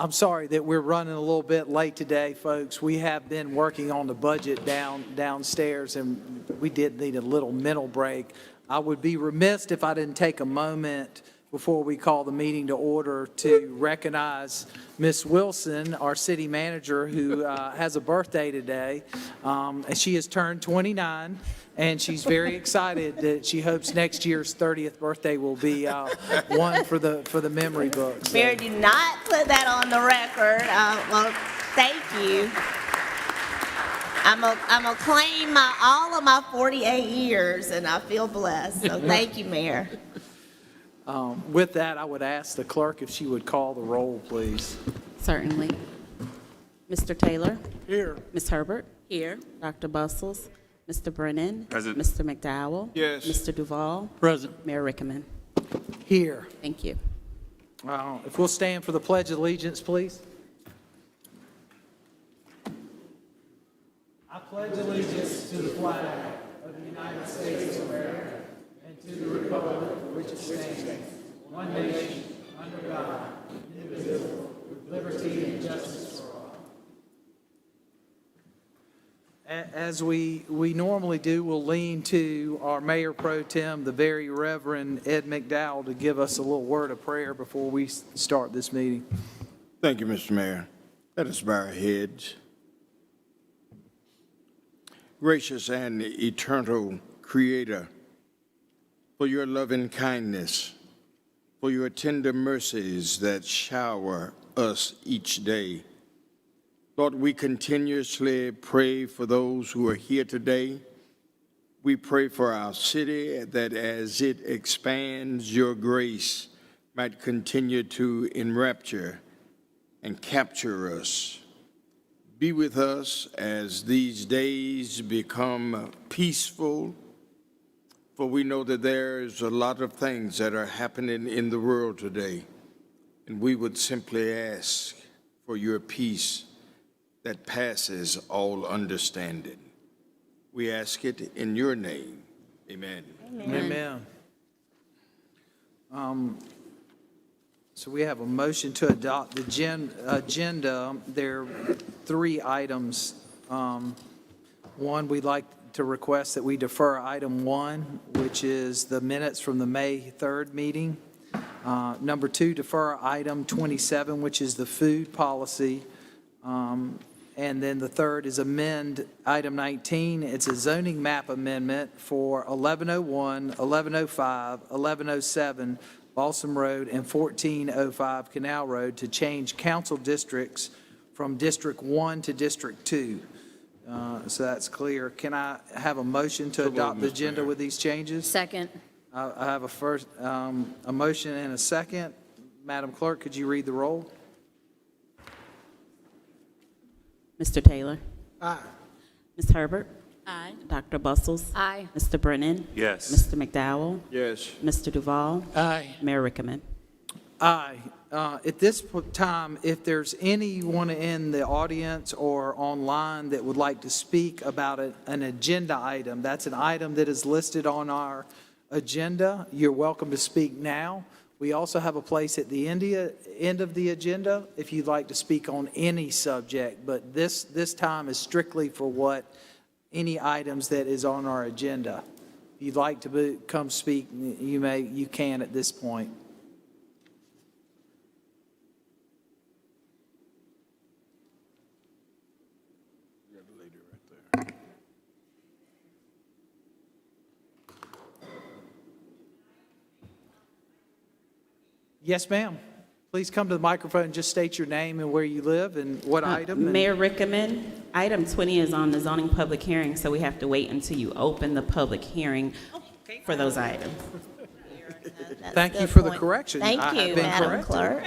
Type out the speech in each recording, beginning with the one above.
I'm sorry that we're running a little bit late today, folks. We have been working on the budget downstairs, and we did need a little mental break. I would be remiss if I didn't take a moment before we call the meeting to order to recognize Miss Wilson, our city manager, who has a birthday today. And she has turned 29, and she's very excited that she hopes next year's 30th birthday will be one for the memory books. Mayor, do not put that on the record. Well, thank you. I'm gonna claim all of my 48 years, and I feel blessed. So thank you, Mayor. With that, I would ask the clerk if she would call the roll, please. Certainly. Mr. Taylor? Here. Ms. Herbert? Here. Dr. Bustles? Mr. Brennan? Present. Mr. McDowell? Yes. Mr. Duval? Present. Mayor Rickaman? Here. Thank you. If we'll stand for the Pledge of Allegiance, please. I pledge allegiance to the flag of the United States of America and to the republic for which it stands, one nation, under God, indivisible, with liberty and justice for all. As we normally do, we'll lean to our Mayor Pro Tem, the very Reverend Ed McDowell, to give us a little word of prayer before we start this meeting. Thank you, Mr. Mayor. Let us bow our heads. Gracious and eternal Creator, for your loving kindness, for your tender mercies that shower us each day. Lord, we continuously pray for those who are here today. We pray for our city that as it expands, your grace might continue to enrapture and capture us. Be with us as these days become peaceful, for we know that there's a lot of things that are happening in the world today, and we would simply ask for your peace that passes all understanding. We ask it in your name. Amen. Amen. So we have a motion to adopt the agenda. There are 3 items. One, we'd like to request that we defer item 1, which is the minutes from the May 3rd meeting. Number 2, defer item 27, which is the food policy. And then the third is amend item 19. It's a zoning map amendment for 1101, 1105, 1107 Balsam Road and 1405 Canal Road to change council districts from District 1 to District 2. So that's clear. Can I have a motion to adopt the agenda with these changes? Second. I have a motion and a second. Madam Clerk, could you read the roll? Mr. Taylor? Aye. Ms. Herbert? Aye. Dr. Bustles? Aye. Mr. Brennan? Yes. Mr. McDowell? Yes. Mr. Duval? Aye. Mayor Rickaman? Aye. At this time, if there's anyone in the audience or online that would like to speak about an agenda item, that's an item that is listed on our agenda, you're welcome to speak now. We also have a place at the end of the agenda if you'd like to speak on any subject, but this time is strictly for any items that is on our agenda. If you'd like to come speak, you can at this point. Yes, ma'am. Please come to the microphone and just state your name and where you live and what item. Mayor Rickaman, item 20 is on the zoning public hearing, so we have to wait until you open the public hearing for those items. Thank you for the correction. Thank I have you, been Madam corrected. Clerk.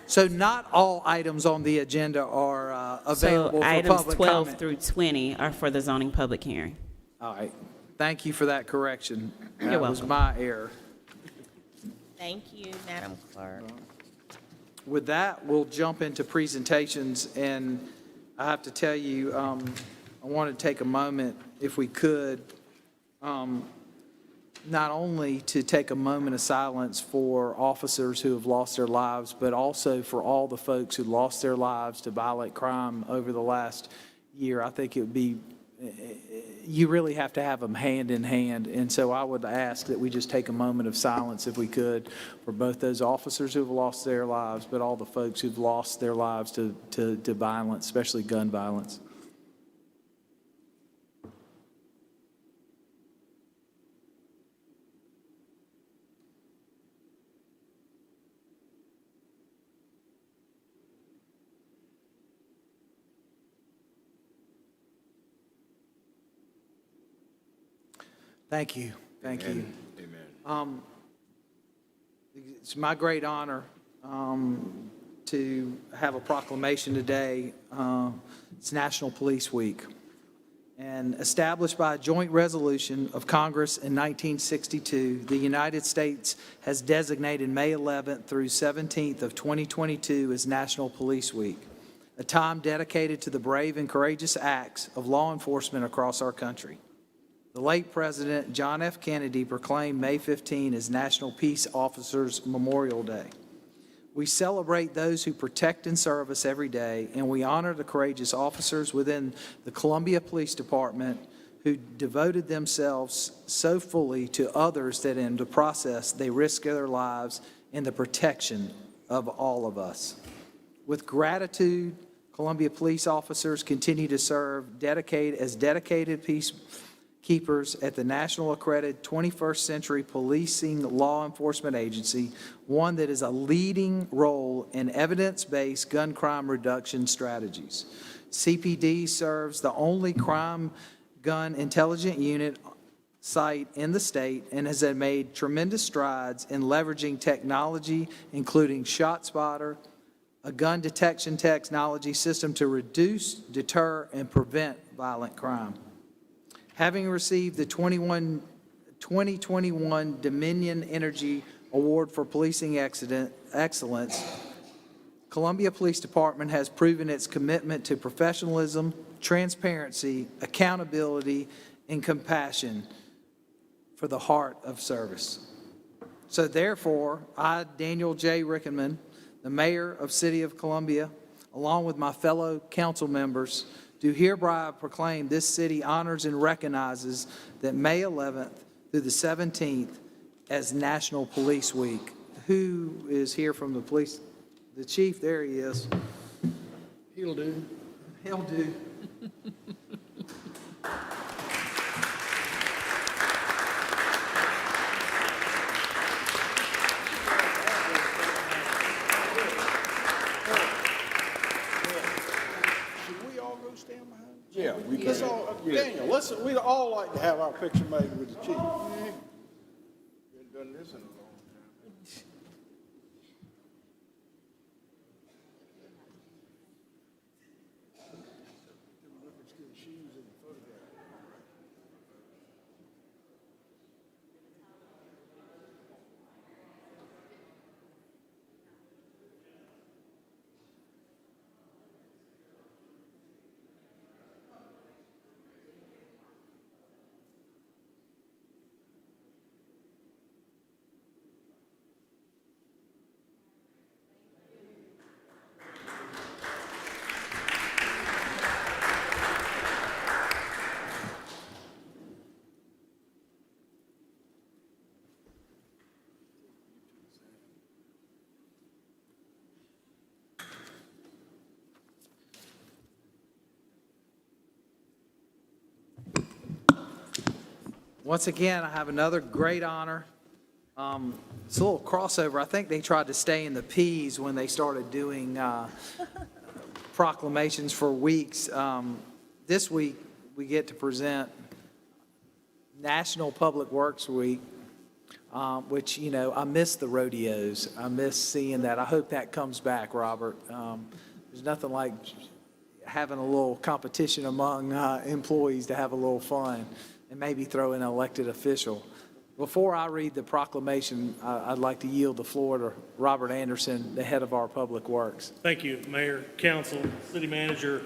So not all items on the agenda are available So for items public 12 comment. through 20 are for the zoning public hearing. All right. Thank you for that correction. You're That was welcome. my error. Thank you, Madam Clerk. With that, we'll jump into presentations, and I have to tell you, I want to take a moment, if we could. not only to take a moment of silence for officers who have lost their lives, but also for all the folks who lost their lives to violent crime over the last year. I think it would be, you really have to have them hand in hand. And so I would ask that we just take a moment of silence, if we could, for both those officers who have lost their lives, but all the folks who've lost their lives to violence, especially gun violence. Thank you. Thank you. Amen. It's my great honor to have a proclamation today. It's National Police Week. And established by a joint resolution of Congress in 1962, the United States has designated May 11th through 17th of 2022 as National Police Week, a time dedicated to the brave and courageous acts of law enforcement across our country. The late President John F. Kennedy proclaimed May 15 as National Peace Officers Memorial Day. We celebrate those who protect and serve us every day, and we honor the courageous officers within the Columbia Police Department who devoted themselves so fully to others that in the process they risk their lives in the protection of all of us. With gratitude, Columbia police officers continue to serve dedicated peacekeepers at the national accredited 21st Century Policing Law Enforcement Agency, one that is a leading role in evidence-based gun crime reduction strategies. CPD serves the only crime gun intelligent unit site in the state and has made tremendous strides in leveraging technology, including ShotSpotter, a gun detection technology system to reduce, deter, and prevent violent crime. Having received the 2021 Dominion Energy Award for Policing Excellence, Columbia Police Department has proven its commitment to professionalism, transparency, accountability, and compassion for the heart of service. So therefore, I, Daniel J. Rickenman, the Mayor of City of Columbia, along with my fellow council members, do hereby proclaim this city honors and recognizes that May 11th through the 17th as National Police Week. Who is here from the police? The chief, there he is. He'll do. He'll do. Should we all go stand behind? Yeah, we Let's can. all, Daniel, we'd all like to have our picture made with the chief. We haven't done this in a long time. Once again, I have another great honor. It's a little crossover. I think they tried to stay in the P's when they started doing proclamations for weeks. This week, we get to present National Public Works Week, which, you know, I miss the rodeos. I miss seeing that. I hope that comes back, Robert. There's nothing like having a little competition among employees to have a little fun and maybe throw in an elected official. Before I read the proclamation, I'd like to yield the floor to Robert Anderson, the head of our Public Works. Thank you, Mayor, Council, City Manager,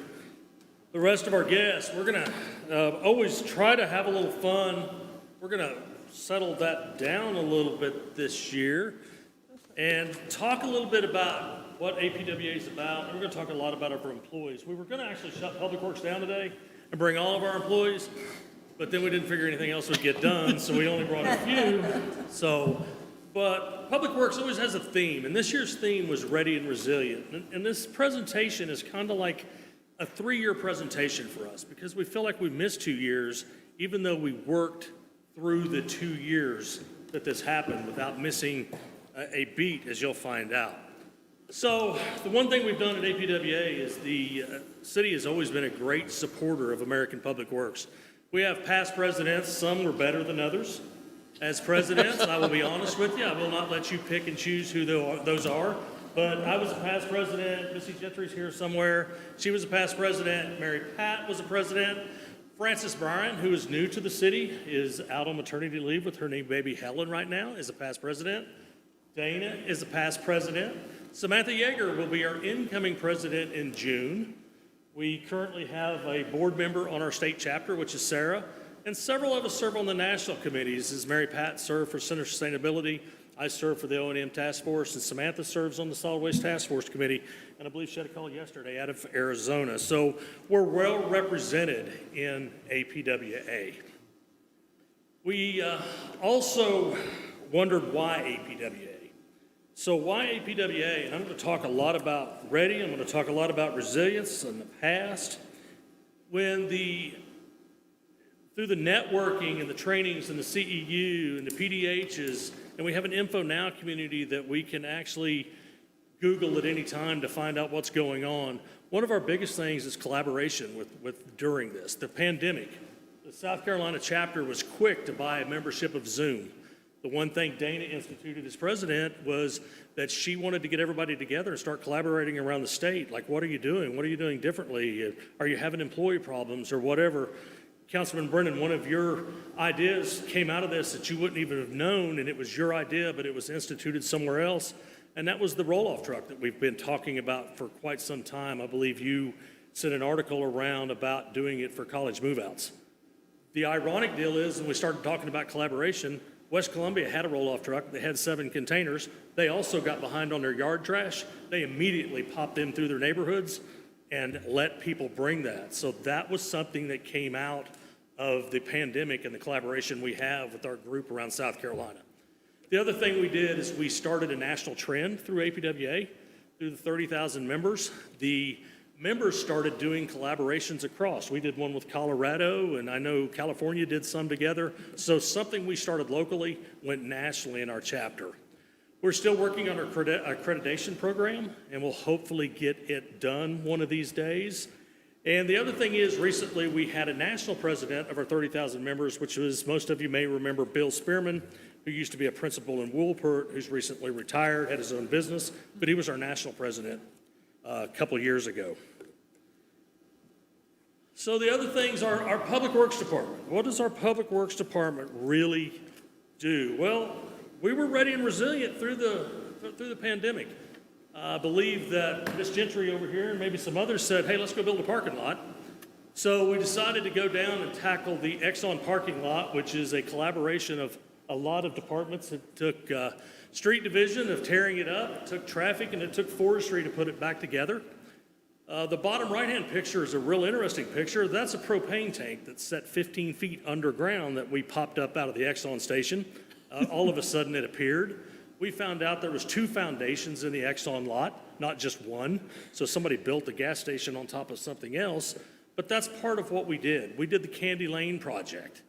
the rest of our guests. We're going to always try to have a little fun. We're going to settle that down a little bit this year and talk a little bit about what APWA is about. We're going to talk a lot about our employees. We were going to actually shut Public Works down today and bring all of our employees, but then we didn't figure anything else would get done, so we only brought a few. But Public Works always has a theme, and this year's theme was Ready and Resilient. And this presentation is kind of like a 3-year presentation for us because we feel like we missed 2 years, even though we worked through the 2 years that this happened without missing a beat, as you'll find out. So the one thing we've done at APWA is the city has always been a great supporter of American Public Works. We have past presidents, some were better than others. As presidents, I will be honest with you, I will not let you pick and choose who those are. But I was a past president, Missy Gentry's here somewhere. She was a past president, Mary Pat was a president. Frances Bryan, who is new to the city, is out on maternity leave with her new baby Helen right now, is a past president. Dana is a past president. Samantha Yeager will be our incoming president in June. We currently have a board member on our state chapter, which is Sarah. And several of us serve on the national committees, as Mary Pat served for Center Sustainability. I serve for the O&M Task Force, and Samantha serves on the Solid Waste Task Force Committee, and I believe she had a call yesterday out of Arizona. So we're well represented in APWA. We also wondered why APWA. So why APWA? And I'm going to talk a lot about Ready. I'm going to talk a lot about resilience in the past. Through the networking and the trainings and the CEU and the PDHs, and we have an Info Now community that we can actually Google at any time to find out what's going on. One of our biggest things is collaboration during this. The pandemic, the South Carolina chapter was quick to buy a membership of Zoom. The one thing Dana instituted as president was that she wanted to get everybody together and start collaborating around the state. Like, what are you doing? What are you doing differently? Are you having employee problems or whatever? Councilman Brennan, one of your ideas came out of this that you wouldn't even have known, and it was your idea, but it was instituted somewhere else, and that was the roll-off truck that we've been talking about for quite some time. I believe you sent an article around about doing it for college move-outs. The ironic deal is, when we started talking about collaboration, West Columbia had a roll-off truck. They had 7 containers. They also got behind on their yard trash. They immediately popped them through their neighborhoods and let people bring that. So that was something that came out of the pandemic and the collaboration we have with our group around South Carolina. The other thing we did is we started a national trend through APWA, through the 30,000 members. The members started doing collaborations across. We did one with Colorado, and I know California did some together. So something we started locally went nationally in our chapter. We're still working on our accreditation program, and we'll hopefully get it done one of these days. And the other thing is, recently we had a national president of our 30,000 members, which was, most of you may remember, Bill Spearman, who used to be a principal in Woolpert, who's recently retired, had his own business, but he was our national president a couple of years ago. So the other things are our Public Works Department. What does our Public Works Department really do? Well, we were ready and resilient through the pandemic. I believe that Ms. Gentry over here and maybe some others said, hey, let's go build a parking lot. So we decided to go down and tackle the Exxon parking lot, which is a collaboration of a lot of departments. It took street division of tearing it up, it took traffic, and it took forestry to put it back together. The bottom right-hand picture is a real interesting picture. That's a propane tank that's set 15 feet underground that we popped up out of the Exxon station. All of a sudden it appeared. We found out there was 2 foundations in the Exxon lot, not just one. So somebody built a gas station on top of something else, but that's part of what we did. We did the Candy Lane project.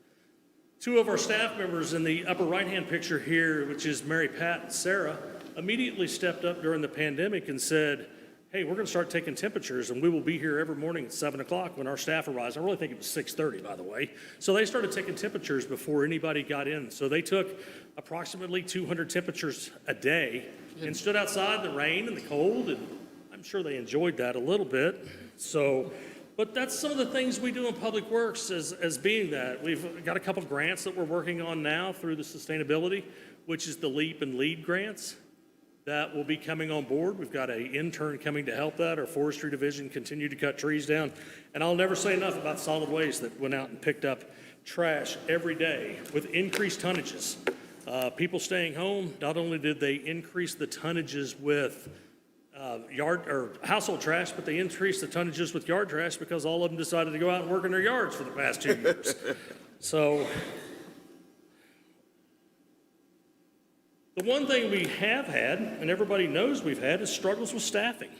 2 of our staff members in the upper right-hand picture here, which is Mary Pat and Sarah, immediately stepped up during the pandemic and said, hey, we're going to start taking temperatures, and we will be here every morning at 7 o'clock when our staff arrives. I really think it was 6:30, by the way. So they started taking temperatures before anybody got in. So they took approximately 200 temperatures a day and stood outside in the rain and the cold, and I'm sure they enjoyed that a little bit. But that's some of the things we do in Public Works as being that. We've got a couple grants that we're working on now through the sustainability, which is the LEAP and LEAD grants. That will be coming on board. We've got an intern coming to help that. Our forestry division continued to cut trees down. And I'll never say enough about solid waste that went out and picked up trash every day with increased tonnages. People staying home, not only did they increase the tonnages with yard or household trash, but they increased the tonnages with yard trash because all of them decided to go out and work in their yards for the past 2 years. So the one thing we have had, and everybody knows we've had, is struggles with staffing.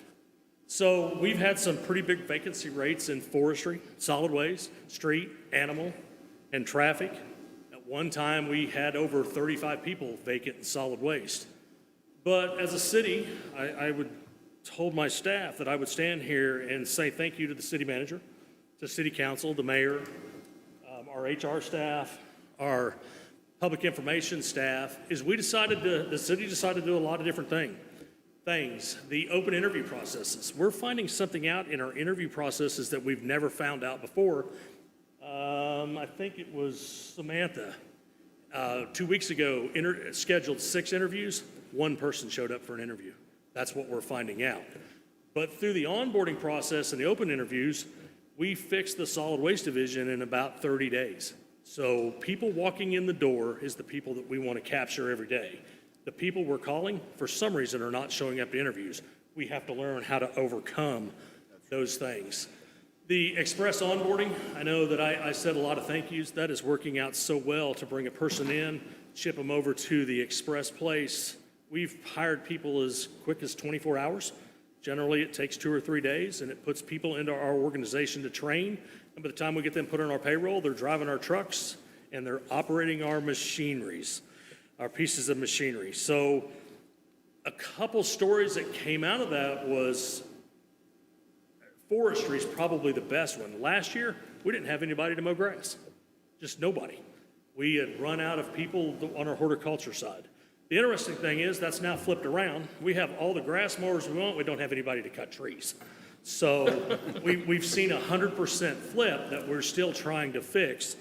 So we've had some pretty big vacancy rates in forestry, solid waste, street, animal, and traffic. At one time, we had over 35 people vacant in solid waste. But as a city, I would told my staff that I would stand here and say thank you to the city manager, to city council, the mayor, our HR staff, our public information staff, is the city decided to do a lot of different things. The open interview processes. We're finding something out in our interview processes that we've never found out before. I think it was Samantha, 2 weeks ago, scheduled 6 interviews. 1 person showed up for an interview. That's what we're finding out. But through the onboarding process and the open interviews, we fixed the solid waste division in about 30 days. So people walking in the door is the people that we want to capture every day. The people we're calling, for some reason, are not showing up to interviews. We have to learn how to overcome those things. The express onboarding, I know that I said a lot of thank yous. That is working out so well to bring a person in, ship them over to the express place. We've hired people as quick as 24 hours. Generally, it takes 2 or 3 days, and it puts people into our organization to train. And by the time we get them put on our payroll, they're driving our trucks, and they're operating our machineries, our pieces of machinery. So a couple stories that came out of that was forestry is probably the best one. Last year, we didn't have anybody to mow grass, just nobody. We had run out of people on our horticulture side. The interesting thing is that's now flipped around. We have all the grass mowers we want. We don't have anybody to cut trees. So we've seen a 100% flip that we're still trying to fix.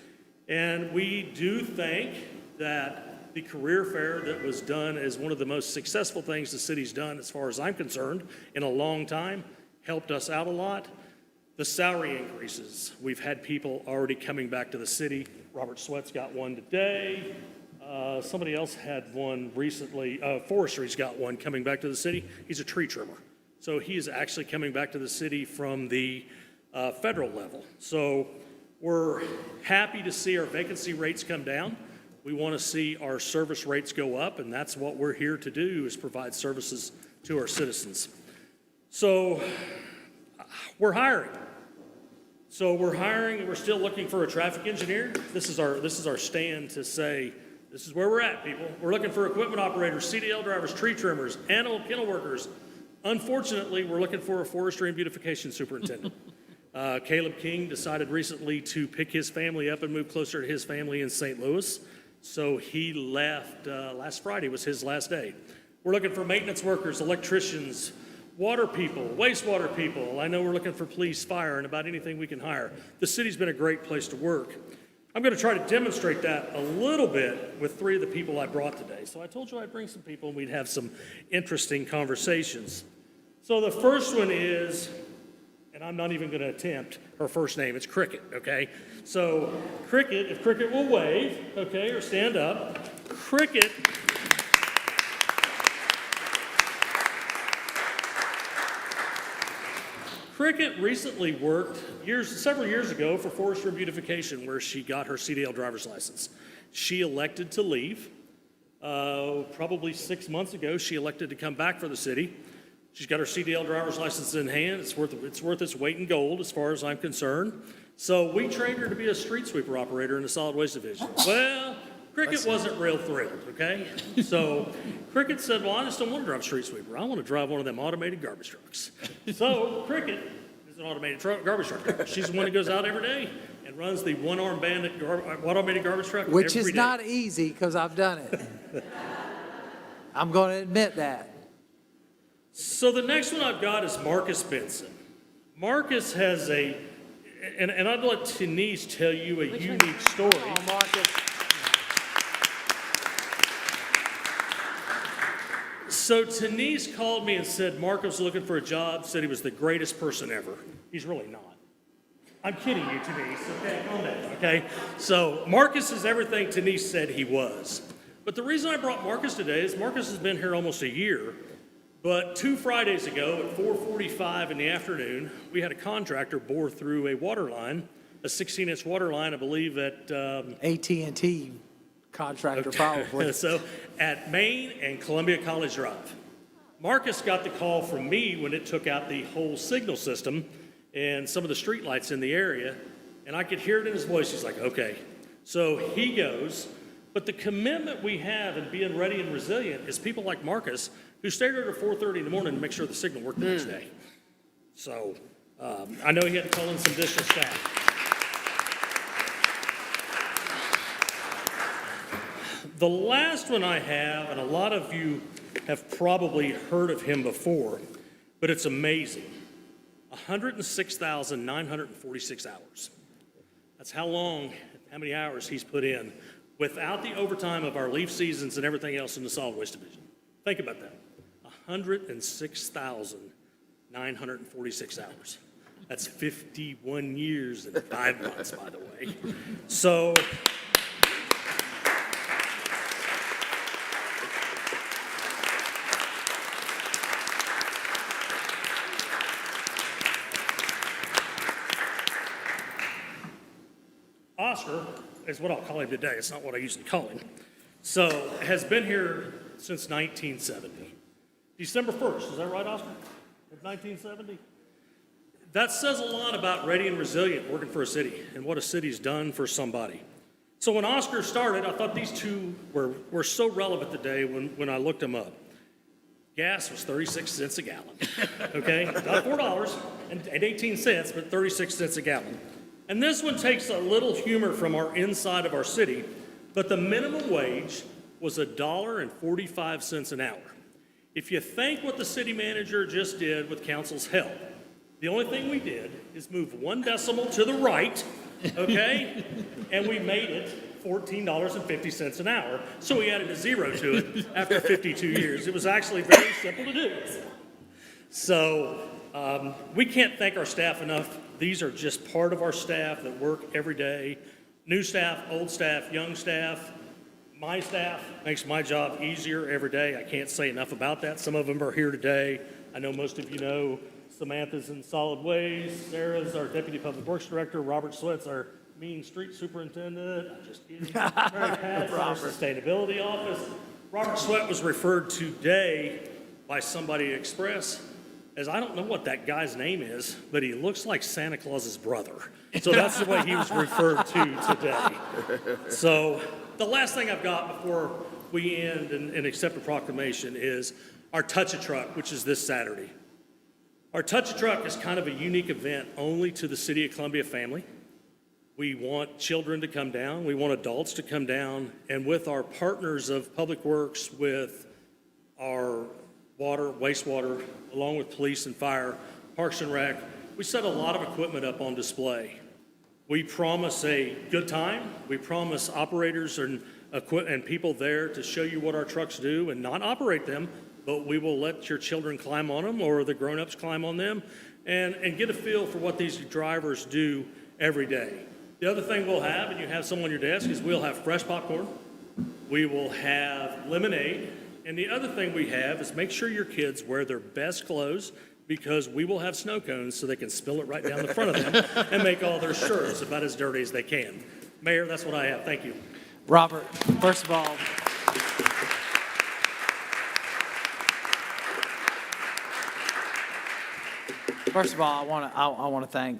And we do think that the career fair that was done as one of the most successful things the city's done, as far as I'm concerned, in a long time, helped us out a lot. The salary increases. We've had people already coming back to the city. Robert Sweat's got one today. Somebody else had one recently. Forestry's got one coming back to the city. He's a tree trimmer. So he is actually coming back to the city from the federal level. So we're happy to see our vacancy rates come down. We want to see our service rates go up, and that's what we're here to do, is provide services to our citizens. So we're hiring. We're still looking for a traffic engineer. This is our stand to say, this is where we're at, people. We're looking for equipment operators, CDL drivers, tree trimmers, animal kennel workers. Unfortunately, we're looking for a forestry and beautification superintendent. Caleb King decided recently to pick his family up and move closer to his family in St. Louis. So he left, last Friday was his last day. We're looking for maintenance workers, electricians, water people, wastewater people. I know we're looking for police, fire, and about anything we can hire. The city's been a great place to work. I'm going to try to demonstrate that a little bit with 3 of the people I brought today. So I told you I'd bring some people and we'd have some interesting conversations. So the first one is, and I'm not even going to attempt her first name, it's Cricket, okay? So Cricket, if Cricket will wave, okay, or stand up. Cricket recently worked several years ago for Forestry and Beautification, where she got her CDL driver's license. She elected to leave. Probably 6 months ago, she elected to come back for the city. She's got her CDL driver's license in hand. It's worth its weight in gold, as far as I'm concerned. So we trained her to be a street sweeper operator in the solid waste division. Well, Cricket wasn't real thrilled, okay? So Cricket said, well, I just don't want to drive a street sweeper. I want to drive one of them automated garbage trucks. So Cricket is an automated garbage truck. She's the one that goes out every day and runs the one-arm bandit automated garbage truck Which every is day. not easy, because I've done it. I'm going to admit that. So the next one I've got is Marcus Benson. Marcus has and I'd let Denise tell you a unique story. Oh, Marcus. So Denise called me and said Marcus was looking for a job, said he was the greatest person ever. He's really not. I'm kidding you, Denise, okay? Calm down, okay? So Marcus is everything Denise said he was. But the reason I brought Marcus today is Marcus has been here almost a year, but 2 Fridays ago at 4:45 in the afternoon, we had a contractor bore through a water line, a 16-inch water line, I believe at AT&T contractor probably. so at Main and Columbia College Drive. Marcus got the call from me when it took out the whole signal system and some of the street lights in the area, and I could hear it in his voice. He's like, okay. So he goes, but the commitment we have in being ready and resilient is people like Marcus who stayed there at 4:30 in the morning to make sure the signal worked the next day. So I know he had to call in some additional staff. The last one I have, and a lot of you have probably heard of him before, but it's amazing. 106,946 hours. That's how many hours he's put in without the overtime of our leaf seasons and everything else in the solid waste division. Think about that. 106,946 hours. That's 51 years and 5 months, by the way. So, Oscar is what I'll call him today. It's not what I usually call him. So, has been here since 1970. December 1st, is that right, Oscar? Of 1970? That says a lot about ready and resilient working for a city and what a city's done for somebody. So when Oscar started, I thought these two were so relevant today when I looked them up. Gas was 36 cents a gallon, okay? Not $4.18, but 36 cents a gallon. And this one takes a little humor from our inside of our city, but the minimum wage was $1.45 an hour. If you think what the city manager just did with council's help, the only thing we did is move 1 decimal to the right, okay? And we made it $14.50 an hour. So we added a zero to it after 52 years. It was actually very simple to do. So we can't thank our staff enough. These are just part of our staff that work every day. New staff, old staff, young staff. My staff makes my job easier every day. I can't say enough about that. Some of them are here today. I know most of you know Samantha's in solid waste. Sarah's our deputy public works director. Robert Sweat's our mean street superintendent. I'm just kidding. Mary Pat's our sustainability office. Robert Sweat was referred today by somebody at Express as, I don't know what that guy's name is, but he looks like Santa Claus's brother. So that's the way he was referred to today. So the last thing I've got before we end and accept a proclamation is our Touch a Truck, which is this Saturday. Our Touch a Truck is kind of a unique event only to the City of Columbia family. We want children to come down. We want adults to come down. And with our partners of Public Works, with our water, wastewater, along with police and fire, Parks and Rec, we set a lot of equipment up on display. We promise a good time. We promise operators and people there to show you what our trucks do and not operate them, but we will let your children climb on them or the grown-ups climb on them and get a feel for what these drivers do every day. The other thing we'll have, and you have some on your desk, is we'll have fresh popcorn. We will have lemonade. And the other thing we have is make sure your kids wear their best clothes, because we will have snow cones so they can spill it right down the front of them and make all their shirts about as dirty as they can. Mayor, that's what I have. Thank you. Robert, first of all, I want to thank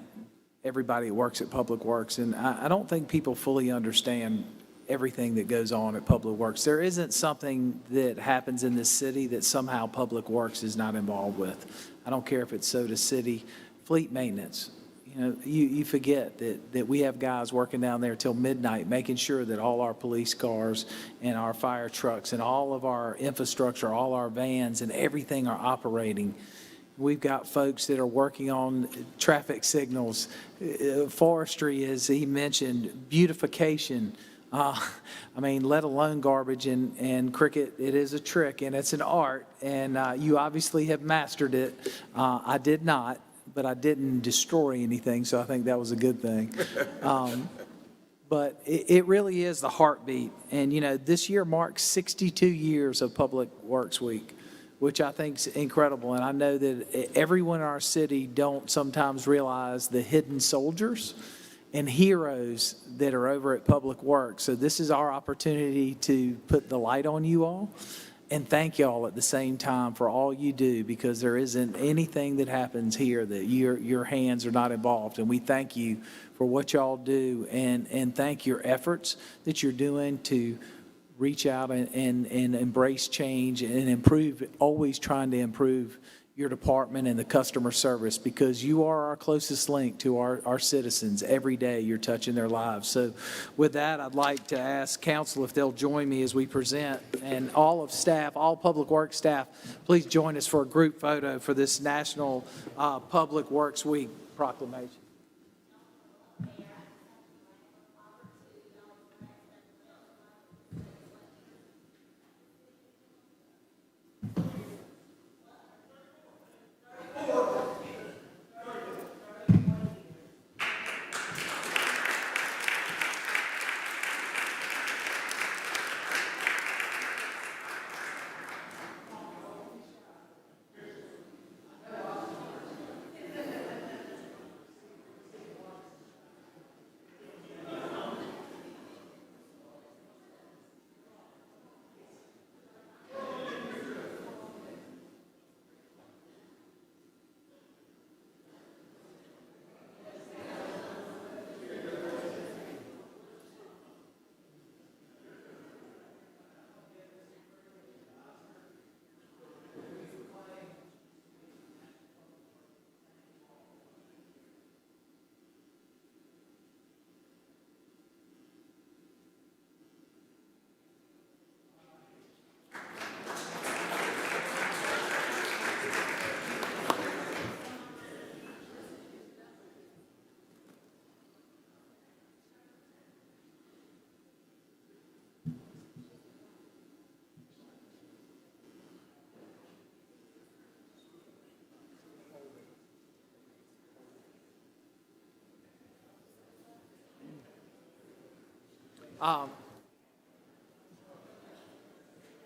everybody that works at Public Works, and I don't think people fully understand everything that goes on at Public Works. There isn't something that happens in this city that somehow Public Works is not involved with. I don't care if it's Soda City, fleet maintenance. You know, you forget that we have guys working down there till midnight, making sure that all our police cars and our fire trucks and all of our infrastructure, all our vans and everything are operating. We've got folks that are working on traffic signals, forestry, as he mentioned, beautification. Let alone garbage and cricket. It is a trick and it's an art, and you obviously have mastered it. I did not, but I didn't destroy anything, so I think that was a good thing. But it really is the heartbeat. And, you know, this year marks 62 years of Public Works Week, which I think is incredible. And I know that everyone in our city don't sometimes realize the hidden soldiers and heroes that are over at Public Works. So this is our opportunity to put the light on you all and thank y'all at the same time for all you do, because there isn't anything that happens here that your hands are not involved. And we thank you for what y'all do, and thank your efforts that you're doing to reach out and embrace change and improve, always trying to improve your department and the customer service, because you are our closest link to our citizens. Every day you're touching their lives. So with that, I'd like to ask council if they'll join me as we present, and all of staff, all Public Works staff, please join us for a group photo for this National Public Works Week proclamation.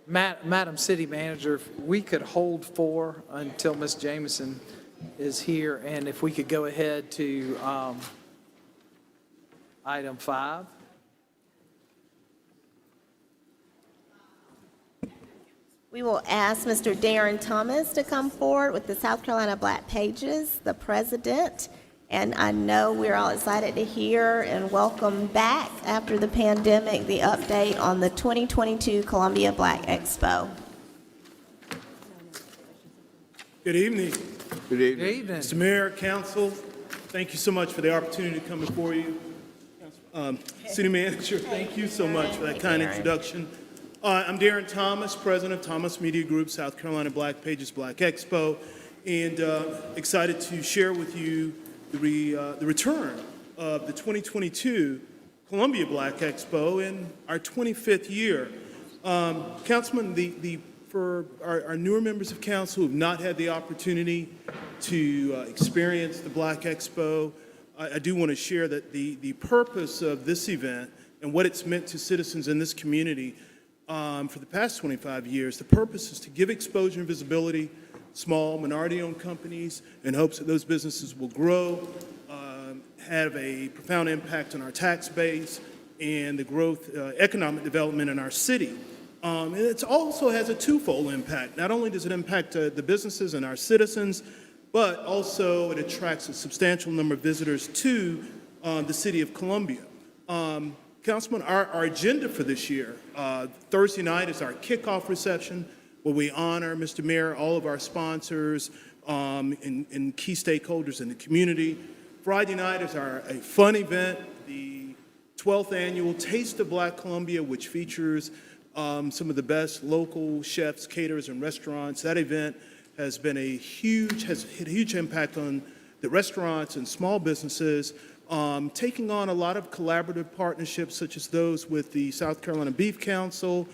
Madam City Manager, if we could hold 4 until Ms. Jameson is here, and if we could go ahead to item 5. We will ask Mr. Darren Thomas to come forward with the South Carolina Black Pages, the president. And I know we're all excited to hear and welcome back after the pandemic the update on the 2022 Columbia Black Expo. Good evening. Good evening. Good evening. Mr. Mayor, Council, thank you so much for the opportunity to come before you. City Manager, thank you so much for that kind introduction. I'm Darren Thomas, President of Thomas Media Group, South Carolina Black Pages Black Expo, and excited to share with you the return of the 2022 Columbia Black Expo in our 25th year. Councilman, for our newer members of council who have not had the opportunity to experience the Black Expo, I do want to share that the purpose of this event and what it's meant to citizens in this community for the past 25 years, the purpose is to give exposure and visibility small minority-owned companies in hopes that those businesses will grow, have a profound impact on our tax base and the growth, economic development in our city. And it also has a twofold impact. Not only does it impact the businesses and our citizens, but also it attracts a substantial number of visitors to the city of Columbia. Councilman, our agenda for this year, Thursday night is our kickoff reception, where we honor, Mr. Mayor, all of our sponsors and key stakeholders in the community. Friday night is a fun event, the 12th annual Taste of Black Columbia, which features some of the best local chefs, caterers, and restaurants. That event has had a huge impact on the restaurants and small businesses, taking on a lot of collaborative partnerships, such as those with the South Carolina Beef Council,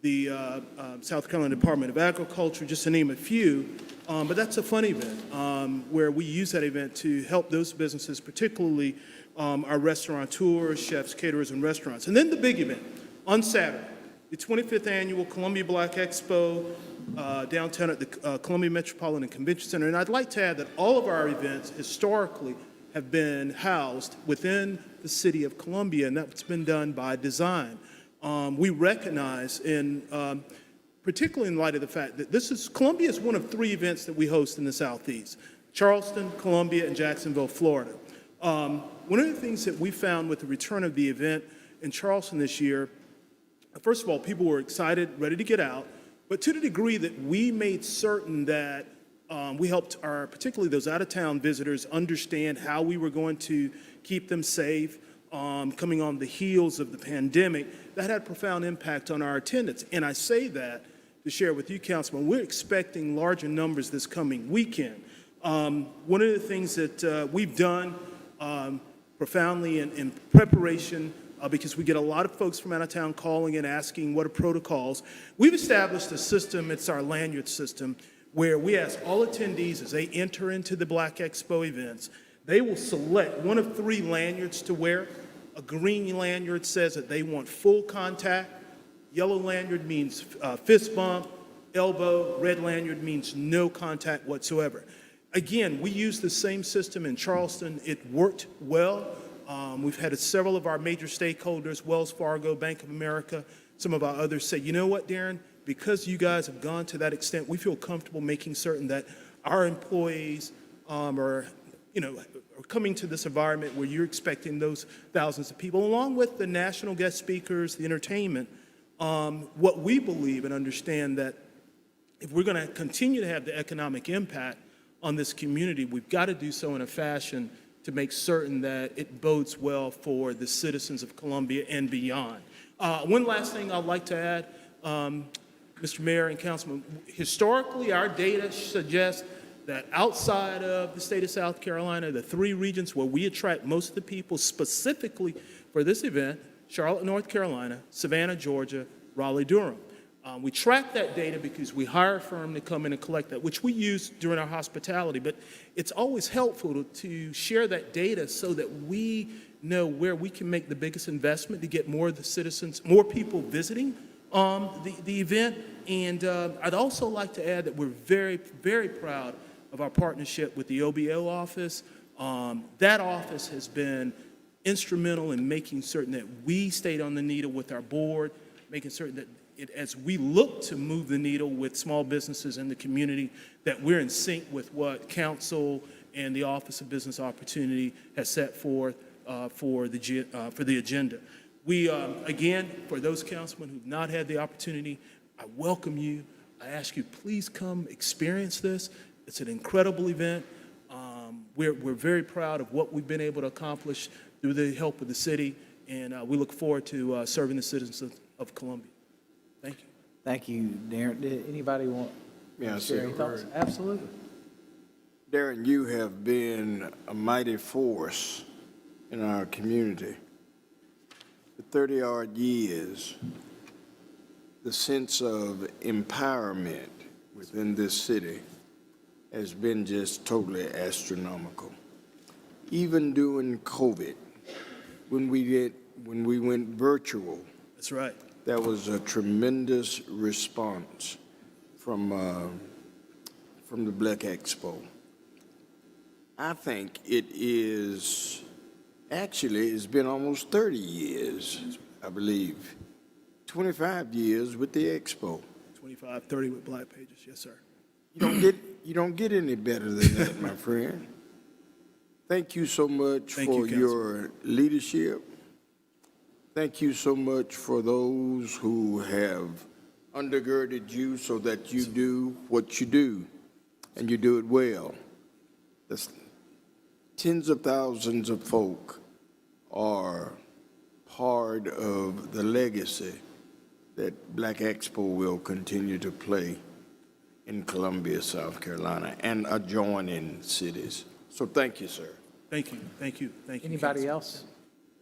the South Carolina Department of Agriculture, just to name a few. But that's a fun event where we use that event to help those businesses, particularly our restaurateurs, chefs, caterers, and restaurants. And then the big event on Saturday, the 25th Annual Columbia Black Expo downtown at the Columbia Metropolitan Convention Center. And I'd like to add that all of our events historically have been housed within the city of Columbia, and that's been done by design. We recognize, particularly in light of the fact that Columbia is one of 3 events that we host in the Southeast: Charleston, Columbia, and Jacksonville, Florida. One of the things that we found with the return of the event in Charleston this year, first of all, people were excited, ready to get out, but to the degree that we made certain that we helped particularly those out-of-town visitors understand how we were going to keep them safe, coming on the heels of the pandemic, that had a profound impact on our attendance. And I say that to share with you, Councilman, we're expecting larger numbers this coming weekend. One of the things that we've done profoundly in preparation, because we get a lot of folks from out of town calling and asking what are protocols, we've established a system, it's our lanyard system, where we ask all attendees as they enter into the Black Expo events, they will select one of 3 lanyards to wear. A green lanyard says that they want full contact. Yellow lanyard means fist bump, elbow. Red lanyard means no contact whatsoever. Again, we use the same system in Charleston. It worked well. We've had several of our major stakeholders, Wells Fargo, Bank of America, some of our others say, you know what, Darren, because you guys have gone to that extent, we feel comfortable making certain that our employees are coming to this environment where you're expecting those thousands of people, along with the national guest speakers, the entertainment. What we believe and understand that if we're going to continue to have the economic impact on this community, we've got to do so in a fashion to make certain that it bodes well for the citizens of Columbia and beyond. One last thing I'd like to add, Mr. Mayor and Councilman, historically our data suggests that outside of the state of South Carolina, the 3 regions where we attract most of the people specifically for this event, Charlotte, North Carolina, Savannah, Georgia, Raleigh, Durham. We track that data because we hire a firm to come in and collect that, which we use during our hospitality, but it's always helpful to share that data so that we know where we can make the biggest investment to get more of the citizens, more people visiting the event. And I'd also like to add that we're very, very proud of our partnership with the OBO office. That office has been instrumental in making certain that we stayed on the needle with our board, making certain that as we look to move the needle with small businesses in the community, that we're in sync with what Council and the Office of Business Opportunity has set forth for the agenda. We, again, for those councilmen who've not had the opportunity, I welcome you. I ask you, please come experience this. It's an incredible event. We're very proud of what we've been able to accomplish through the help of the city, and we look forward to serving the citizens of Columbia. Thank you. Thank you, Darren. Did anybody want to share any thoughts? Absolutely. Darren, you have been a mighty force in our community. For 30-odd years, the sense of empowerment within this city has been just totally astronomical. Even during COVID, when we went virtual, That's right. there was a tremendous response from the Black Expo. I think it's been almost 30 years, I believe. 25 years with the Expo. 25, 30 with Black Pages, yes, sir. You don't get any better than that, my friend. Thank you so much for your leadership. Thank you so much for those who have undergirded you so that you do what you do, and you do it well. That's tens of thousands of folk are part of the legacy that Black Expo will continue to play in Columbia, South Carolina, and adjoining cities. So thank you, sir. Thank you, thank you, thank you. Anybody Councilman. else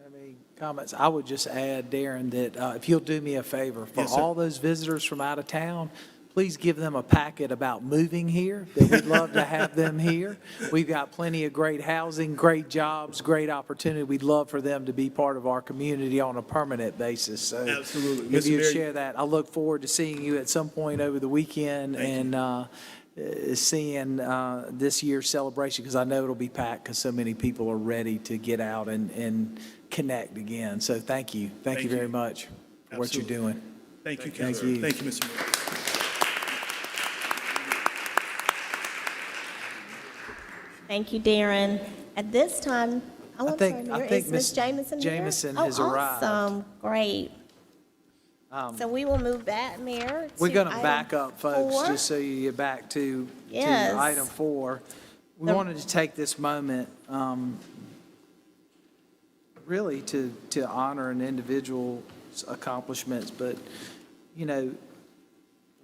have have any comments? I would just add, Darren, that if you'll do me a favor, for Yes, sir. all those visitors from out of town, please give them a packet about moving here, that we'd love to have them here. We've got plenty of great housing, great jobs, great opportunity. We'd love for them to be part of our community on a permanent basis. So Absolutely. if Mr. you Mayor, share that, I look forward to seeing you at some point over the weekend and seeing this year's celebration, because I know it'll be packed because so many people are ready to get out and connect again. So thank you. Thank you very much for what you're Absolutely. doing. Thank you, Thank Councilor. you. Thank you, Mr. Mayor. Thank you, Darren. At this time, oh, I'm think- sorry, I think is Ms. Ms. Jamison here? Jamison has arrived. Oh, awesome, great. So we will move back, Mayor, We're to going to item back up, folks, 4. just so you get back to Yes. item 4. We The- wanted to take this moment really to honor an individual's accomplishments, but, you know,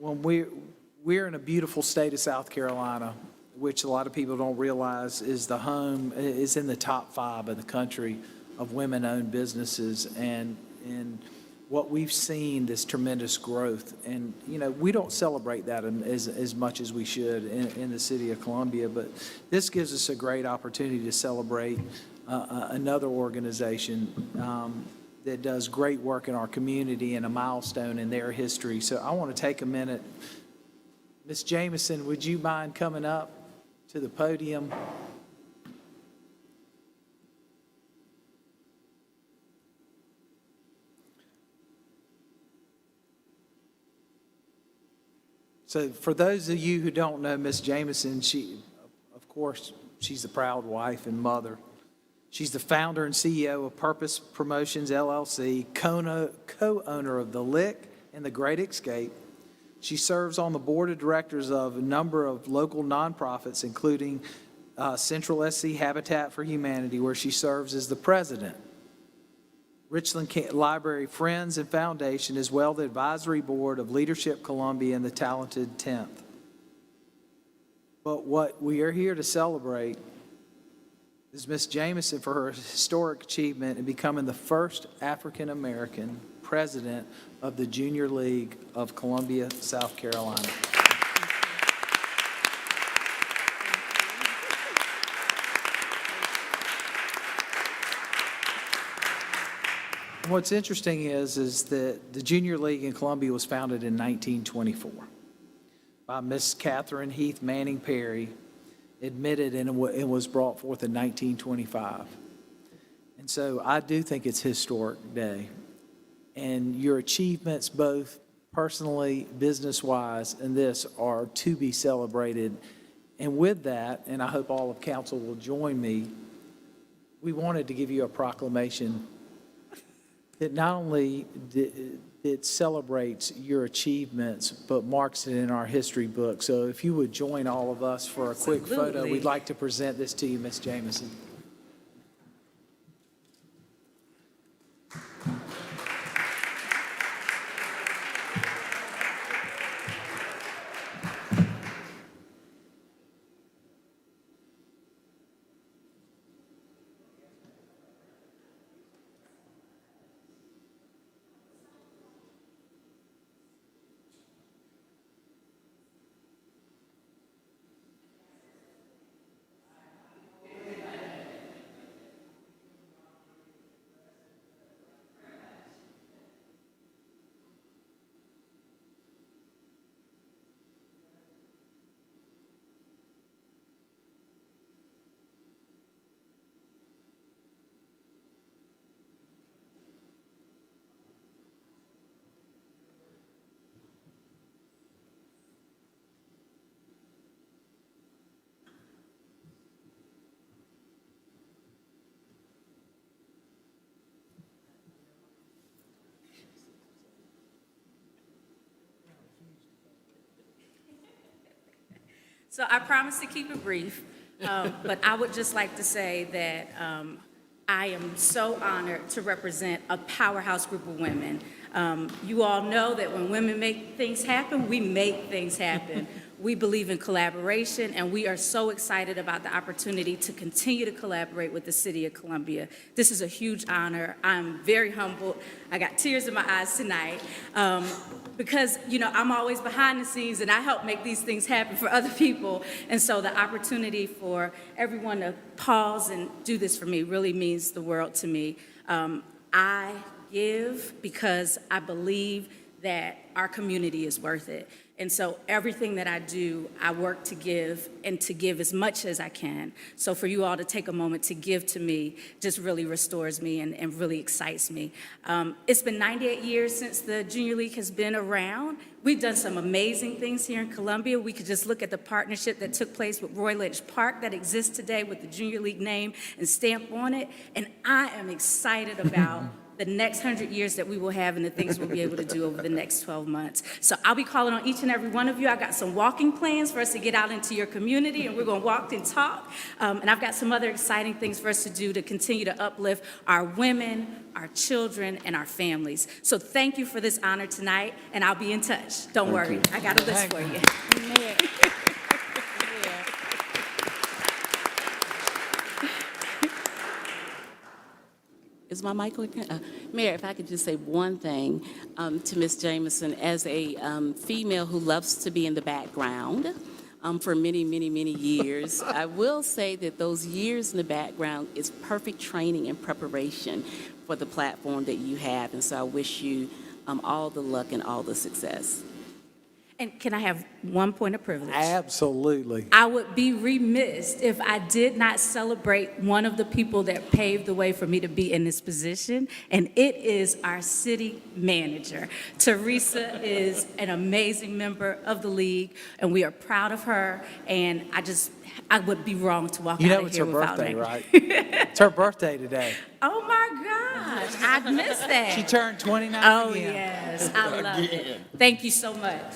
when we're in a beautiful state of South Carolina, which a lot of people don't realize is in the top 5 of the country of women-owned businesses, and what we've seen, this tremendous growth. And, you know, we don't celebrate that as much as we should in the city of Columbia, but this gives us a great opportunity to celebrate another organization that does great work in our community and a milestone in their history. So I want to take a minute. Ms. Jamison, would you mind coming up to the podium? So for those of you who don't know Ms. Jamison, of course, she's a proud wife and mother. She's the founder and CEO of Purpose Promotions, LLC, co-owner of The Lick and The Great Escape. She serves on the board of directors of a number of local nonprofits, including Central SC Habitat for Humanity, where she serves as the president. Richland Library Friends and Foundation, as well the advisory board of Leadership Columbia and the Talented 10th. But what we are here to celebrate is Ms. Jamison for her historic achievement in becoming the first African-American president of the Junior League of Columbia, South Carolina. What's interesting is that the Junior League in Columbia was founded in 1924 by Miss Catherine Heath Manning Perry, admitted, and it was brought forth in 1925. And so I do think it's a historic day. And your achievements, both personally, business-wise, and this are to be celebrated. And with that, and I hope all of council will join me, we wanted to give you a proclamation that not only it celebrates your achievements, but marks it in our history book. So if you would join all of us for a quick photo, Absolutely. we'd like to present this to you, Ms. Jamison. So I promise to keep it brief, but I would just like to say that I am so honored to represent a powerhouse group of women. You all know that when women make things happen, we make things happen. We believe in collaboration, and we are so excited about the opportunity to continue to collaborate with the City of Columbia. This is a huge honor. I'm very humbled. I got tears in my eyes tonight because, you know, I'm always behind the scenes, and I help make these things happen for other people. And so the opportunity for everyone to pause and do this for me really means the world to me. I give because I believe that our community is worth it. And so everything that I do, I work to give and to give as much as I can. So for you all to take a moment to give to me just really restores me and really excites me. It's been 98 years since the Junior League has been around. We've done some amazing things here in Columbia. We could just look at the partnership that took place with Roy Lynch Park that exists today with the Junior League name and stamp on it. And I am excited about the next 100 years that we will have and the things we'll be able to do over the next 12 months. So I'll be calling on each and every one of you. I got some walking plans for us to get out into your community, and we're going to walk and talk. And I've got some other exciting things for us to do to continue to uplift our women, our children, and our families. So thank you for this honor tonight, and I'll be in touch. Don't worry, I got a list for you. Is my mic working? Mayor, if I could just say one thing to Ms. Jameson, as a female who loves to be in the background for many, many, many years, I will say that those years in the background is perfect training and preparation for the platform that you have. And so I wish you all the luck and all the success. And can I have one point of privilege? Absolutely. I would be remiss if I did not celebrate one of the people that paved the way for me to be in this position, and it is our city manager. Teresa is an amazing member of the league, and we are proud of her, and I would be wrong to walk You out know of it's here her without birthday, her. right? It's her birthday today. Oh my gosh, I missed that. She turned 29 Oh again. yes, I love it. Thank you so much.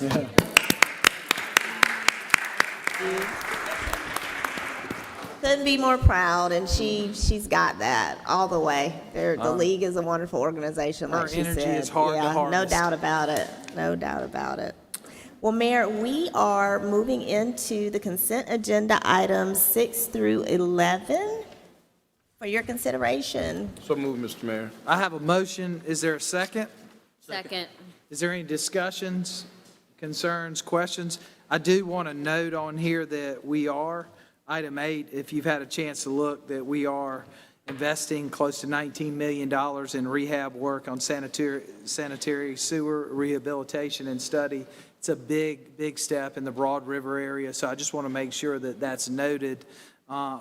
Couldn't be more proud, and she's got that all the way. The league is a wonderful organization, like Her she energy said. is hard to Yeah, no harvest. doubt about it. No doubt about it. Well, Mayor, we are moving into the consent agenda items 6 through 11 for your consideration. So move, Mr. Mayor. I have a motion. Is there a second? Second. Is there any discussions, concerns, questions? I do want to note on here that we are, item 8, if you've had a chance to look, that we are investing close to $19 million in rehab work on sanitary sewer rehabilitation and study. It's a big, big step in the Broad River area, so I just want to make sure that that's noted.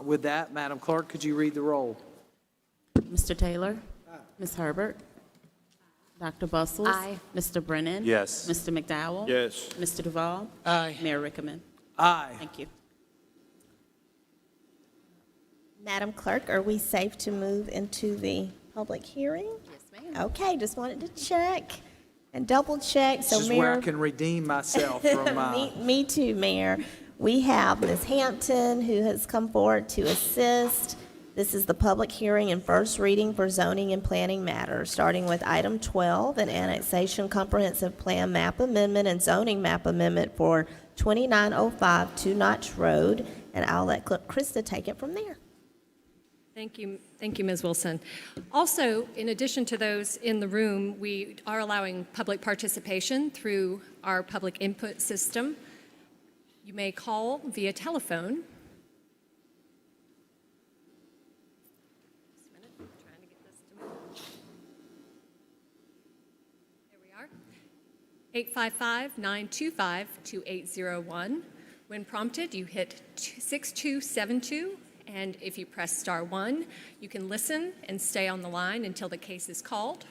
With that, Madam Clerk, could you read the roll? Mr. Taylor? Ms. Herbert? Dr. Bustles? Aye. Mr. Brennan? Yes. Mr. McDowell? Yes. Mr. Duval? Aye. Mayor Rickaman? Aye. Thank you. Madam Clerk, are we safe to move into the public hearing? Yes, ma'am. Okay, just wanted to check and double check. This So is where I Mayor, can redeem myself from me too, Mayor. We have Ms. Hampton, who has come forward to assist. This is the public hearing and first reading for zoning and planning matters, starting with item 12, an annexation comprehensive plan map amendment and zoning map amendment for 2905 Two Notch Road. And I'll let Krista take it from there. Thank you, Ms. Wilson. Also, in addition to those in the room, we are allowing public participation through our public input system. You may call via telephone. Just a minute, I'm trying to get this to move. There we are. 855-925-2801. When prompted, you hit 6272. And if you press star 1, you can listen and stay on the line until the case is called.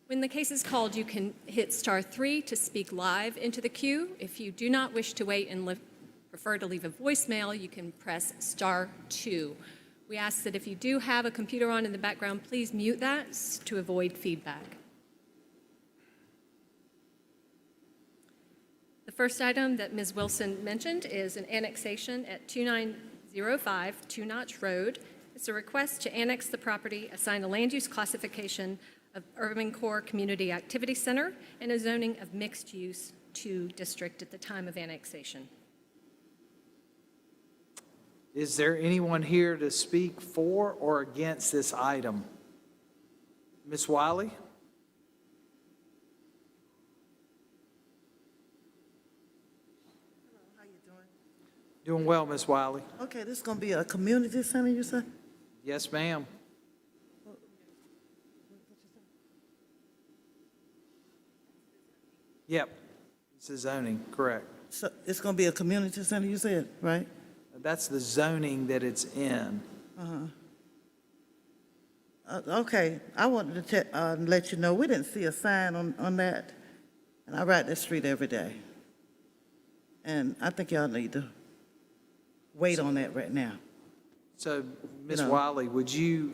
When the case is called, you can hit star 3 to speak live into the queue. If you do not wish to wait and prefer to leave a voicemail, you can press star 2. We ask that if you do have a computer on in the background, please mute that to avoid feedback. The first item that Ms. Wilson mentioned is an annexation at 2905 Two Notch Road. It's a request to annex the property, assign a land use classification of Urban Core Community Activity Center, and a zoning of mixed use II district at the time of annexation. Is there anyone here to speak for or against this item? Ms. Wiley? How you doing? Doing well, Ms. Wiley. Okay, this is gonna be a community center, you said? Yes, ma'am. Yep, this is zoning, correct. So it's gonna be a community center, you said, right? That's the zoning that it's in. Okay, I wanted to let you know, we didn't see a sign on that, and I ride that street every day. And I think y'all need to wait on that right now. So, Ms. know. Wiley, would you,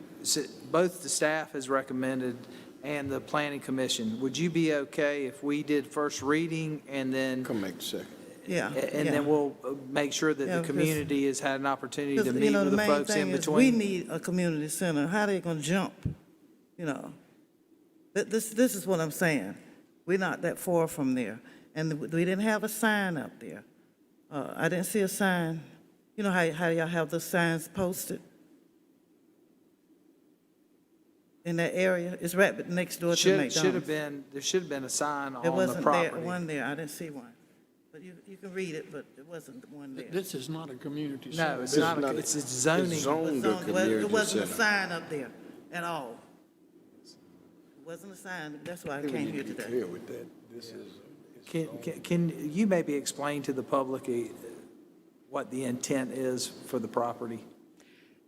both the staff has recommended and the planning commission, would you be okay if we did first reading and then, Come make second. Yeah. and yeah. then we'll make sure that Yeah, the because- community has had an opportunity to Because, meet with the main folks in thing is between? we need a community center. How they gonna jump, you know? This is what I'm saying. We're not that far from there. And we didn't have a sign up there. I didn't see a sign. You know how y'all have the signs posted? In that area? It's right next door to Should McDonald's. have been, there should have been a sign There on the wasn't property. one there. I didn't see one. But you can read it, but there wasn't one there. This is not a community center. No, it's not, it's a zoning. It's zoned a It community wasn't a center. sign up there at all. It wasn't a sign, that's why I came here today. Clear with that. This is. Can you maybe explain to the public what the intent is for the property?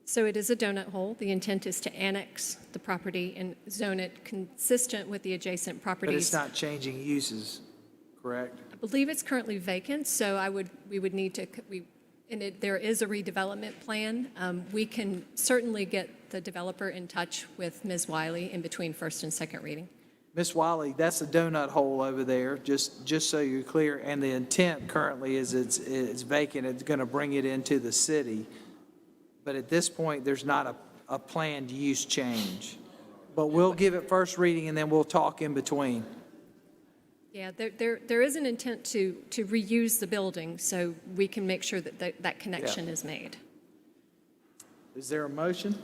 So it is a donut hole. The intent is to annex the property and zone it consistent with the adjacent But it's properties. not changing uses, correct? I believe it's currently vacant, so we would need to, there is a redevelopment plan. We can certainly get the developer in touch with Ms. Wiley in between first and second reading. Ms. Wiley, that's a donut hole over there, just so you're clear, and the intent currently is it's vacant, it's going to bring it into the city. But at this point, there's not a planned use change. But we'll give it first reading, and then we'll talk in between. Yeah, there is an intent to reuse the building, so we can make sure that that connection is made. Is there a motion?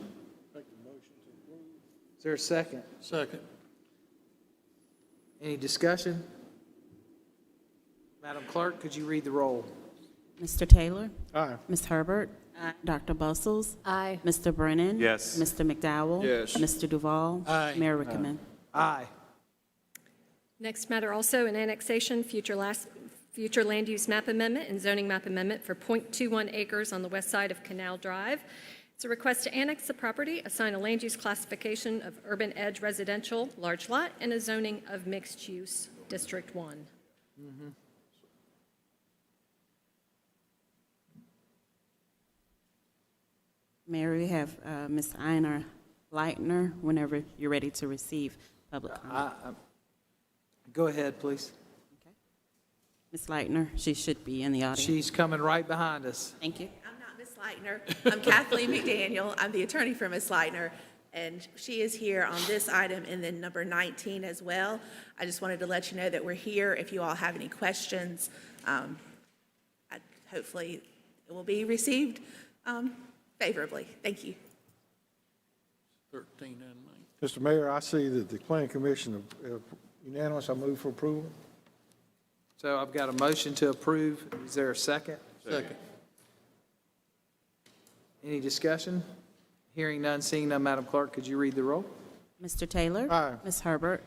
Is there a second? Second. Any discussion? Madam Clerk, could you read the roll? Mr. Taylor? Aye. Ms. Herbert? Dr. Bustles? Aye. Mr. Brennan? Yes. Mr. McDowell? Yes. Mr. Duval? Aye. Mayor Rickaman? Aye. Next matter also, an annexation, future land use map amendment and zoning map amendment for .21 acres on the west side of Canal Drive. It's a request to annex the property, assign a land use classification of urban edge residential, large lot, and a zoning of mixed use, District 1. Mayor, we have Ms. Ina Leitner, whenever you're ready to receive public comment. Go ahead, please. Ms. Leitner, she should be in the audience. She's coming right behind us. Thank you. I'm not Ms. Leitner. I'm Kathleen McDaniel. I'm the attorney for Ms. Leitner, and she is here on this item and then number 19 as well. I just wanted to let you know that we're here if you all have any questions. Hopefully, it will be received favorably. Thank you. 13 and 9. Mr. Mayor, I see that the planning commission unanimous. I move for approval. So I've got a motion to approve. Is there a second? Second. Any discussion? Hearing none, seeing none, Madam Clerk, could you read the roll? Mr. Taylor? Aye. Ms. Herbert?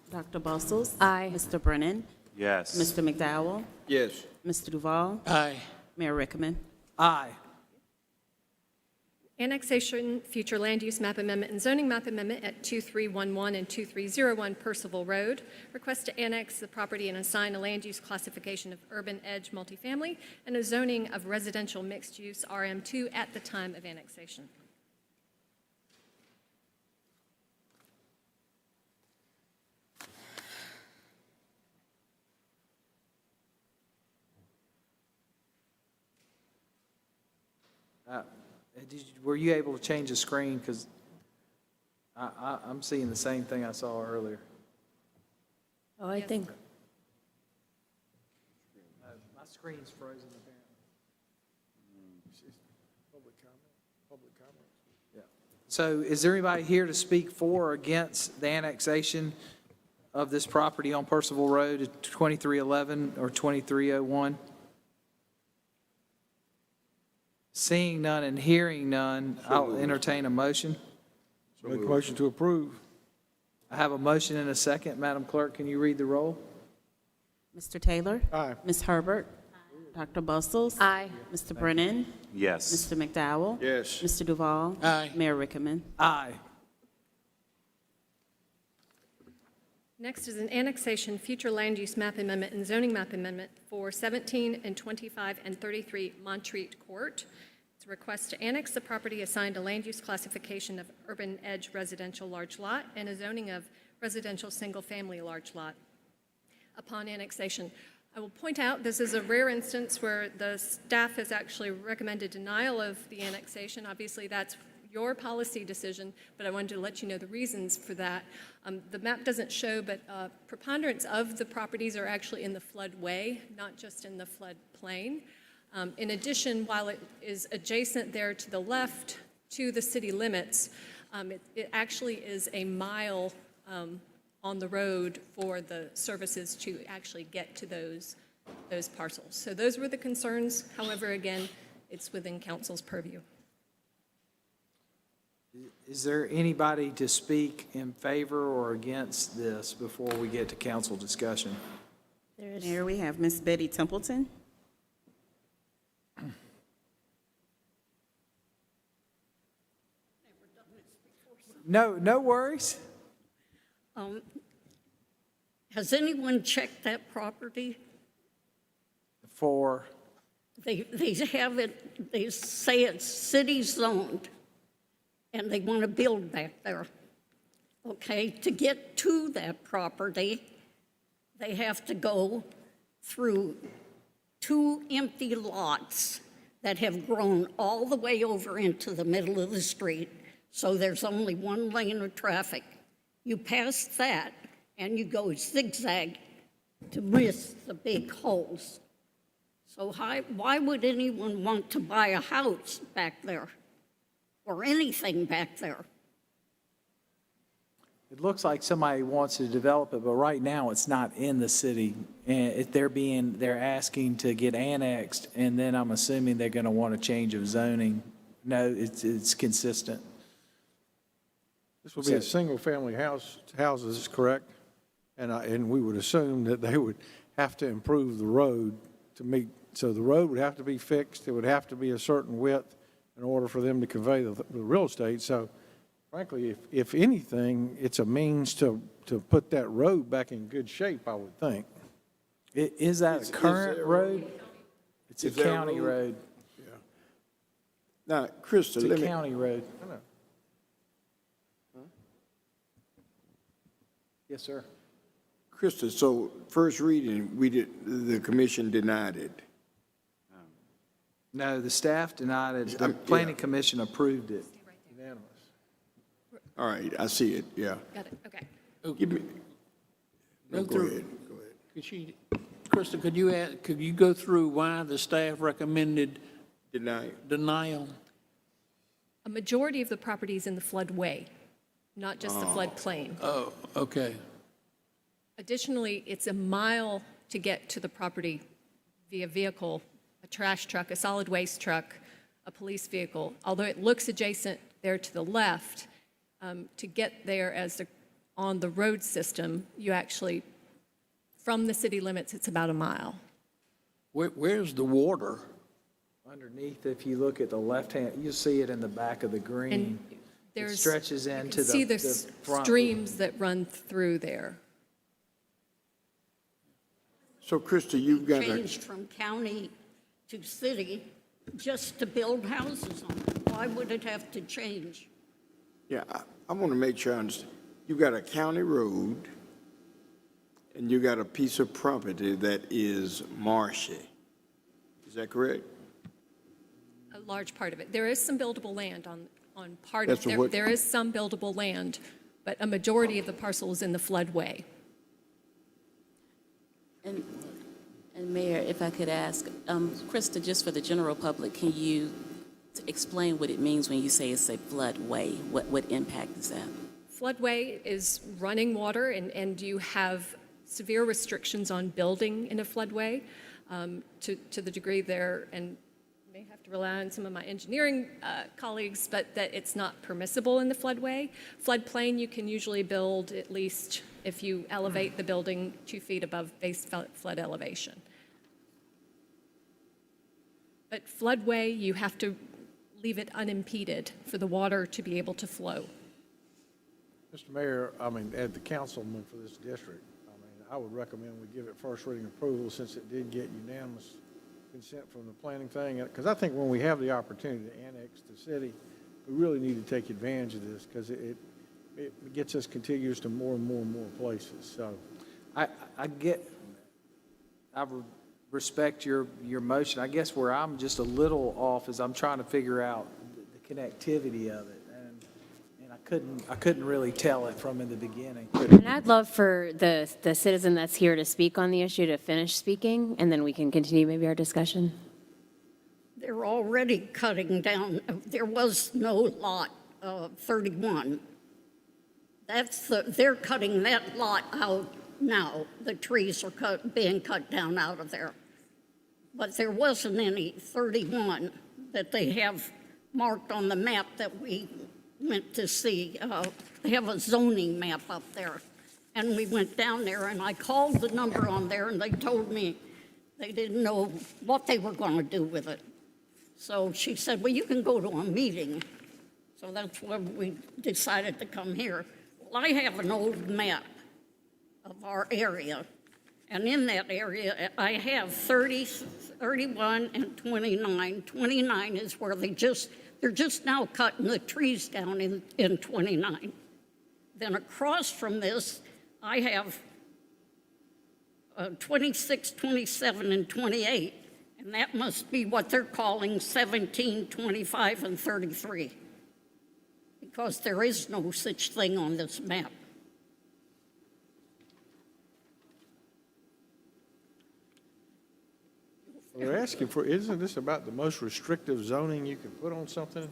Dr. Bustles? Aye. Mr. Brennan? Yes. Mr. McDowell? Yes. Mr. Duval? Aye. Mayor Rickaman? Aye. Annexation, future land use map amendment and zoning map amendment at 2311 and 2301 Percival Road. Request to annex the property and assign a land use classification of urban edge multifamily and a zoning of residential mixed use RM2 at the time of annexation. Were you able to change the screen? Because I'm seeing the same thing I saw earlier. Oh, I think, Screen's frozen apparently. Public comment. So is there anybody here to speak for or against the annexation of this property on Percival Road at 2311 or 2301? Seeing none and hearing none, I'll entertain a motion. Make a motion to approve. I have a motion and a second. Madam Clerk, can you read the roll? Mr. Taylor? Aye. Ms. Herbert? Dr. Bustles? Aye. Mr. Brennan? Yes. Mr. McDowell? Yes. Mr. Duval? Aye. Mayor Rickaman? Aye. Next is an annexation, future land use map amendment, and zoning map amendment for 17 and 25 and 33 Montreat Court. It's a request to annex the property assigned a land use classification of urban edge residential large lot and a zoning of residential single-family large lot. Upon annexation, I will point out this is a rare instance where the staff has actually recommended denial of the annexation. Obviously, that's your policy decision, but I wanted to let you know the reasons for that. The map doesn't show, but preponderance of the properties are actually in the floodway, not just in the floodplain. In addition, while it is adjacent there to the left to the city limits, it actually is a mile on the road for the services to actually get to those parcels. So those were the concerns. However, again, it's within council's purview. Is there anybody to speak in favor or against this before we get to council discussion? Mayor, we have Miss Betty Templeton. No worries. Has anyone checked that property? For, They have it, they say it's city zoned, and they want to build back there. Okay, to get to that property, they have to go through 2 empty lots that have grown all the way over into the middle of the street, so there's only 1 lane of traffic. You pass that, and you go zigzag to miss the big holes. So why would anyone want to buy a house back there or anything back there? it looks like somebody wants to develop it, but right now it's not in the city. And they're asking to get annexed, and then I'm assuming they're going to want a change of zoning. No, it's consistent. This would be a single-family houses, correct? And we would assume that they would have to improve the road to meet, so the road would have to be fixed, it would have to be a certain width in order for them to convey the real estate. So frankly, if anything, it's a means to put that road back in good shape, I would think. Is that a current road? It's a Is there a county road. Now, Krista, It's let a me, county road. Yes, sir. Krista, so first reading, the commission denied it. No, the staff denied it. The Yeah. planning commission approved it. Unanimous. All right, I see it, yeah. Got it, okay. Give me, no, Go go through. ahead, go ahead. Krista, could you go through why the staff recommended Deny. denial? A majority of the property is in the floodway, not just the floodplain. Oh, okay. Additionally, it's a mile to get to the property via vehicle, a trash truck, a solid waste truck, a police vehicle. Although it looks adjacent there to the left, to get there on the road system, you actually, from the city limits, it's about a mile. Where's the water? Underneath, if you look at the left hand, you'll see it in the back of the green. And It there's, stretches you into can see the there's front. streams that run through there. So Krista, you've got a, Changed from county to city just to build houses on it. Why would it have to change? yeah, I want to make sure I understand. You've got a county road, and you got a piece of property that is marshy. Is that correct? A large part of it. There is some buildable land on part That's of it. what- There is some buildable land, but a majority of the parcel is in the floodway. And And Mayor, if I could ask, Krista, just for the general public, can you explain what it means when you say it's a floodway? What impact is that? Floodway is running water, and you have severe restrictions on building in a floodway to the degree there, and may have to rely on some of my engineering colleagues, but that it's not permissible in the floodway. Floodplain, you can usually build at least if you elevate the building 2 feet above base flood elevation. But floodway, you have to leave it unimpeded for the water to be able to flow. Mr. Mayor, I mean, as the councilman for this district, I mean, I would recommend we give it first reading approval since it did get unanimous consent from the planning thing. Because I think when we have the opportunity to annex the city, we really need to take advantage of this because it gets us contiguous to more and more and more places. So I respect your motion. I guess where I'm just a little off is I'm trying to figure out the connectivity of it. And I couldn't really tell it from in the beginning. And I'd love for the citizen that's here to speak on the issue to finish speaking, and then we can continue maybe our discussion. They're already cutting down. There was no lot 31. They're cutting that lot out now. The trees are being cut down out of there. But there wasn't any 31 that they have marked on the map that we went to see. They have a zoning map up there. And we went down there, and I called the number on there, and they told me they didn't know what they were going to do with it. So she said, well, you can go to a meeting. So that's when we decided to come here. Well, I have an old map of our area. And in that area, I have 30, 31, and 29. 29 is where they're just now cutting the trees down in 29. Then across from this, I have 26, 27, and 28. And that must be what they're calling 17, 25, and 33. Because there is no such thing on this map. they're asking for, isn't this about the most restrictive zoning you can put on something?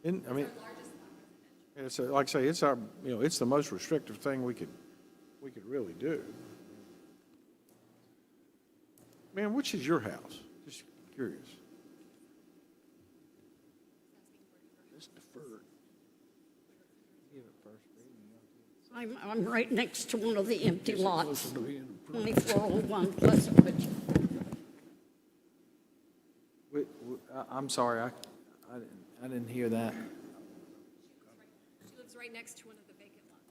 I mean, it's like I say, it's our, it's the most restrictive thing we could really do. Man, which is your house? Just curious. It's deferred. I'm right next to one of the empty lots, 2401 Pleasant Ridge. I'm sorry, I didn't hear that. She lives right next to one of the vacant lots.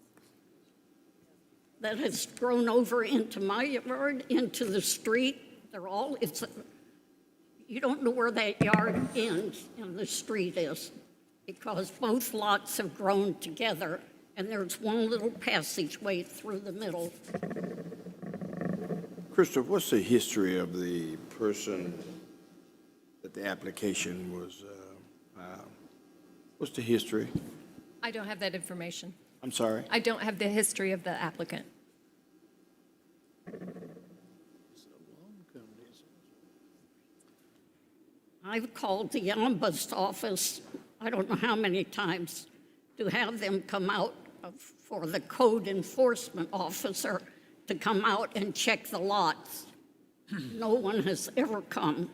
That has grown over into my yard, into the street. You don't know where that yard ends and the street is, because both lots have grown together, and there's one little passageway through the middle. Christopher, what's the history of the person that the application was, what's the history? I don't have that information. I'm sorry? I don't have the history of the applicant. I've called the ombuds office, I don't know how many times, to have them come out for the code enforcement officer to come out and check the lots. No one has ever come.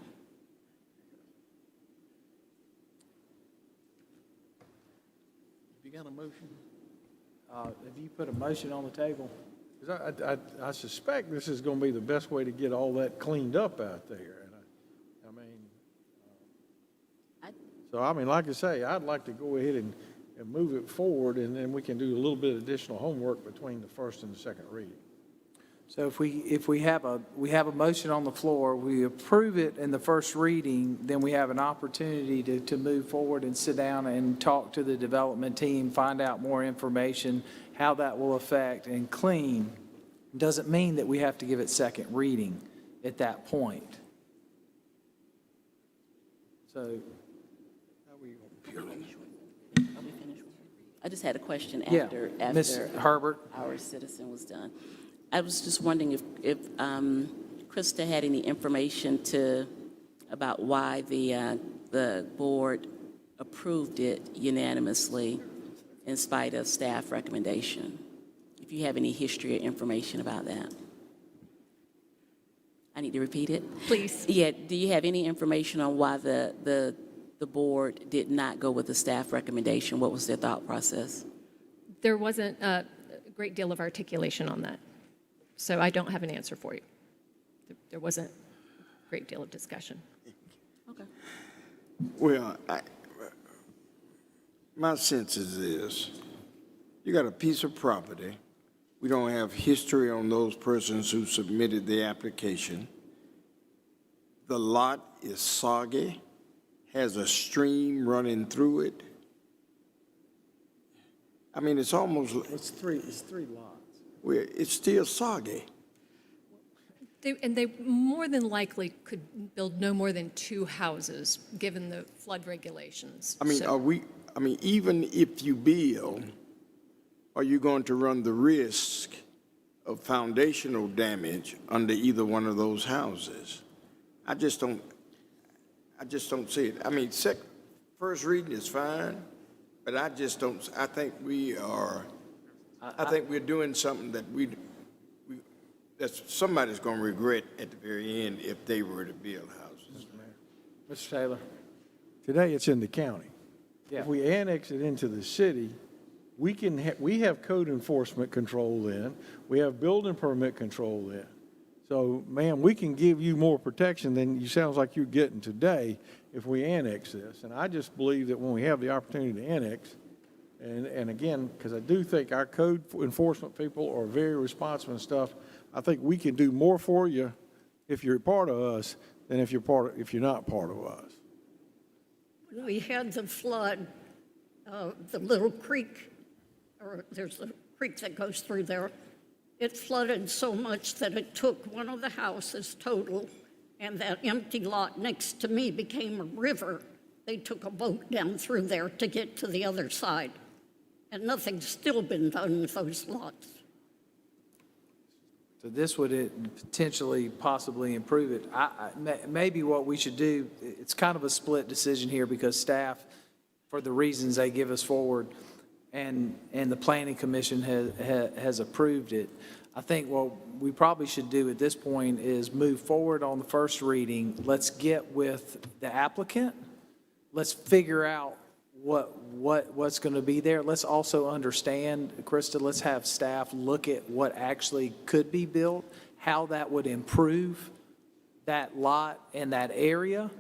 You got a motion? Have you put a motion on the table? 'Cause I suspect this is going to be the best way to get all that cleaned up out there. So, like I say, I'd like to go ahead and move it forward, and then we can do a little bit of additional homework between the first and the second reading. So if we have a motion on the floor, we approve it in the first reading, then we have an opportunity to move forward and sit down and talk to the development team, find out more information, how that will affect and clean. Doesn't mean that we have to give it second reading at that point. So. I just had a question Yeah, after Ms. Herbert. our citizen was done. I was just wondering if Krista had any information about why the board approved it unanimously in spite of staff recommendation. If you have any history or information about that. I need to repeat it? Please. Yeah, do you have any information on why the board did not go with the staff recommendation? What was their thought process? There wasn't a great deal of articulation on that, so I don't have an answer for you. There wasn't a great deal of discussion. Okay. Well, my sense is this. You got a piece of property. We don't have history on those persons who submitted the application. The lot is soggy, has a stream running through it. I mean, it's almost, It's three lots. it's still soggy. They more than likely could build no more than 2 houses, given the flood regulations. I mean, So- even if you build, are you going to run the risk of foundational damage under either one of those houses? I just don't see it. I mean, first reading is fine, but I just don't, I think we're doing something that somebody's going to regret at the very end if they were to build houses. Mr. Taylor? Today, it's in the county. Yeah. If we annex it into the city, we have code enforcement control then, we have building permit control then. So, ma'am, we can give you more protection than you sounds like you're getting today if we annex this. And I just believe that when we have the opportunity to annex, and again, because I do think our code enforcement people are very responsive and stuff, I think we can do more for you if you're part of us than if you're not part of us. When we had the flood, the little creek, or there's a creek that goes through there, it flooded so much that it took one of the houses total, and that empty lot next to me became a river. They took a boat down through there to get to the other side, and nothing's still been done with those lots. So this would potentially possibly improve it. Maybe what we should do, it's kind of a split decision here because staff, for the reasons they give us forward, and the planning commission has approved it. I think what we probably should do at this point is move forward on the first reading. Let's get with the applicant. Let's figure out what's going to be there. Let's also understand, Krista, let's have staff look at what actually could be built, how that would improve that lot and that area.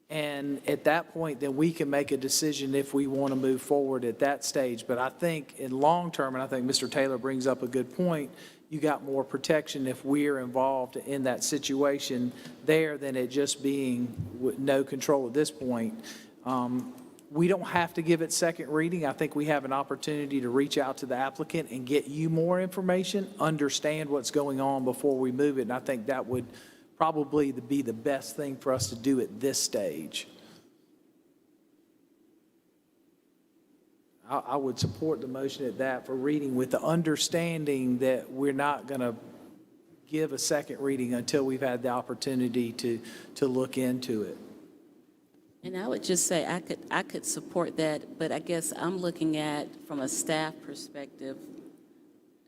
And at that point, then we can make a decision if we want to move forward at that stage. But I think in long term, and I think Mr. Taylor brings up a good point, you got more protection if we're involved in that situation there than it just being with no control at this point. We don't have to give it second reading. I think we have an opportunity to reach out to the applicant and get you more information, understand what's going on before we move it. And I think that would probably be the best thing for us to do at this stage. I would support the motion at that for reading with the understanding that we're not going to give a second reading until we've had the opportunity to look into it. And I would just say I could support that, but I guess I'm looking at from a staff perspective.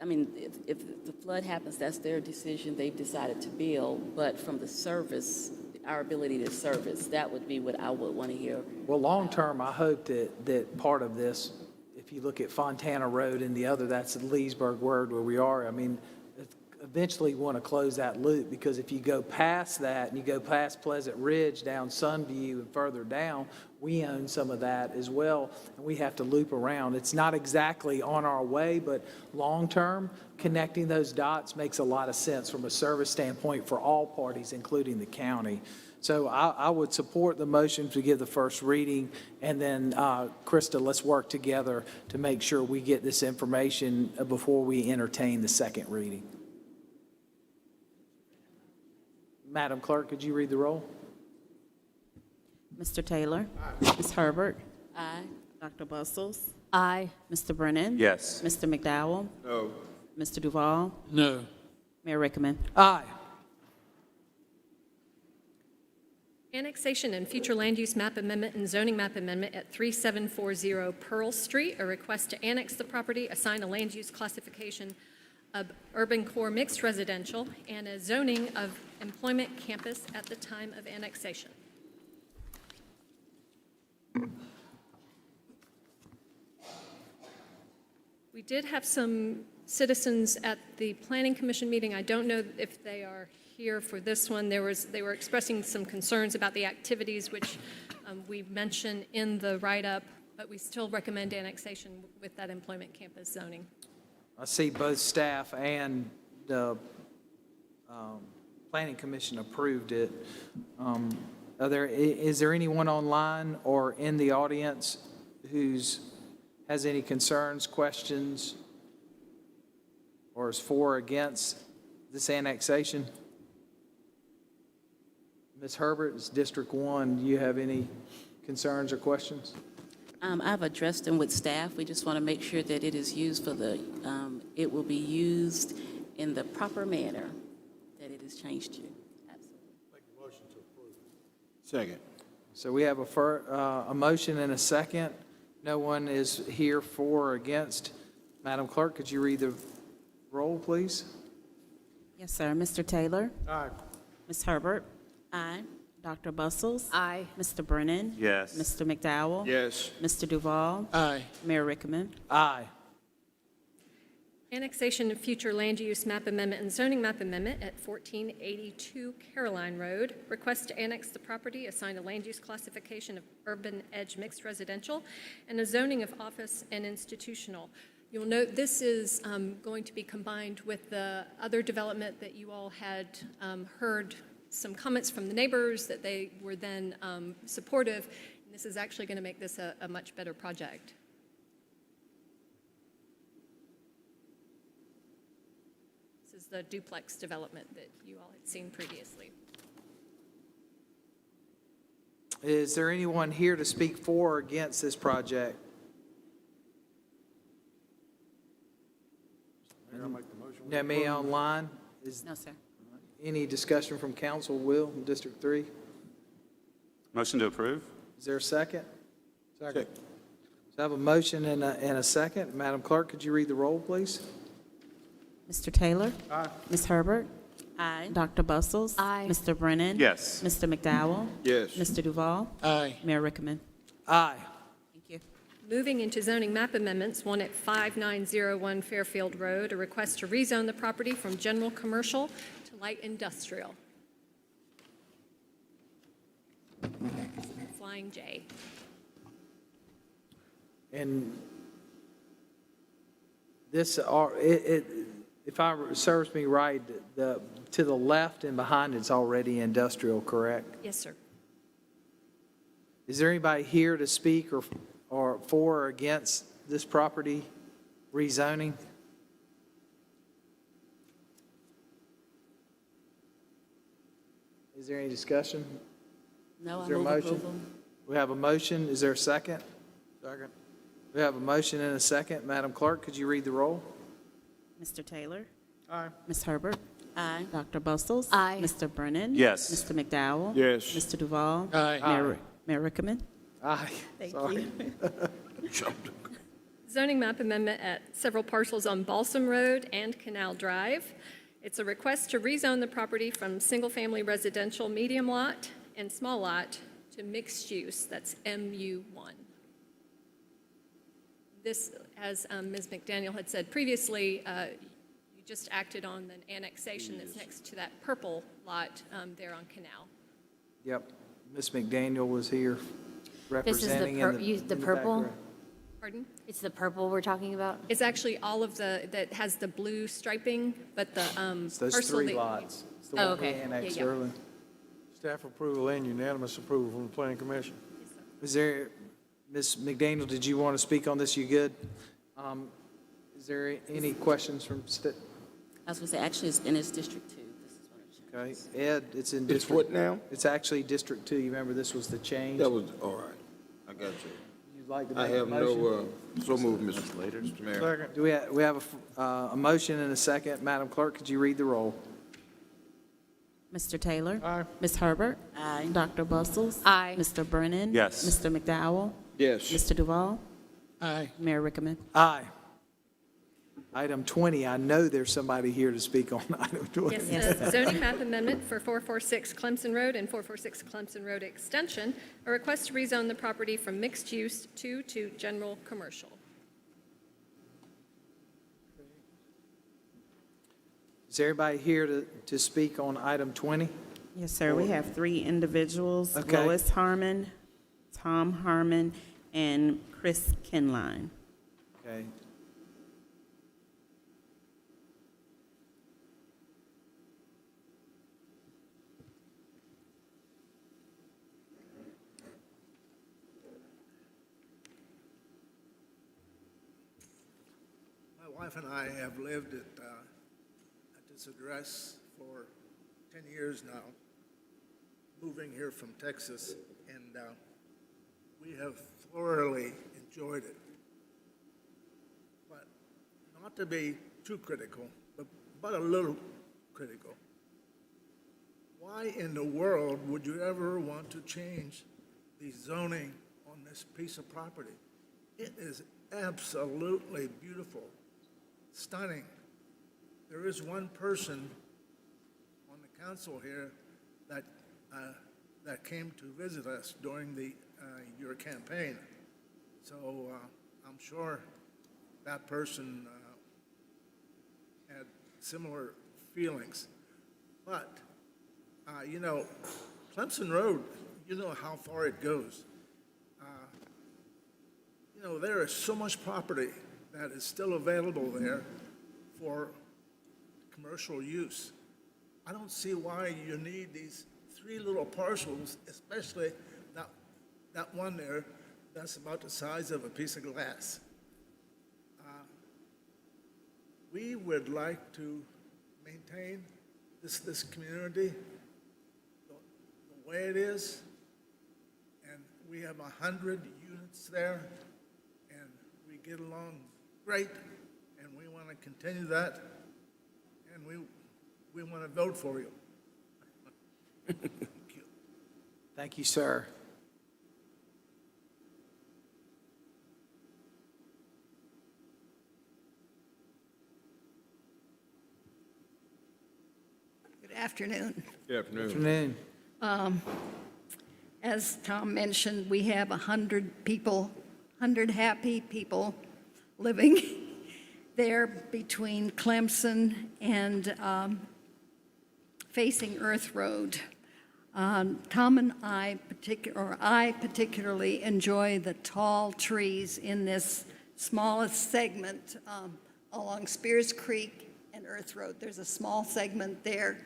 I mean, if the flood happens, that's their decision. They've decided to build, but from the service, our ability to service, that would be what I would want to hear. Well, long-term, I hope that part of this, if you look at Fontana Road and the other, that's the Leesburg Road where we are, I mean, eventually want to close that loop, because if you go past that and you go past Pleasant Ridge down Sunview and further down, we own some of that as well, and we have to loop around. It's not exactly on our way, but long-term, connecting those dots makes a lot of sense from a service standpoint for all parties, including the county. So I would support the motion to give the first reading, and then, Krista, let's work together to make sure we get this information before we entertain the second reading. Madam Clerk, could you read the roll? Mr. Taylor? Ms. Herbert? Aye. Dr. Bustles? Aye. Mr. Brennan? Yes. Mr. McDowell? No. Mr. Duval? No. Mayor Rickaman. Aye. Annexation and future land use map amendment and zoning map amendment at 3740 Pearl Street. A request to annex the property, assign a land use classification of urban core mixed residential, and a zoning of employment campus at the time of annexation. We did have some citizens at the Planning Commission meeting. I don't know if they are here for this one. They were expressing some concerns about the activities which we mentioned in the write-up, but we still recommend annexation with that employment campus zoning. I see both staff and the Planning Commission approved it. Is there anyone online or in the audience has any concerns, questions, or is for or against this annexation? Ms. Herbert, it's District 1. Do you have any concerns or questions? I've addressed them with staff. We just want to make sure that it is used it will be used in the proper manner that it is changed to. Absolutely. Second. So we have a motion and a second. No one is here for or against. Madam Clerk, could you read the roll, please? Yes, sir. Mr. Taylor? Aye. Ms. Herbert? Aye. Dr. Bustles? Aye. Mr. Brennan? Yes. Mr. McDowell? Yes. Mr. Duval? Aye. Mayor Rickaman. Aye. Annexation and future land use map amendment and zoning map amendment at 1482 Caroline Road. Request to annex the property, assign a land use classification of urban edge mixed residential, and a zoning of office and institutional. You'll note this is going to be combined with the other development that you all had heard some comments from the neighbors that they were then supportive. And this is actually going to make this a much better project. This is the duplex development that you all had seen previously. Is there anyone here to speak for or against this project? No, me online? No, sir. Any discussion from council? Will, from District 3? Motion to approve? Is there a second? Second. So I have a motion and a second. Madam Clerk, could you read the roll, please? Mr. Taylor? Aye. Ms. Herbert? Aye. Dr. Bustles? Aye. Mr. Brennan? Yes. Mr. McDowell? Yes. Mr. Duval? Aye. Mayor Rickaman. Aye. Thank you. Moving into zoning map amendments, one at 5901 Fairfield Road, a request to rezone the property from general commercial to light industrial. Flying J. And this, if I serves me right, to the left and behind it's already industrial, correct? Yes, sir. Is there anybody here to speak or for or against this property rezoning? Is there any discussion? No, Is I there a move motion? approval. We have a motion. Is there a second? Second. We have a motion and a second. Madam Clerk, could you read the roll? Mr. Taylor? Aye. Ms. Herbert? Aye. Dr. Bustles? Aye. Mr. Brennan? Yes. Mr. McDowell? Yes. Mr. Duval? Aye. Mayor Rickaman. Aye. Thank Sorry. you. Zoning map amendment at several parcels on Balsam Road and Canal Drive. It's a request to rezone the property from single-family residential medium lot and small lot to mixed use, that's MU1. This, as Ms. McDaniel had said previously, you just acted on an annexation that's next to that purple lot there on Canal. Yep. Ms. McDaniel was here This is representing the purple? background. Pardon? It's the purple we're talking about? It's actually all of that has the blue striping, but the It's those parcel three that- lots. It's the Oh, one we okay. annexed Yeah, yeah. earlier. Staff approval and unanimous approval from the planning commission. Is there, Ms. McDaniel, did you want to speak on this? You good? Is there any questions from, I was going to say, actually, it's in its District 2. This is what it shows. okay, Ed, it's in It's District. what now? It's actually District 2. You remember this was the change? That was, all right. I got you. You you'd like to I make a have motion? no, so moved, Mr. Mayor. Second. Do we have a motion and a second? Madam Clerk, could you read the roll? Mr. Taylor? Aye. Ms. Herbert? Aye. Dr. Bustles? Aye. Mr. Brennan? Yes. Mr. McDowell? Yes. Mr. Duval? Aye. Mayor Rickaman? Aye. Item 20, I know there's somebody here to speak on item 20. Yes, the zoning map amendment for 446 Clemson Road and 446 Clemson Road Extension, a request to rezone the property from mixed use to general commercial. Is everybody here to speak on item 20? Yes, sir. We have 3 individuals. Okay. Lois Harmon, Tom Harmon, and Chris Kinline. Okay. My wife and I have lived at this address for 10 years now, moving here from Texas, and we have thoroughly enjoyed it. But not to be too critical, but a little critical. Why in the world would you ever want to change the zoning on this piece of property? It is absolutely beautiful, stunning. There is one person on the council here that came to visit us during your campaign. So I'm sure that person had similar feelings. But, you know, Clemson Road, you know how far it goes. You know, there is so much property that is still available there for commercial use. I don't see why you need these 3 little parcels, especially that one there that's about the size of a piece of glass. We would like to maintain this community the way it is, and we have 100 units there, and we get along great, and we want to continue that, and we want to vote for you. Thank you, sir. Good afternoon. Good afternoon. Afternoon. As Tom mentioned, we have 100 people, 100 happy people living there between Clemson and facing Earth Road. Tom and I particularly enjoy the tall trees in this smallest segment along Spears Creek and Earth Road. There's a small segment there.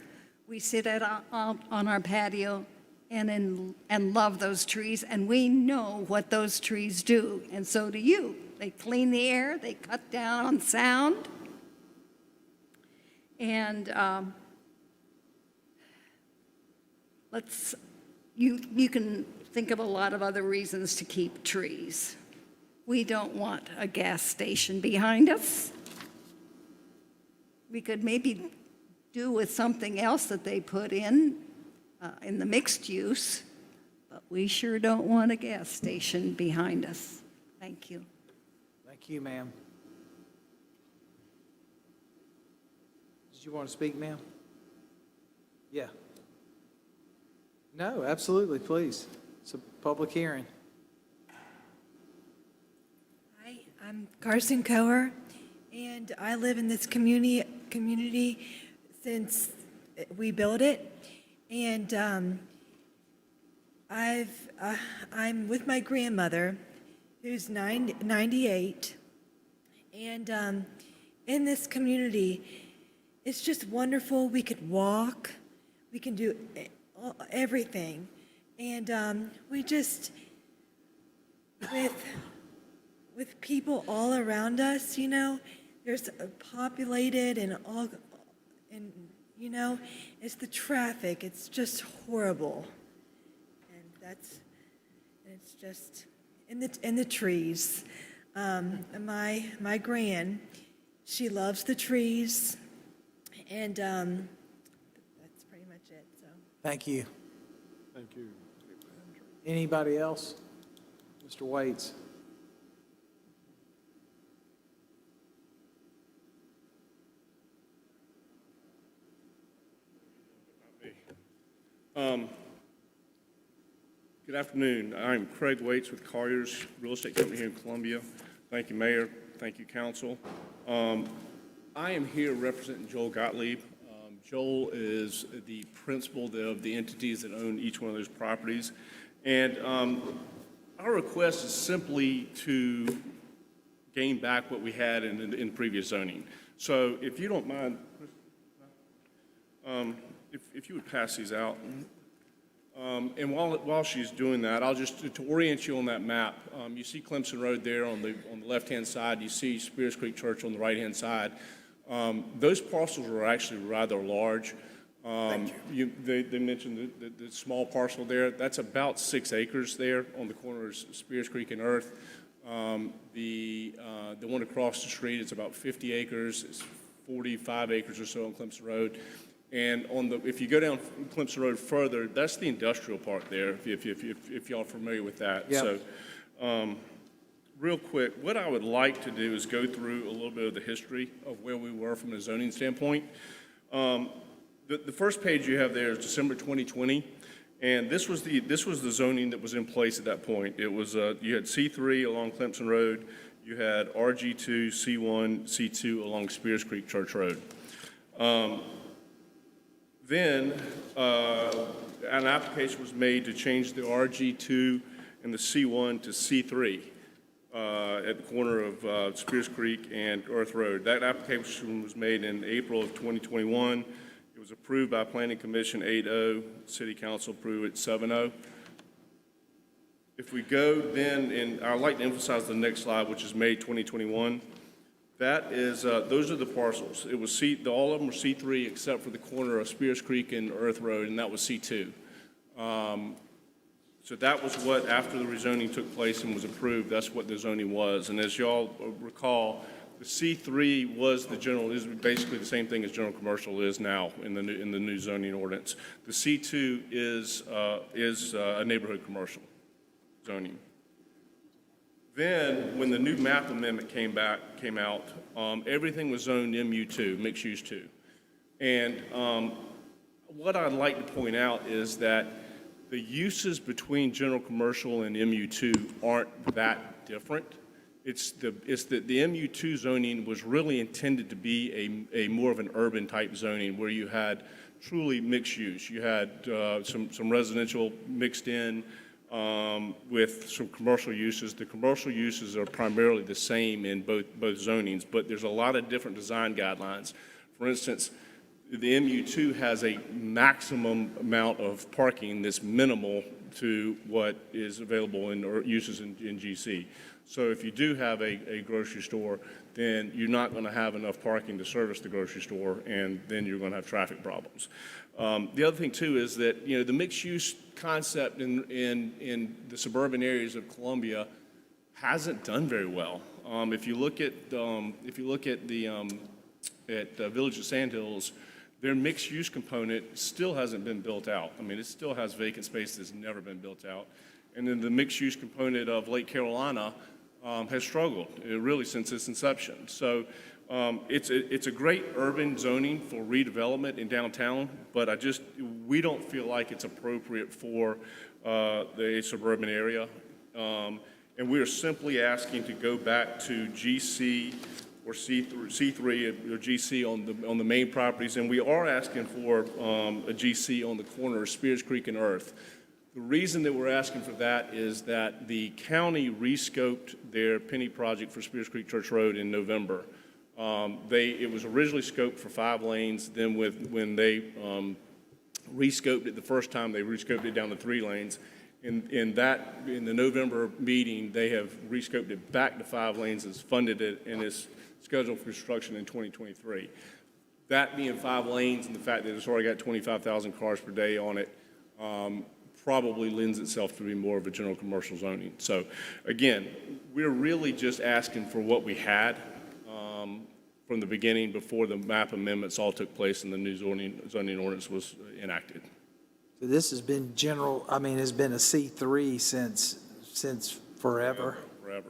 We sit out on our patio and love those trees, and we know what those trees do, and so do you. They clean the air, they cut down on sound, and you can think of a lot of other reasons to keep trees. We don't want a gas station behind us. We could maybe do with something else that they put in the mixed use, but we sure don't want a gas station behind us. Thank you. Thank you, ma'am. Did you want to speak, ma'am? Yeah. No, absolutely, please. It's a public hearing. Hi, I'm Carson Coher, and I live in this community since we built it. And I'm with my grandmother, who's 98. And in this community, it's just wonderful. We could walk, we can do everything. And we just, with people all around us, you know, there's populated and all, and you know, it's the traffic. It's just horrible. And it's just, in the trees. My gran, she loves the trees, and that's pretty much it. So. Thank you. Thank you. Anybody else? Mr. Waits? Good afternoon. I'm Craig Waits with Colliers Real Estate Company here in Columbia. Thank you, Mayor. Thank you, Council. I am here representing Joel Gottlieb. Joel is the principal of the entities that own each one of those properties. And our request is simply to gain back what we had in previous zoning. So if you don't mind, if you would pass these out. And while she's doing that, I'll just, to orient you on that map, you see Clemson Road there on the left-hand side. You see Spears Creek Church on the right-hand side. Those parcels are actually rather large. They mentioned the small parcel there. That's about 6 acres there on the corner of Spears Creek and Earth. The one across the street is about 50 acres. It's 45 acres or so on Clemson Road. And if you go down Clemson Road further, that's the industrial park there, if y'all are familiar with that. Yep. So, real quick, what I would like to do is go through a little bit of the history of where we were from a zoning standpoint. The first page you have there is December 2020, and this was the zoning that was in place at that point. It was you had C3 along Clemson Road, you had RG2, C1, C2 along Spears Creek Church Road. Then an application was made to change the RG2 and the C1 to C3 at the corner of Spears Creek and Earth Road. That application was made in April of 2021. It was approved by Planning Commission 8-0. City Council approved it 7-0. If we go then, and I'd like to emphasize the next slide, which is May 2021. That is, those are the parcels. It was all of them were C3 except for the corner of Spears Creek and Earth Road, and that was C2. So that was what, after the rezoning took place and was approved, that's what the zoning was. And as y'all recall, the C3 was is basically the same thing as general commercial is now in the new zoning ordinance. The C2 is a neighborhood commercial zoning. Then, when the new map amendment came out, everything was zoned MU2, mixed use 2. And what I'd like to point out is that the uses between general commercial and MU2 aren't that different. It's that the MU2 zoning was really intended to be a more of an urban type zoning where you had truly mixed use. You had some residential mixed in, with some commercial uses. The commercial uses are primarily the same in both zonings, but there's a lot of different design guidelines. For instance, the MU2 has a maximum amount of parking that's minimal to what is available in uses in GC. So if you do have a grocery store, then you're not going to have enough parking to service the grocery store, and then you're going to have traffic problems. The other thing too is that the mixed use concept in the suburban areas of Columbia hasn't done very well. If you look at the Village of Sandhills, their mixed use component still hasn't been built out. I mean, it still has vacant space that's never been built out. And then the mixed use component of Lake Carolina has struggled really since its inception. So it's a great urban zoning for redevelopment in downtown, but we don't feel like it's appropriate for the suburban area. And we are simply asking to go back to GC or C3 or GC on the main properties, and we are asking for a GC on the corner of Spears Creek and Earth. The reason that we're asking for that is that the county rescoped their Penny project for Spears Creek Church Road in November. It was originally scoped for 5 lanes. Then when they rescoped it the first time, they rescoped it down to 3 lanes. In the November meeting, they have rescoped it back to 5 lanes, has funded it, and is scheduled for construction in 2023. That being 5 lanes and the fact that it's already got 25,000 cars per day on it, probably lends itself to be more of a general commercial zoning. So again, we're really just asking for what we had from the beginning before the map amendments all took place and the new zoning ordinance was enacted. So this has been general, I mean, has been a C3 since forever. Forever.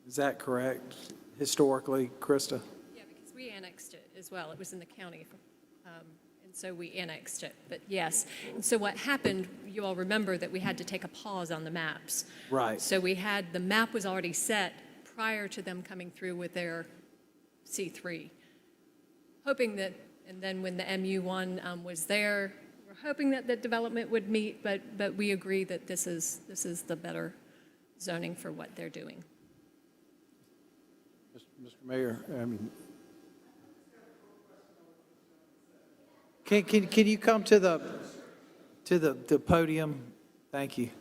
Is that correct, historically, Krista? Yeah, because we annexed it as well. It was in the county, and so we annexed it. But yes, and so what happened, you all remember that we had to take a pause on the maps. Right. So we had, the map was already set prior to them coming through with their C3, hoping that, and then when the MU1 was there, we're hoping that the development would meet, but we agree that this is the better zoning for what they're doing. Mr. Mayor, I mean, Can you come to the podium? Thank you.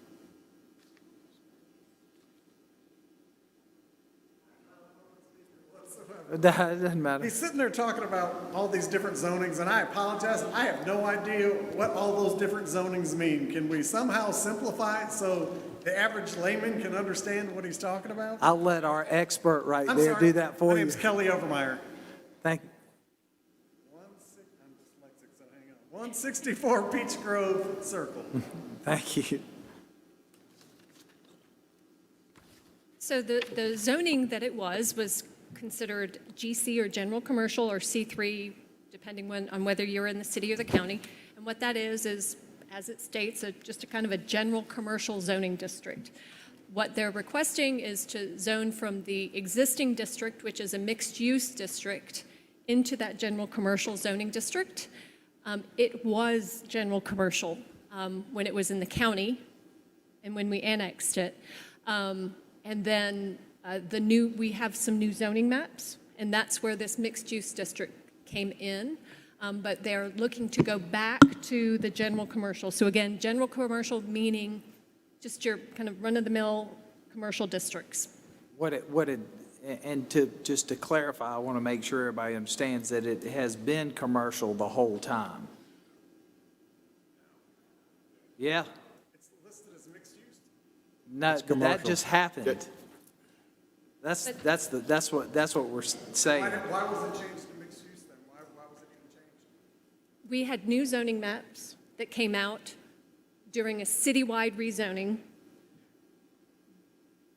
That doesn't matter. He's sitting there talking about all these different zonings, and I apologize, I have no idea what all those different zonings mean. Can we somehow simplify it so the average layman can understand what he's talking about? I'll let our expert right I'm there sorry. do that for My you. name's Kelly Overmeyer. Thank you. I'm dyslexic, so hang on. 164 Peach Grove Circle. Thank you. So the zoning that it was considered GC or general commercial or C3, depending on whether you're in the city or the county. And what that is, as it states, just a kind of a general commercial zoning district. What they're requesting is to zone from the existing district, which is a mixed-use district, into that general commercial zoning district. It was general commercial when it was in the county and when we annexed it. And then we have some new zoning maps, and that's where this mixed-use district came in. But they're looking to go back to the general commercial. So again, general commercial meaning just your kind of run-of-the-mill commercial districts. And just to clarify, I want to make sure everybody understands that it has been commercial the whole time. Yeah? It's listed as mixed use? No, that just happened. That's what we're saying. Why was it changed to mixed use then? Why was it even changed? We had new zoning maps that came out during a citywide rezoning.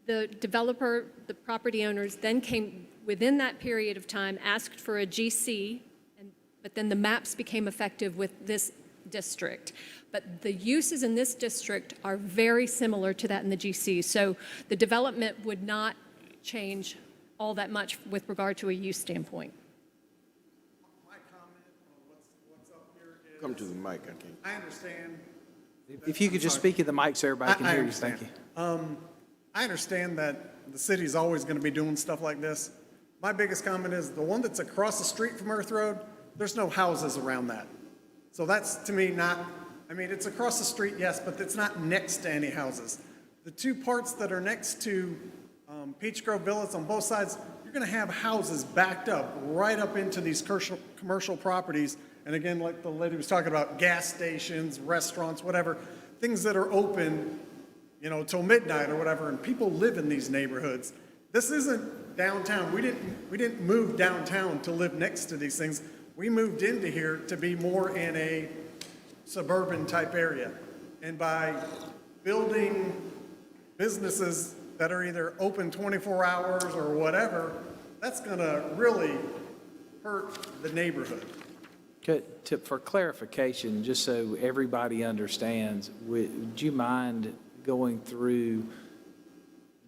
The developer, the property owners then came within that period of time, asked for a GC, but then the maps became effective with this district. But the uses in this district are very similar to that in the GC. So the development would not change all that much with regard to a use standpoint. My comment on what's up here is... Come to the mic, I think. I understand... If you could just speak at the mic so everybody can hear you, thank you. I understand that the city's always going to be doing stuff like this. My biggest comment is the one that's across the street from Earth Road, there's no houses around that. So that's, to me, not, I mean, it's across the street, yes, but it's not next to any houses. The two parts that are next to Peach Grove Villas on both sides, you're going to have houses backed up right up into these commercial properties. And again, like the lady was talking about, gas stations, restaurants, whatever, things that are open, you know, till midnight or whatever, and people live in these neighborhoods. This isn't downtown. We didn't move downtown to live next to these things. We moved into here to be more in a suburban type area. And by building businesses that are either open 24 hours or whatever, that's going to really hurt the neighborhood. For clarification, just so everybody understands, would you mind going through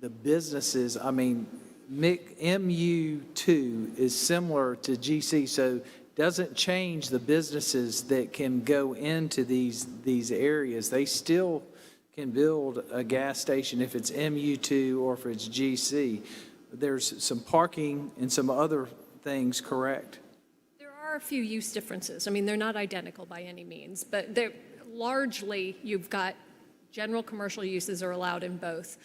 the businesses? I mean, MU2 is similar to GC, so doesn't change the businesses that can go into these areas. They still can build a gas station if it's MU2 or if it's GC. There's some parking and some other things, correct? There are a few use differences. I mean, they're not identical by any means, but they're largely, you've got general commercial uses are allowed in both.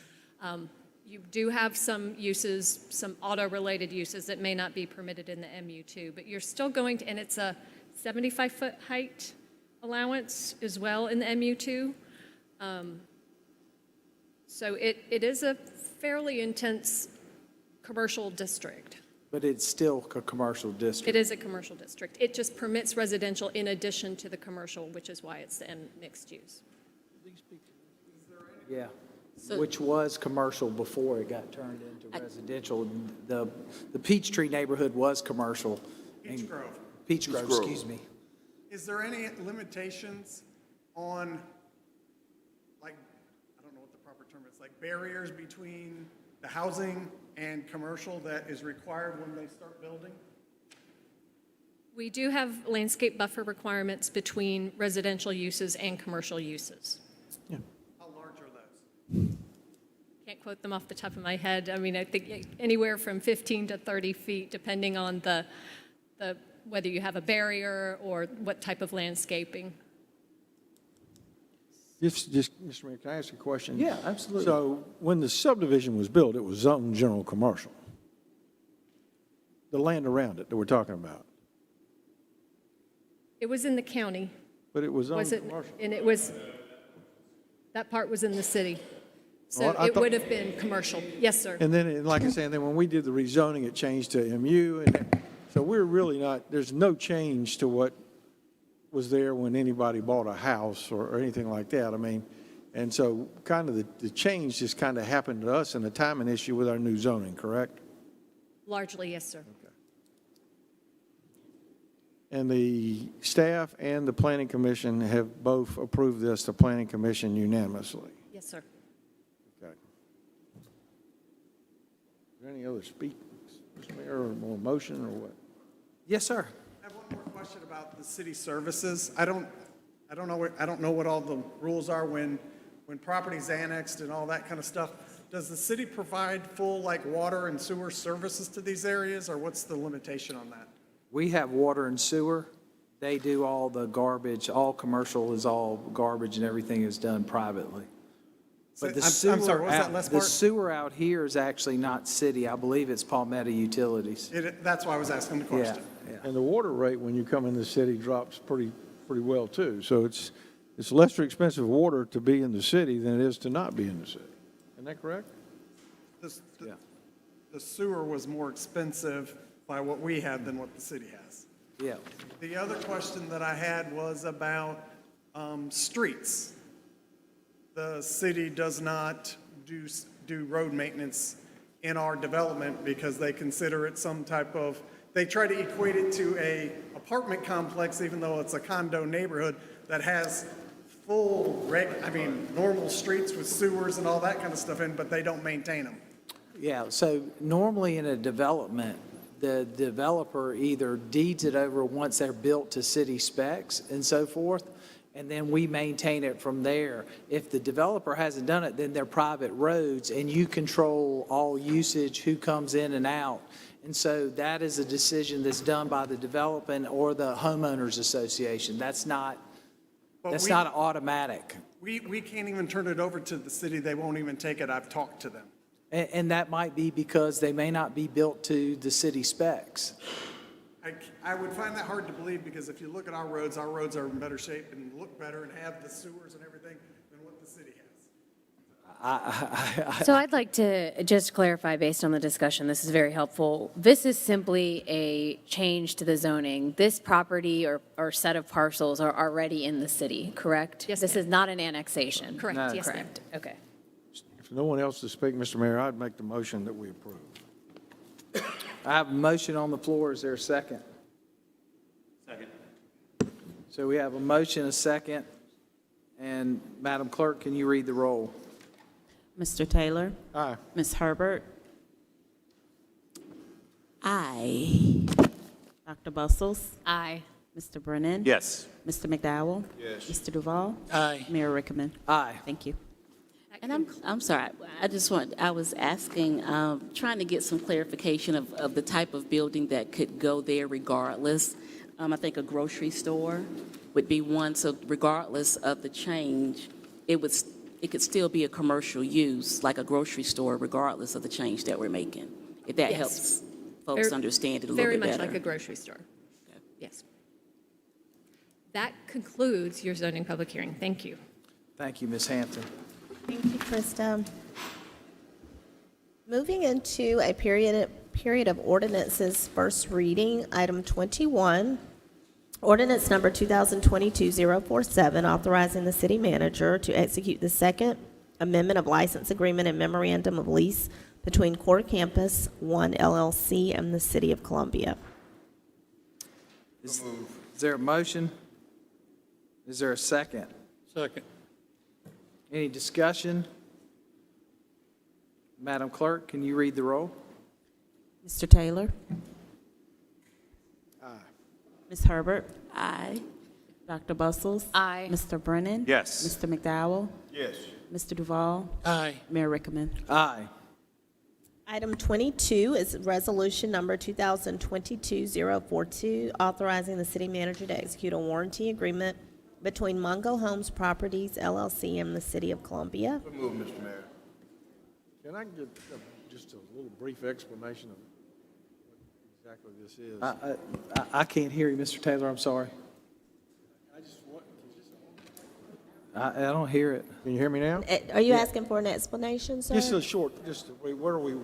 You do have some uses, some auto-related uses that may not be permitted in the MU2, but you're still going to, and it's a 75-foot height allowance as well in the MU2. So it is a fairly intense commercial district. But it's still a commercial district. It is a commercial district. It just permits residential in addition to the commercial, which is why it's the mixed use. Yeah, which was commercial before it got turned into residential. The Peachtree neighborhood was commercial. Peach Grove. Peach Grove, excuse me. Is there any limitations on, like, I don't know what the proper term is, like barriers between the housing and commercial that is required when they start building? We do have landscape buffer requirements between residential uses and commercial uses. How large are those? Can't quote them off the top of my head. I mean, I think anywhere from 15 to 30 feet, depending on the whether you have a barrier or what type of landscaping. Just, Mr. Mayor, can I ask you a question? Yeah, absolutely. So when the subdivision was built, it was zoned general commercial. The land around it that we're talking about, It was in the county, but it was zoned was it? commercial. And it was, that part was in the city. So Well, I it thought- would have been commercial. Yes, sir. And then, and like I said, then when we did the rezoning, it changed to MU, and so we're really not, there's no change to what was there when anybody bought a house or anything like that. I mean, and so kind of the change just kind of happened to us and a timing issue with our new zoning, correct? Largely, yes, sir. And the staff and the planning commission have both approved this, the planning commission unanimously. Yes, sir. Okay. Is there any other speak, Mr. Mayor, or more motion or what? Yes, sir. I have one more question about the city services. I don't know what all the rules are when property's annexed and all that kind of stuff. Does the city provide full, like, water and sewer services to these areas, or what's the limitation on that? We have water and sewer. They do all the garbage. All commercial is all garbage and everything is done privately. But the I'm sewer sorry, what was that out- last the part? sewer out here is actually not city. I believe it's Palmetto Utilities. That's why I was asking the question. Yeah. And the water rate when you come in the city drops pretty well too. So it's lesser expensive water to be in the city than it is to not be in the city. Isn't that correct? The sewer was more expensive by what we had than what the city has. Yeah. The other question that I had was about streets. The city does not do road maintenance in our development because they consider it some type of, they try to equate it to a apartment complex, even though it's a condo neighborhood that has full, normal streets with sewers and all that kind of stuff in, but they don't maintain them. Yeah, so normally in a development, the developer either deeds it over once they're built to city specs and so forth, and then we maintain it from there. If the developer hasn't done it, then they're private roads, and you control all usage, who comes in and out. And so that is a decision that's done by the development or the homeowners association. That's not automatic. We can't even turn it over to the city. They won't even take it. I've talked to them. And that might be because they may not be built to the city specs. I would find that hard to believe because if you look at our roads are in better shape and look better and have the sewers and everything than what the city has. So I'd like to just clarify based on the discussion, this is very helpful. This is simply a change to the zoning. This property or set of parcels are already in the city, correct? Yes, This ma'am. is not an annexation. Correct, No. yes, ma'am. Correct, okay. If no one else to speak, Mr. Mayor, I'd make the motion that we approve. I have a motion on the floor. Is there a second? Second. So we have a motion, a second. And Madam Clerk, can you read the roll? Mr. Taylor? Aye. Ms. Herbert? Aye. Dr. Bustles? Aye. Mr. Brennan? Yes. Mr. McDowell? Yes. Mr. Duval? Aye. Mayor Rickaman? Aye. Thank you. And I'm sorry, I was asking, trying to get some clarification of the type of building that could go there regardless. I think a grocery store would be one, so regardless of the change, it could still be a commercial use, like a grocery store, regardless of the change that we're making, if that Yes. helps folks Very- understand it a little Very bit much better. like a grocery store. Yes. That concludes your zoning public hearing. Thank you. Thank you, Ms. Hampton. Thank you, Krista. Moving into a period of ordinances, first reading, item 21. Ordinance number 2022-047, authorizing the city manager to execute the second amendment of license agreement and memorandum of lease between Core Campus One LLC and the City of Columbia. Is there a motion? Is there a second? Second. Any discussion? Madam Clerk, can you read the roll? Mr. Taylor? Aye. Ms. Herbert? Aye. Dr. Bustles? Aye. Mr. Brennan? Yes. Mr. McDowell? Yes. Mr. Duval? Aye. Mayor Rickaman? Aye. Item 22 is resolution number 2022-042, authorizing the city manager to execute a warranty agreement between Mungo Homes Properties LLC and the City of Columbia. So move, Mr. Mayor. Can I get just a little brief explanation of what exactly this is? I can't hear you, Mr. Taylor, I'm sorry. I don't hear it. Can you hear me now? Are you asking for an explanation, sir? Just a short, where are we?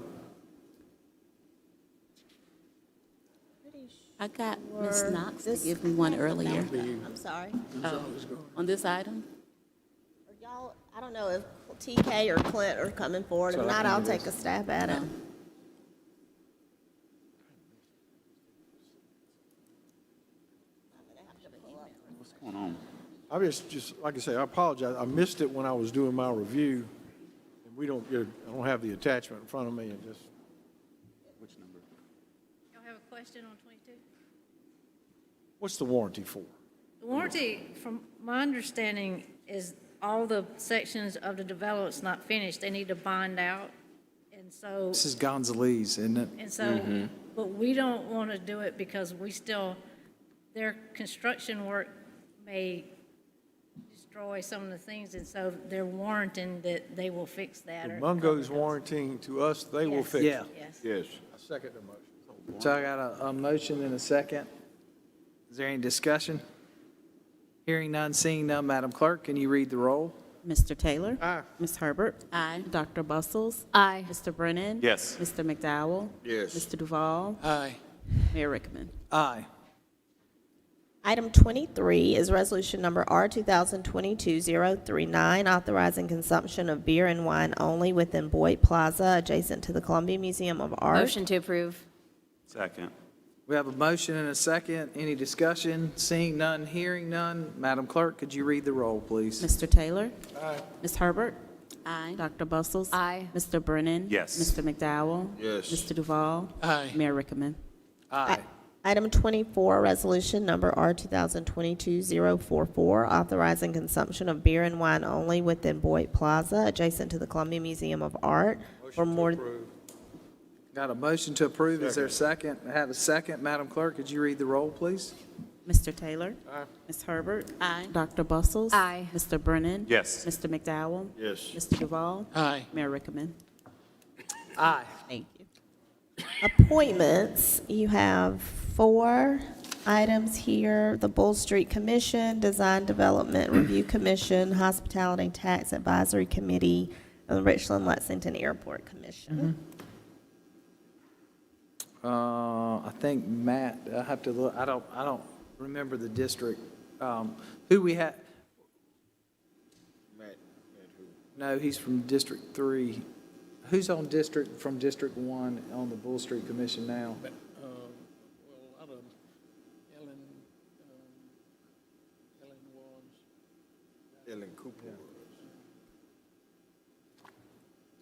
I got Ms. Knox to give me one earlier. I'm sorry. On this item? Y'all, I don't know if TK or Clint are coming forward. If not, I'll take a stab at it. What's going on? I just, like I say, I apologize. I missed it when I was doing my review. And I don't have the attachment in front of me and just. Which number? Y'all have a question on 22? What's the warranty for? The warranty, from my understanding, is all the sections of the development's not finished. They need to bond out. And so, This is Gonzalez, isn't it? and so, but we don't want to do it because their construction work may destroy some of the things, and so they're warranting that they will fix that. The or Mungo's cover those. warranting to us, they will Yes. fix Yeah. it. Yes. Yes. I second the motion. So I got a motion and a second. Is there any discussion? Hearing none, seeing none, Madam Clerk, can you read the roll? Mr. Taylor? Aye. Ms. Herbert? Aye. Dr. Bustles? Aye. Mr. Brennan? Yes. Mr. McDowell? Yes. Mr. Duval? Aye. Mayor Rickaman? Aye. Item 23 is resolution number R 2022-039, authorizing consumption of beer and wine only within Boyd Plaza adjacent to the Columbia Museum of Art. Motion to approve. Second. We have a motion and a second. Any discussion? Seeing none, hearing none. Madam Clerk, could you read the roll, please? Mr. Taylor? Aye. Ms. Herbert? Aye. Dr. Bustles? Aye. Mr. Brennan? Yes. Mr. McDowell? Yes. Mr. Duval? Aye. Mayor Rickaman? Aye. Item 24, resolution number R 2022-044, authorizing consumption of beer and wine only within Boyd Plaza adjacent to the Columbia Museum of Art for more. Got a motion to approve. Is there a second? I have a second. Madam Clerk, could you read the roll, please? Mr. Taylor? Aye. Ms. Herbert? Aye. Dr. Bustles? Aye. Mr. Brennan? Yes. Mr. McDowell? Yes. Mr. Duval? Aye. Mayor Rickaman? Aye. Thank you. Appointments, you have 4 items here: the Bull Street Commission, Design Development Review Commission, Hospitality Tax Advisory Committee, and the Richland Lexington Airport Commission. I think Matt, I have to look, I don't remember the district. Who we had, Matt, who? no, he's from District 3. Who's on from District 1 on the Bull Street Commission now? Well, a lot of them. Ellen was. Ellen Cooper.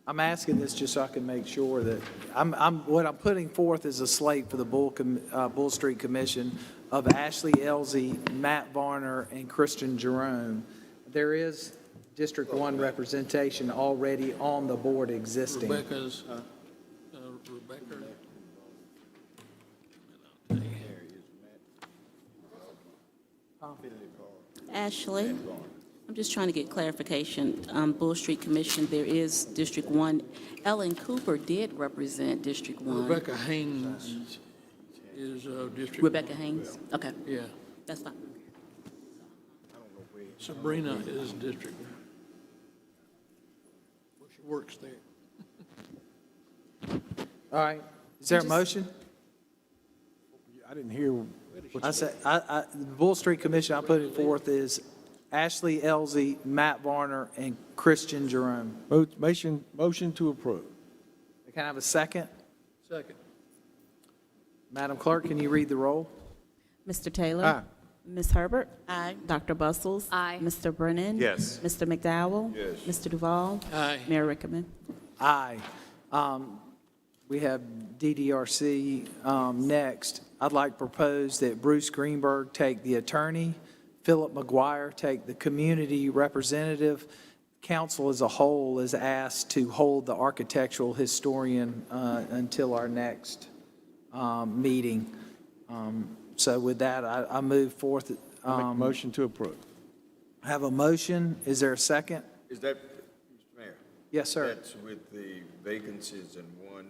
I'm asking this just so I can make sure that, what I'm putting forth is a slate for the Bull Street Commission of Ashley Elzey, Matt Varner, and Christian Jerome. There is District 1 representation already on the board existing. Rebecca's, Rebecca. Ashley, I'm just trying to get clarification. Bull Street Commission, there is District 1. Ellen Cooper did represent District 1. Rebecca Haynes is District. Rebecca Haynes? Okay, Yeah. that's fine. Sabrina is district. Well, she works there. All right, is there a motion? I didn't hear. I said, the Bull Street Commission I put it forth is Ashley Elzey, Matt Varner, and Christian Jerome. Motion to approve. Can I have a second? Second. Madam Clerk, can you read the roll? Mr. Taylor? Aye. Ms. Herbert? Aye. Dr. Bustles? Aye. Mr. Brennan? Yes. Mr. McDowell? Yes. Mr. Duval? Aye. Mayor Rickaman? Aye. We have DDRC next. I'd like to propose that Bruce Greenberg take the attorney, Philip McGuire take the community representative. Council as a whole is asked to hold the architectural historian until our next meeting. So with that, I move forth. I make a motion to approve. I have a motion. Is there a second? Is that, Mr. Mayor? Yes, sir. That's with the vacancies and one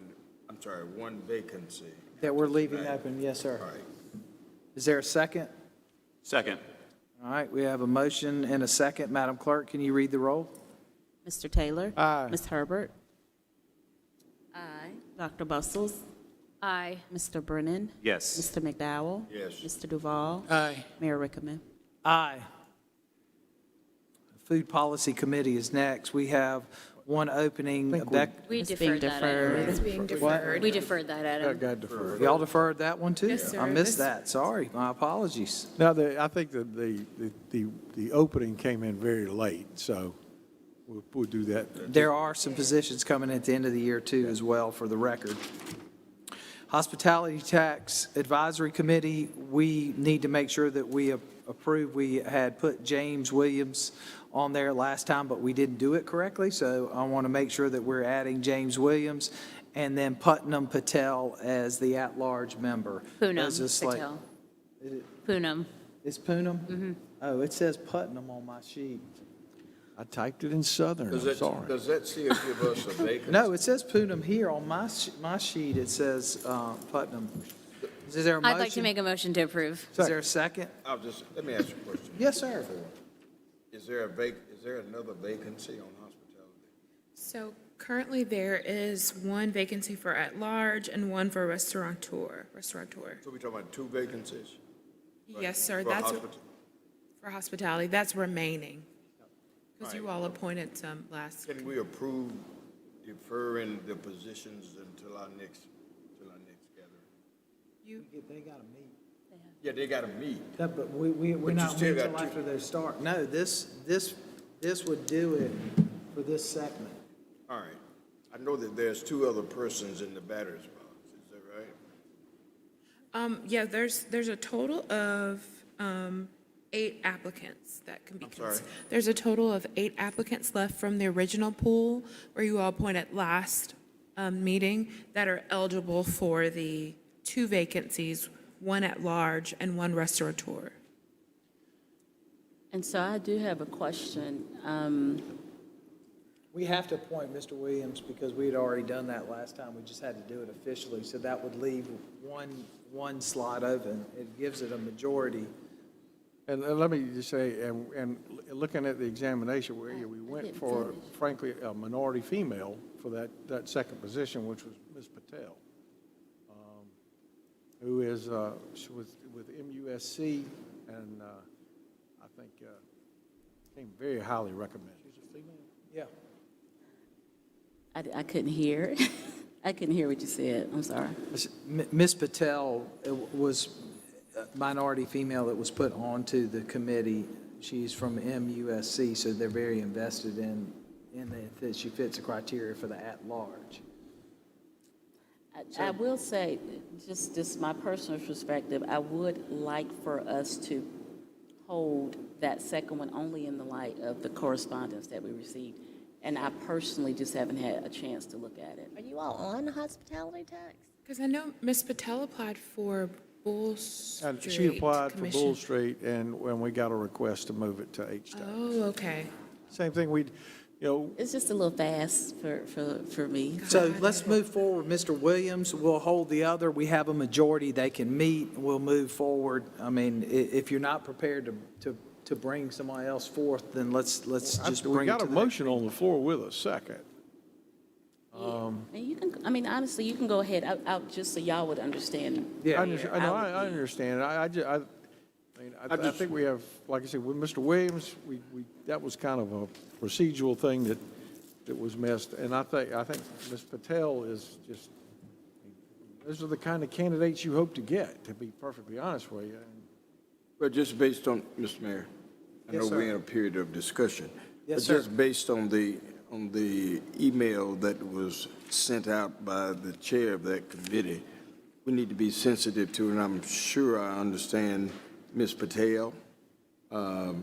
vacancy. That we're leaving Tonight. open. Yes, sir. All right. Is there a second? Second. All right, we have a motion and a second. Madam Clerk, can you read the roll? Mr. Taylor? Aye. Ms. Herbert? Aye. Dr. Bustles? Aye. Mr. Brennan? Yes. Mr. McDowell? Yes. Mr. Duval? Aye. Mayor Rickaman? Aye. Food Policy Committee is next. We have one opening. We It's being deferred that deferred. item. It's being deferred. We deferred that That item. got deferred. Y'all deferred that one too? Yes, sir. I missed This- that. Sorry, my apologies. Now, I think that the opening came in very late, so we'll do that. There are some positions coming at the end of the year too as well, for the record. Hospitality Tax Advisory Committee, we need to make sure that we approve. We had put James Williams on there last time, but we didn't do it correctly, so I want to make sure that we're adding James Williams and then Putnam Patel as the at-large member. Those are Poonam Patel. Poonam. It's Poonam? Oh, it says Putnam on my sheet. I typed it in Southern, I'm sorry. Does that still give us a vacancy? No, it says Poonam here on my sheet. It says Putnam. Is there a motion? I'd like to make a motion to approve. Is there a second? Let me ask you a question. Yes, sir. Is there another vacancy on hospitality? So currently there is one vacancy for at-large and one for restaurateur. So we're talking about two vacancies? Yes, sir, For that's hospita- for hospitality, that's remaining. Because you Right. all appointed some last. Can we approve deferring the positions until our next gathering? They got to meet. Yeah, they got to meet. Yeah, but we're But you not still meeting got until after they start. No, this would do it for this segment. All right. I know that there's two other persons in the batter's box, is that right? Yeah, there's a total of 8 applicants that can be. I'm sorry? There's a total of 8 applicants left from the original pool where you all appointed last meeting that are eligible for the 2 vacancies, one at large and one restaurateur. And so I do have a question. We have to appoint Mr. Williams because we had already done that last time. We just had to do it officially. So that would leave one slot open. It gives it a majority. And let me just say, and looking at the examination, we went for, frankly, a minority female for that second position, which was Ms. Patel, who is, she was with MUSC, and I think came very highly recommended. She's a female? Yeah. I couldn't hear. I couldn't hear what you said. I'm sorry. Ms. Patel was a minority female that was put onto the committee. She's from MUSC, so they're very invested in that she fits the criteria for the at-large. I will say, just my personal perspective, I would like for us to hold that second one only in the light of the correspondence that we received. And I personally just haven't had a chance to look at it. Are you all on hospitality tax? Because I know Ms. Patel applied for Bull Street And she applied for Commission. Bull Street, and when we got a request to move it to H-Town. Oh, okay. Same thing, It's just a little fast for me. So let's move forward. Mr. Williams, we'll hold the other. We have a majority. They can meet. We'll move forward. I mean, if you're not prepared to to bring somebody else forth, then let's just We bring it got to a the motion on the floor with a second. And you can, I mean, honestly, you can go ahead, out just so y'all would understand. Yeah. I understand. I think we have, like I said, with Mr. Williams, that was kind of a procedural thing that was missed. And I think Ms. Patel is just, those are the kind of candidates you hope to get, to be perfectly honest with you. But just based on, Mr. Mayor, I know Yes, sir. we're in a period of discussion. Yes, But sir. just based on the email that was sent out by the chair of that committee, we need to be sensitive to, and I'm sure I understand Ms. Patel, but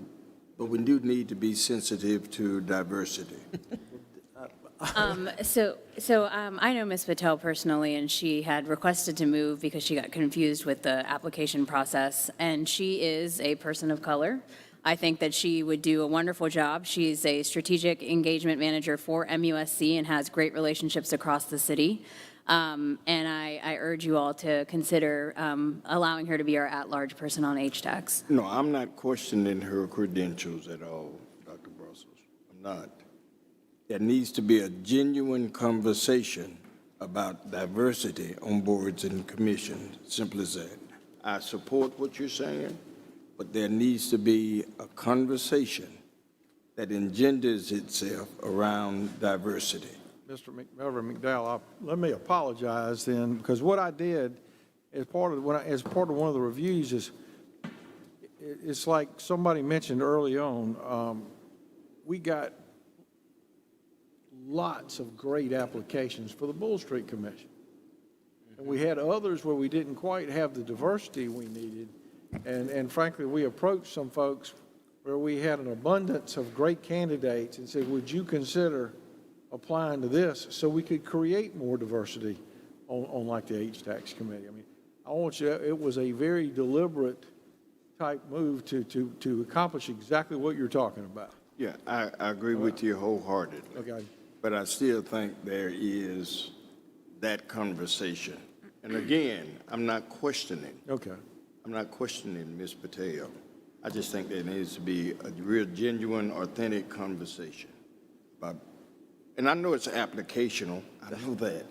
we do need to be sensitive to diversity. I know Ms. Patel personally, and she had requested to move because she got confused with the application process, and she is a person of color. I think that she would do a wonderful job. She's a strategic engagement manager for MUSC and has great relationships across the city. And I urge you all to consider allowing her to be our at-large person on HTAX. No, I'm not questioning her credentials at all, Dr. Brussels. I'm not. There needs to be a genuine conversation about diversity on boards and commissions, simple as that. I support what you're saying, but there needs to be a conversation that engenders itself around diversity. Mr. Reverend McDowell, let me apologize then, because what I did as part of one of the reviews is, it's like somebody mentioned early on, we got lots of great applications for the Bull Street Commission. And we had others where we didn't quite have the diversity we needed. And frankly, we approached some folks where we had an abundance of great candidates and said, would you consider applying to this so we could create more diversity on like the HTAX committee? I mean, I want you, it was a very deliberate type move to accomplish exactly what you're talking about. Yeah, I agree with you wholeheartedly. Okay. But I still think there is that conversation. And again, I'm not questioning. Okay. I'm not questioning Ms. Patel. I just think there needs to be a real genuine, authentic conversation about, and I know it's applicational, I know that,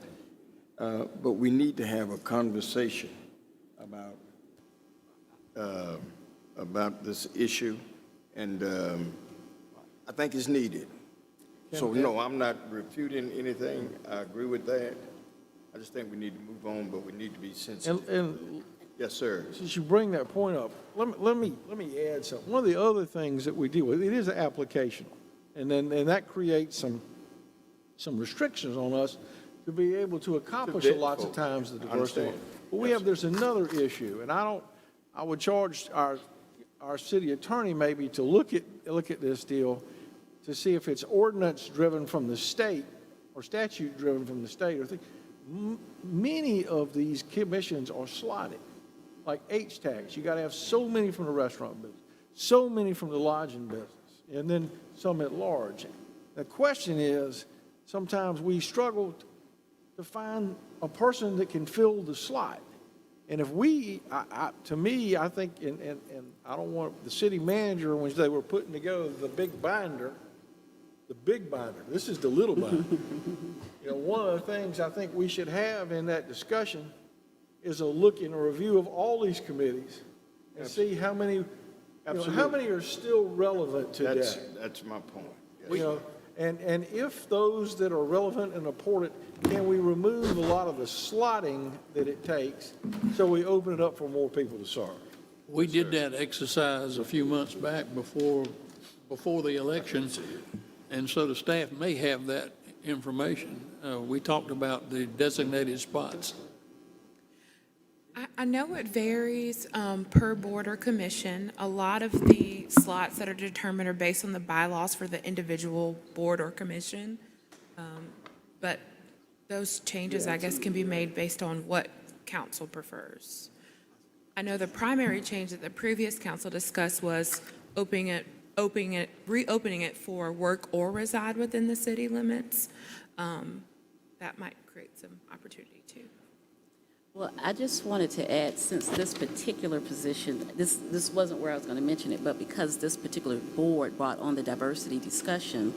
but we need to have a conversation about this issue, and I think it's needed. So no, I'm not refuting anything. I agree with that. I just think we need to move on, but we need to be sensitive. And Yes, sir. since you bring that point up, let me add something. One of the other things that we deal with, it is applicational, and that creates some restrictions on us to be able to accomplish lots of times the diversity. But there's another issue, and I would charge our city attorney maybe to look at this deal to see if it's ordinance driven from the state or statute driven from the state. Many of these commissions are slotted, like HTAX. You got to have so many from the restaurant business, so many from the lodging business, and then some at large. The question is, sometimes we struggle to find a person that can fill the slot. And if to me, I think, and I don't want the city manager, when they were putting together the big binder, this is the little binder. One of the things I think we should have in that discussion is a look and a review of all these committees and see how many, how many are still relevant today. That's my point. And if those that are relevant and important, can we remove a lot of the slotting that it takes so we open it up for more people to serve? We did that exercise a few months back before the elections, and so the staff may have that information. We talked about the designated spots. I know it varies per board or commission. A lot of the slots that are determined are based on the bylaws for the individual board or commission. But those changes, I guess, can be made based on what council prefers. I know the primary change that the previous council discussed was reopening it for work or reside within the city limits. That might create some opportunity too. Well, I just wanted to add, since this particular position, this wasn't where I was going to mention it, but because this particular board brought on the diversity discussion,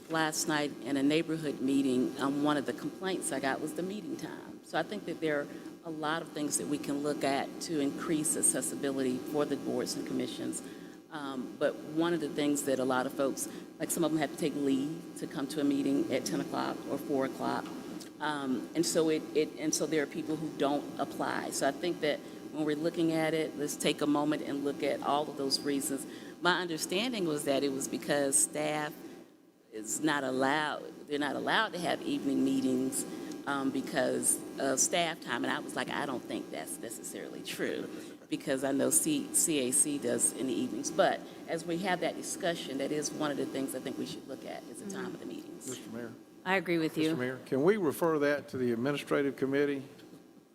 last night in a neighborhood meeting, one of the complaints I got was the meeting time. So I think that there are a lot of things that we can look at to increase accessibility for the boards and commissions. But one of the things that a lot of folks, like some of them have to take leave to come to a meeting at 10 o'clock or 4 o'clock. And so there are people who don't apply. So I think that when we're looking at it, let's take a moment and look at all of those reasons. My understanding was that it was because staff is not allowed, they're not allowed to have evening meetings because of staff time. And I was like, I don't think that's necessarily true, because I know CAC does in the evenings. But as we have that discussion, that is one of the things I think we should look at is the time of the meetings. Mr. Mayor? I agree with you. Mr. Mayor, can we refer that to the administrative committee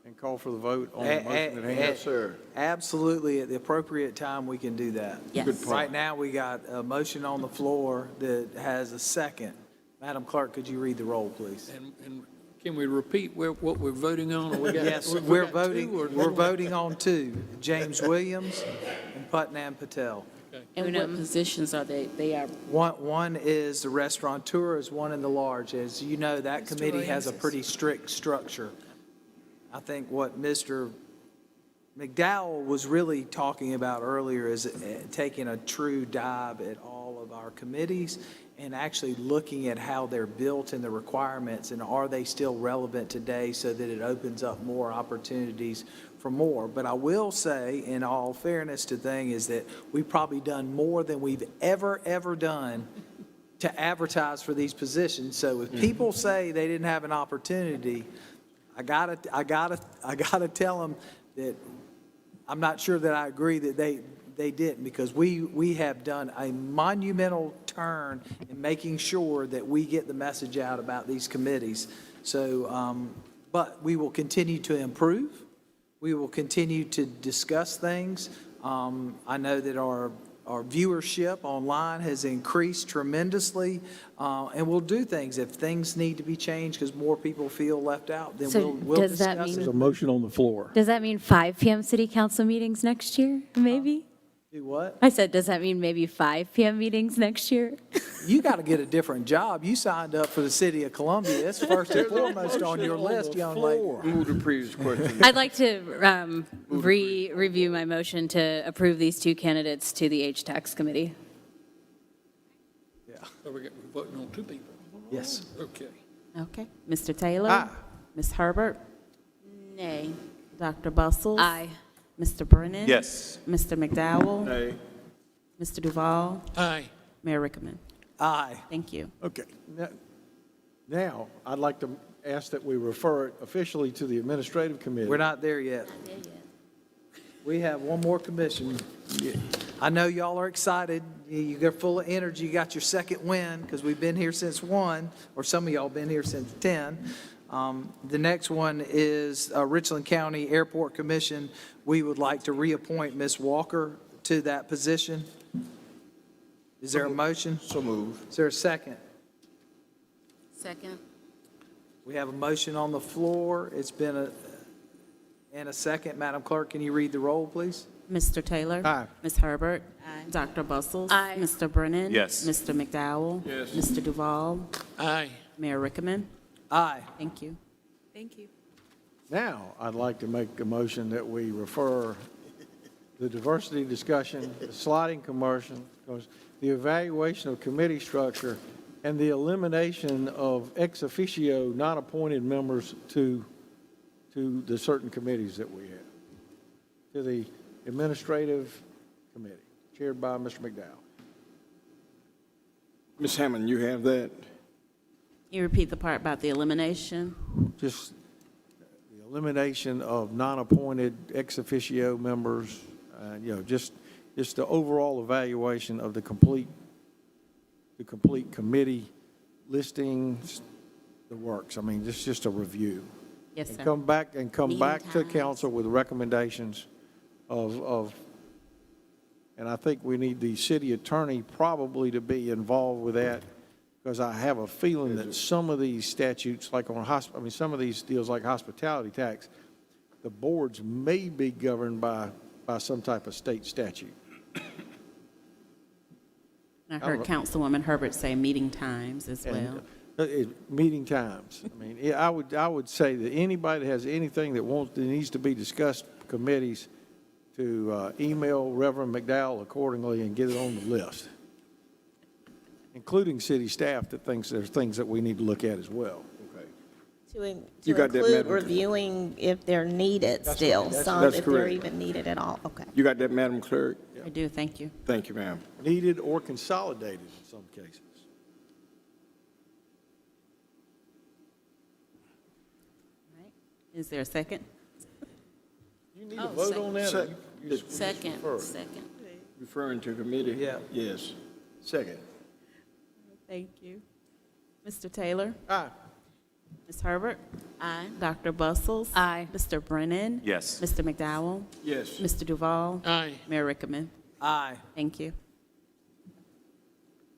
and call for the vote on the motion at hand? Yes, sir. Absolutely, at the appropriate time, we can do that. Yes. Good point. Right now, we got a motion on the floor that has a second. Madam Clerk, could you read the roll, please? And can we repeat what we're voting on? Or we got- Yes, we we're got two, or- we're voting on two, James Williams and Putnam Patel. And what positions are they? They are, One is the restaurateur, is one in the large. As you know, that committee has a pretty strict structure. I think what Mr. McDowell was really talking about earlier is taking a true dive at all of our committees and actually looking at how they're built and the requirements, and are they still relevant today so that it opens up more opportunities for more. But I will say, in all fairness to thing, is that we've probably done more than we've ever done to advertise for these positions. So if people say they didn't have an opportunity, I gotta tell them that I'm not sure that I agree that they didn't, because we have done a monumental turn in making sure that we get the message out about these committees. So, but we will continue to improve. We will continue to discuss things. I know that our viewership online has increased tremendously, and we'll do things. If things need to be changed because more people feel left out, then So we'll does that discuss mean- it. There's a motion on the floor. Does that mean 5 p.m. city council meetings next year, maybe? Do what? I said, does that mean maybe 5 p.m. meetings next year? You got to get a different job. You signed up for the city of Columbia. It's first and foremost on your list, young lady. Move the previous question. I'd like to review my motion to approve these two candidates to the H-Tax Committee. Yeah. So we're voting on two people. Yes. Okay. Okay. Mr. Taylor? Aye. Ms. Herbert? nay. Dr. Bustles? Aye. Mr. Brennan? Yes. Mr. McDowell? Nay. Mr. Duval? Aye. Mayor Rickaman? Aye. Thank you. Okay. Now, I'd like to ask that we refer it officially to the administrative committee. We're not there yet. We have one more commission. I know y'all are excited. You're full of energy. You got your second win because we've been here since 1, or some of y'all been here since 10. The next one is Richland County Airport Commission. We would like to reappoint Ms. Walker to that position. Is there a motion? So move. Is there a second? Second. We have a motion on the floor. It's been a second. Madam Clerk, can you read the roll, please? Mr. Taylor? Aye. Ms. Herbert? Aye. Dr. Bustles? Aye. Mr. Brennan? Yes. Mr. McDowell? Yes. Mr. Duval? Aye. Mayor Rickaman? Aye. Thank you. Thank you. Now, I'd like to make a motion that we refer the diversity discussion, the sliding commercial, the evaluation of committee structure, and the elimination of ex officio non-appointed members to the certain committees that we have, to the administrative committee, chaired by Mr. McDowell. Ms. Hammond, you have that? Can you repeat the part about the elimination? Just the elimination of non-appointed ex officio members, just the overall evaluation of the complete committee listings, the works. I mean, this is just a review. Yes, And sir. come back to times. council with recommendations of, and I think we need the city attorney probably to be involved with that, because I have a feeling that some of these statutes, like on some of these deals like hospitality tax, the boards may be governed by some type of state statute. I heard Councilwoman Herbert say meeting times as well. Meeting times. I mean, yeah, I would say that anybody that has anything that needs to be discussed, committees, to email Reverend McDowell accordingly and get it on the list, including city staff that thinks there's things that we need to look at as well. You got that, include Madam? reviewing if they're needed That's still, right. some That's if they're correct. even needed at all. Okay. You got that, Madam Clerk? I do, thank you. Thank you, ma'am. Needed or consolidated in some cases. Is there a second? You need to vote on that? or you just Second, refer? second. Referring to committee? Yeah. Yes. Second. Thank you. Mr. Taylor? Aye. Ms. Herbert? Aye. Dr. Bustles? Aye. Mr. Brennan? Yes. Mr. McDowell? Yes. Mr. Duval? Aye. Mayor Rickaman? Aye. Thank you.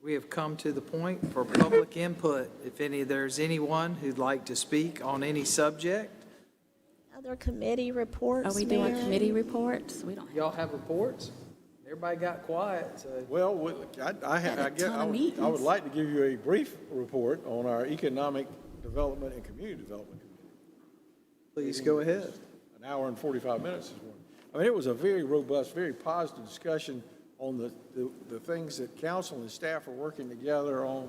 We have come to the point for public input. If there's anyone who'd like to speak on any subject, Other committee reports, Are we doing Mayor? committee reports? We don't have. y'all have reports? Everybody got quiet, so. Well, I would like to give you a brief report on our Economic Development and Community Development Committee. Please go ahead. An hour and 45 minutes this morning. I mean, it was a very robust, very positive discussion on the things that council and staff are working together on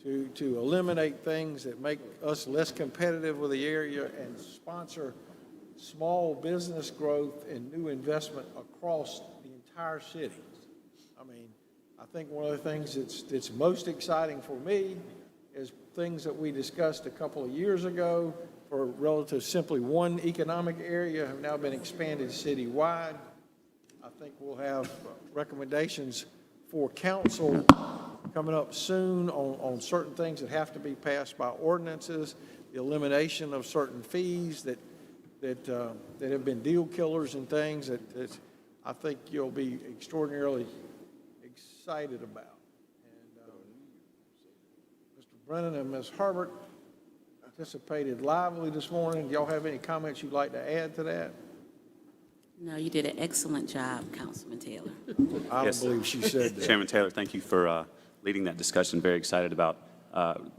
to eliminate things that make us less competitive with the area and sponsor small business growth and new investment across the entire city. I mean, I think one of the things that's most exciting for me is things that we discussed a couple of years ago for relative simply one economic area have now been expanded citywide. I think we'll have recommendations for council coming up soon on certain things that have to be passed by ordinances, the elimination of certain fees that have been deal killers and things that I think you'll be extraordinarily excited about. And Mr. Brennan and Ms. Herbert participated lively this morning. Do y'all have any comments you'd like to add to that? No, you did an excellent job, Councilman Taylor. I Yes. don't believe she said that. Chairman Taylor, thank you for leading that discussion. Very excited about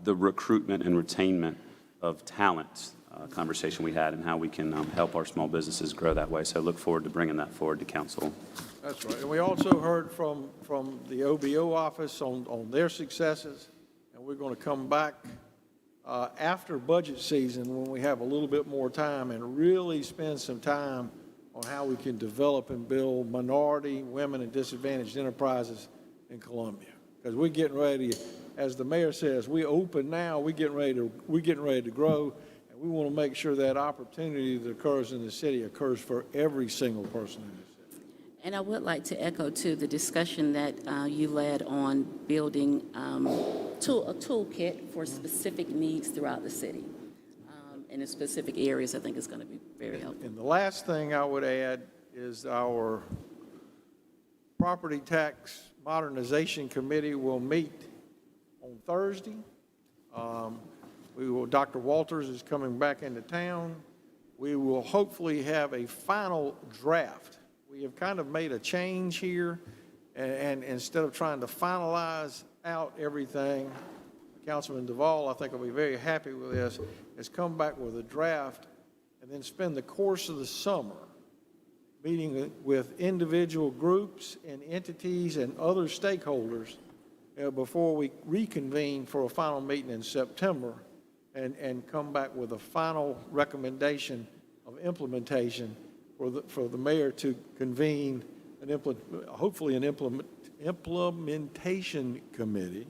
the recruitment and retainment of talent conversation we had and how we can help our small businesses grow that way. So look forward to bringing that forward to council. That's right. And we also heard from the OBO office on their successes, and we're going to come back after budget season when we have a little bit more time and really spend some time on how we can develop and build minority, women, and disadvantaged enterprises in Columbia. Because we're getting ready, as the mayor says, we open now, we're getting ready to grow, and we want to make sure that opportunity that occurs in the city occurs for every single person in the city. And I would like to echo, too, the discussion that you led on building a toolkit for specific needs throughout the city. And in specific areas, I think is going to be very helpful. And the last thing I would add is our Property Tax Modernization Committee will meet on Thursday. Dr. Walters is coming back into town. We will hopefully have a final draft. We have kind of made a change here, and instead of trying to finalize out everything, Councilman Duval, I think, will be very happy with this, has come back with a draft and then spend the course of the summer meeting with individual groups and entities and other stakeholders before we reconvene for a final meeting in September and come back with a final recommendation of implementation for the mayor to convene hopefully an implementation committee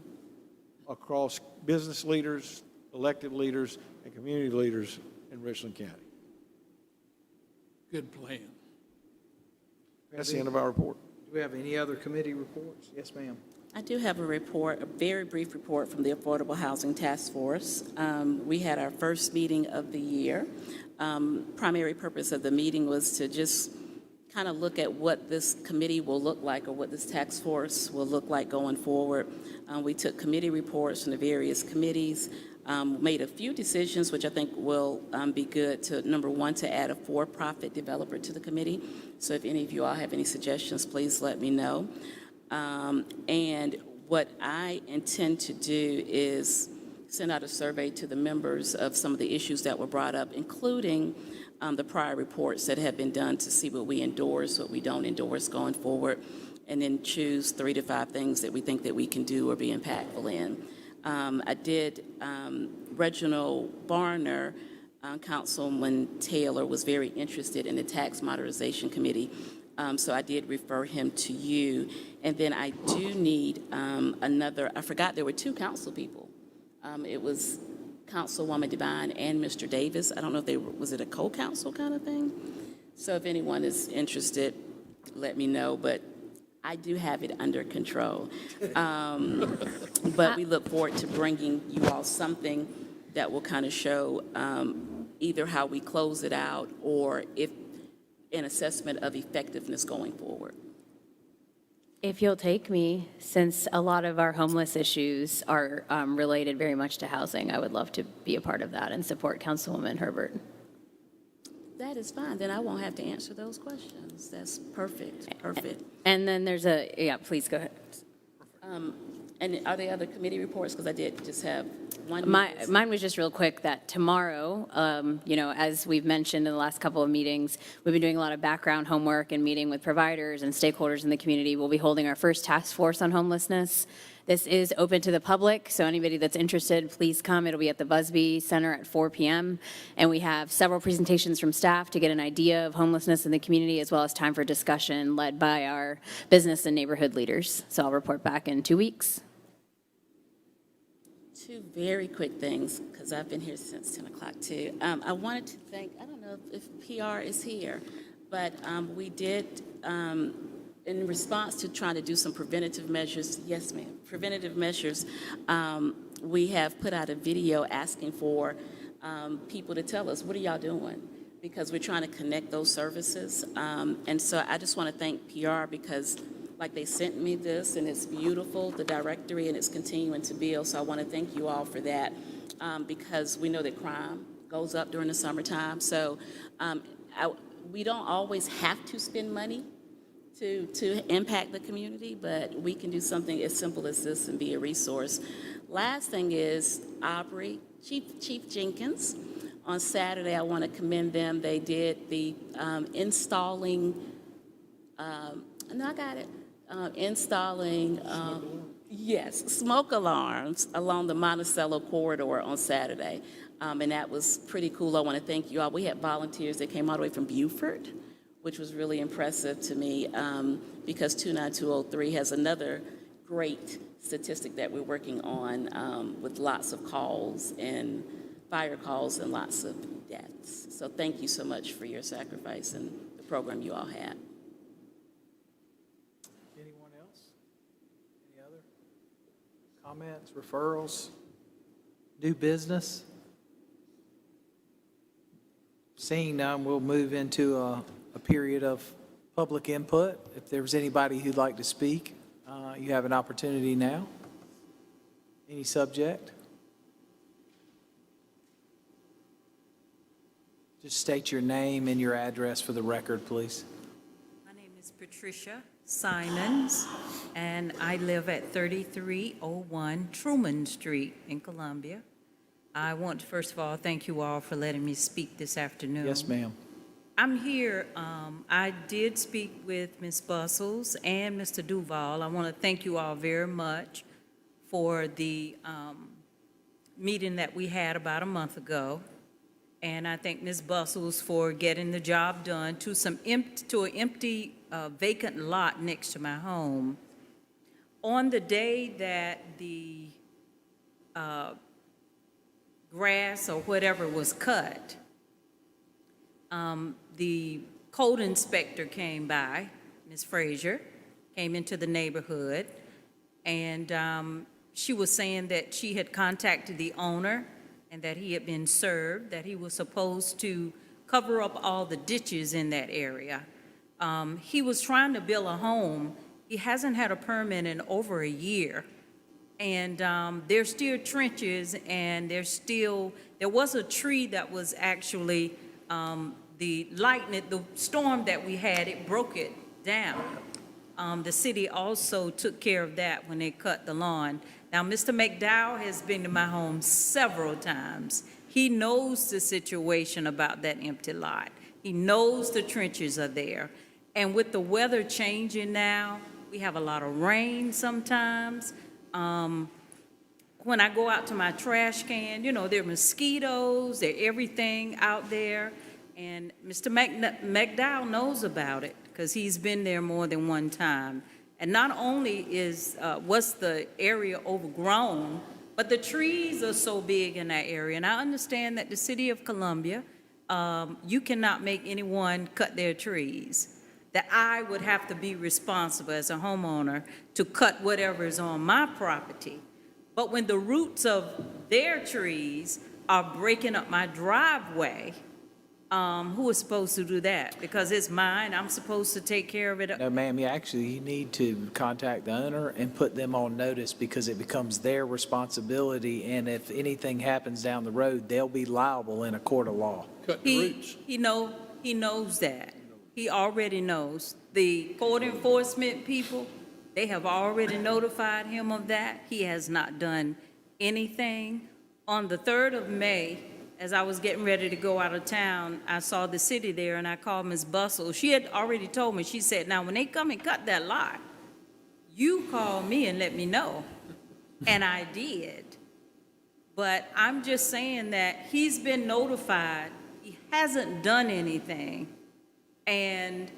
across business leaders, elected leaders, and community leaders in Richland County. Good plan. That's the end of our report. Do we have any other committee reports? Yes, ma'am. I do have a report, a very brief report from the Affordable Housing Task Force. We had our first meeting of the year. Primary purpose of the meeting was to just kind of look at what this committee will look like or what this task force will look like going forward. We took committee reports from the various committees. made a few decisions, which I think will be good to, number one, to add a for-profit developer to the committee. So if any of you all have any suggestions, please let me know. And what I intend to do is send out a survey to the members of some of the issues that were brought up, including the prior reports that have been done to see what we endorse, what we don't endorse going forward, and then choose 3 to 5 things that we think that we can do or be impactful in. I did, Reginald Barner, Councilman Taylor was very interested in the Tax Modernization Committee, so I did refer him to you. And then I do need another, I forgot there were 2 council people. It was Councilwoman Devine and Mr. Davis. I don't know if they were, was it a co-counsel kind of thing? So if anyone is interested, let me know, but I do have it under control. But we look forward to bringing you all something that will kind of show either how we close it out or if an assessment of effectiveness going forward. If you'll take me, since a lot of our homeless issues are related very much to housing, I would love to be a part of that and support Councilwoman Herbert. That is fine. Then I won't have to answer those questions. That's perfect. Perfect. And then there's a, yeah, please go ahead. And are there other committee reports? Because I did just have one. Mine was just real quick that tomorrow, as we've mentioned in the last couple of meetings, we've been doing a lot of background homework and meeting with providers and stakeholders in the community. We'll be holding our first task force on homelessness. This is open to the public, so anybody that's interested, please come. It'll be at the Busby Center at 4 p.m. And we have several presentations from staff to get an idea of homelessness in the community, as well as time for discussion led by our business and neighborhood leaders. So I'll report back in 2 weeks. 2 very quick things, because I've been here since 10 o'clock too. I wanted to thank, I don't know if PR is here, but we did, in response to trying to do some preventative measures, yes ma'am, preventative measures, we have put out a video asking for people to tell us, what are y'all doing? Because we're trying to connect those services. And so I just want to thank PR because like they sent me this and it's beautiful, the directory, and it's continuing to build. So I want to thank you all for that because we know that crime goes up during the summertime. So we don't always have to spend money to impact the community, but we can do something as simple as this and be a resource. Last thing is Aubrey, Chief Jenkins. On Saturday, I want to commend them. They did the installing, smoke alarms along the Monticello corridor on Saturday. And that was pretty cool. I want to thank you all. We had volunteers that came all the way from Beaufort, which was really impressive to me because 29203 has another great statistic that we're working on with lots of calls and fire calls and lots of deaths. So thank you so much for your sacrifice and the program you all had. Anyone else? Any other comments, referrals, new business? Seeing none, we'll move into a period of public input. If there's anybody who'd like to speak, you have an opportunity now. Any subject? Just state your name and your address for the record, please. My name is Patricia Simons, and I live at 3301 Truman Street in Columbia. I want to, first of all, thank you all for letting me speak this afternoon. Yes, ma'am. I'm here, I did speak with Ms. Bustles and Mr. Duval. I want to thank you all very much for the meeting that we had about a month ago. And I thank Ms. Bustles for getting the job done to an empty vacant lot next to my home. On the day that the grass or whatever was cut, the code inspector came by, Ms. Frazier, came into the neighborhood, and she was saying that she had contacted the owner and that he had been served, that he was supposed to cover up all the ditches in that area. He was trying to build a home. He hasn't had a permit in over a year. And there's still trenches, and there was a tree that was actually, the storm that we had, it broke it down. The city also took care of that when they cut the lawn. Now, Mr. McDowell has been to my home several times. He knows the situation about that empty lot. He knows the trenches are there. And with the weather changing now, we have a lot of rain sometimes. When I go out to my trash can, there are mosquitoes, there everything out there. And Mr. McDowell knows about it because he's been there more than one time. And not only was the area overgrown, but the trees are so big in that area. And I understand that the city of Columbia, you cannot make anyone cut their trees. That I would have to be responsible as a homeowner to cut whatever is on my property. But when the roots of their trees are breaking up my driveway, who is supposed to do that? Because it's mine, I'm supposed to take care of it. No, ma'am, you need to contact the owner and put them on notice because it becomes their responsibility. And if anything happens down the road, they'll be liable in a court of law. Cut the roots. He knows that. He already knows. The code enforcement people, they have already notified him of that. He has not done anything. On the 3rd of May, as I was getting ready to go out of town, I saw the city there and I called Ms. Bustle. She had already told me, she said, now when they come and cut that lot, you call me and let me know. And I did. But I'm just saying that he's been notified. He hasn't done anything. And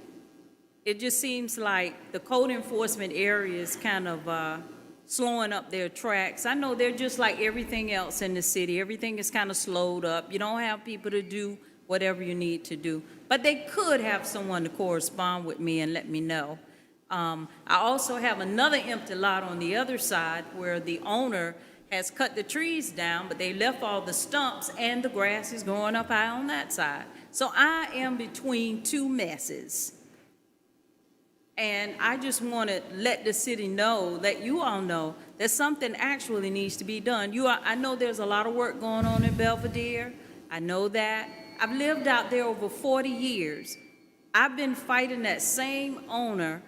it just seems like the code enforcement area is kind of slowing up their tracks. I know they're just like everything else in the city. Everything is kind of slowed up. You don't have people to do whatever you need to do. But they could have someone to correspond with me and let me know. I also have another empty lot on the other side where the owner has cut the trees down, but they left all the stumps and the grass is growing up high on that side. So I am between two messes. And I just want to let the city know, let you all know, that something actually needs to be done. I know there's a lot of work going on in Belvedere. I know that. I've lived out there over 40 years. I've been fighting that same owner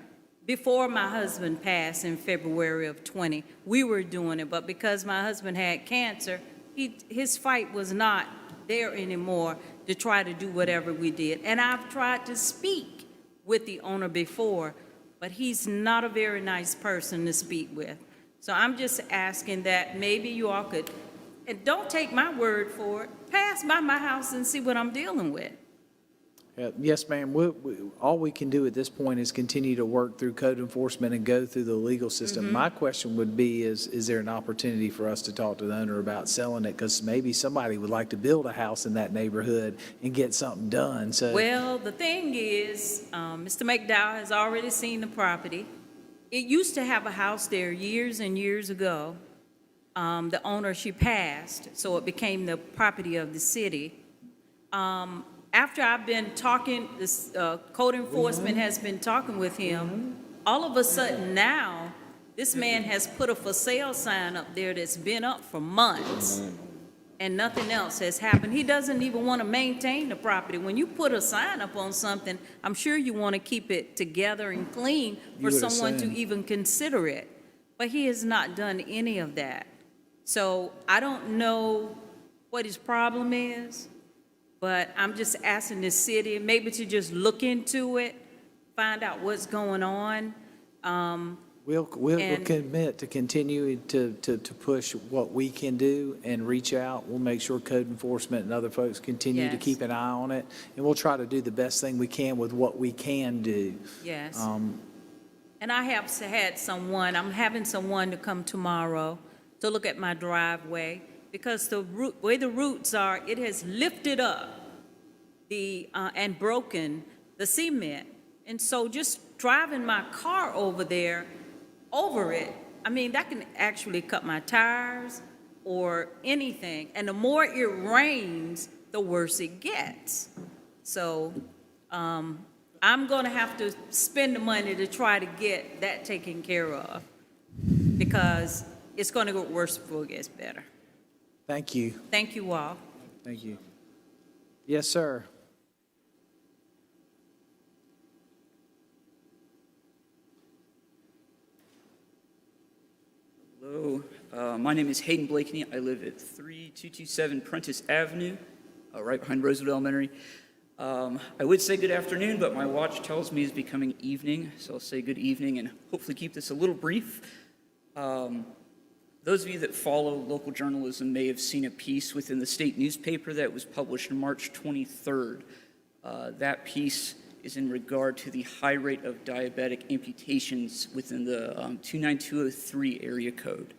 before my husband passed in February of 20. We were doing it, but because my husband had cancer, his fight was not there anymore to try to do whatever we did. And I've tried to speak with the owner before, but he's not a very nice person to speak with. So I'm just asking that maybe you all could, and don't take my word for it, pass by my house and see what I'm dealing with. Yes, ma'am. All we can do at this point is continue to work through code enforcement and go through the legal system. My question would be, is there an opportunity for us to talk to the owner about selling it? Because maybe somebody would like to build a house in that neighborhood and get something done. So, Well, the thing is, Mr. McDowell has already seen the property. It used to have a house there years and years ago. The owner, she passed, so it became the property of the city. After I've been talking, this code enforcement has been talking with him, all of a sudden now, this man has put a for sale sign up there that's been up for months, and nothing else has happened. He doesn't even want to maintain the property. When you put a sign up on something, I'm sure you want to keep it together and clean for someone to even consider it. But he has not done any of that. So I don't know what his problem is. But I'm just asking the city maybe to just look into it, find out what's going on. we'll commit to continue to push what we can do and reach out. We'll make sure code enforcement and other folks continue to Yes. keep an eye on it. And we'll try to do the best thing we can with what we can do. Yes. And I have had someone, I'm having someone to come tomorrow to look at my driveway because the way the roots are, it has lifted up and broken the cement. And so just driving my car over it, I mean, that can actually cut my tires or anything. And the more it rains, the worse it gets. So I'm going to have to spend the money to try to get that taken care of because it's going to get worse before it gets better. Thank you. Thank you all. Thank you. Yes, sir. Hello, my name is Hayden Blakeney. I live at 3227 Prentice Avenue, right behind Rosewood Elementary. I would say good afternoon, but my watch tells me it's becoming evening, so I'll say good evening and hopefully keep this a little brief. Those of you that follow local journalism may have seen a piece within the state newspaper that was published on March 23rd. That piece is in regard to the high rate of diabetic amputations within the 29203 area code.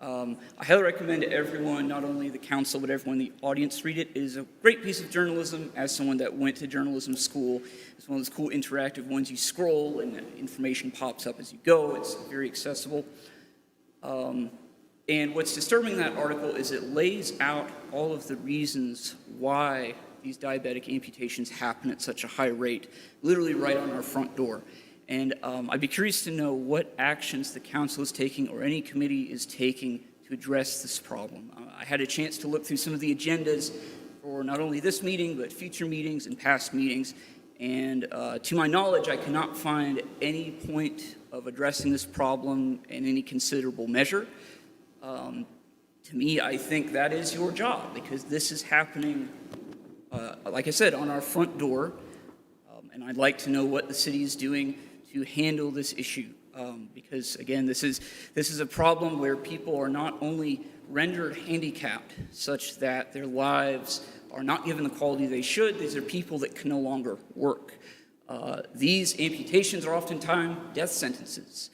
I highly recommend to everyone, not only the council, but everyone in the audience, read it. It is a great piece of journalism. As someone that went to journalism school, it's one of those cool interactive ones. You scroll and information pops up as you go. It's very accessible. And what's disturbing in that article is it lays out all of the reasons why these diabetic amputations happen at such a high rate, literally right on our front door. And I'd be curious to know what actions the council is taking or any committee is taking to address this problem. I had a chance to look through some of the agendas for not only this meeting, but future meetings and past meetings. And to my knowledge, I cannot find any point of addressing this problem in any considerable measure. To me, I think that is your job, because this is happening, like I said, on our front door. And I'd like to know what the city is doing to handle this issue. Because again, this is a problem where people are not only rendered handicapped such that their lives are not given the quality they should, these are people that can no longer work. These amputations are oftentimes death sentences.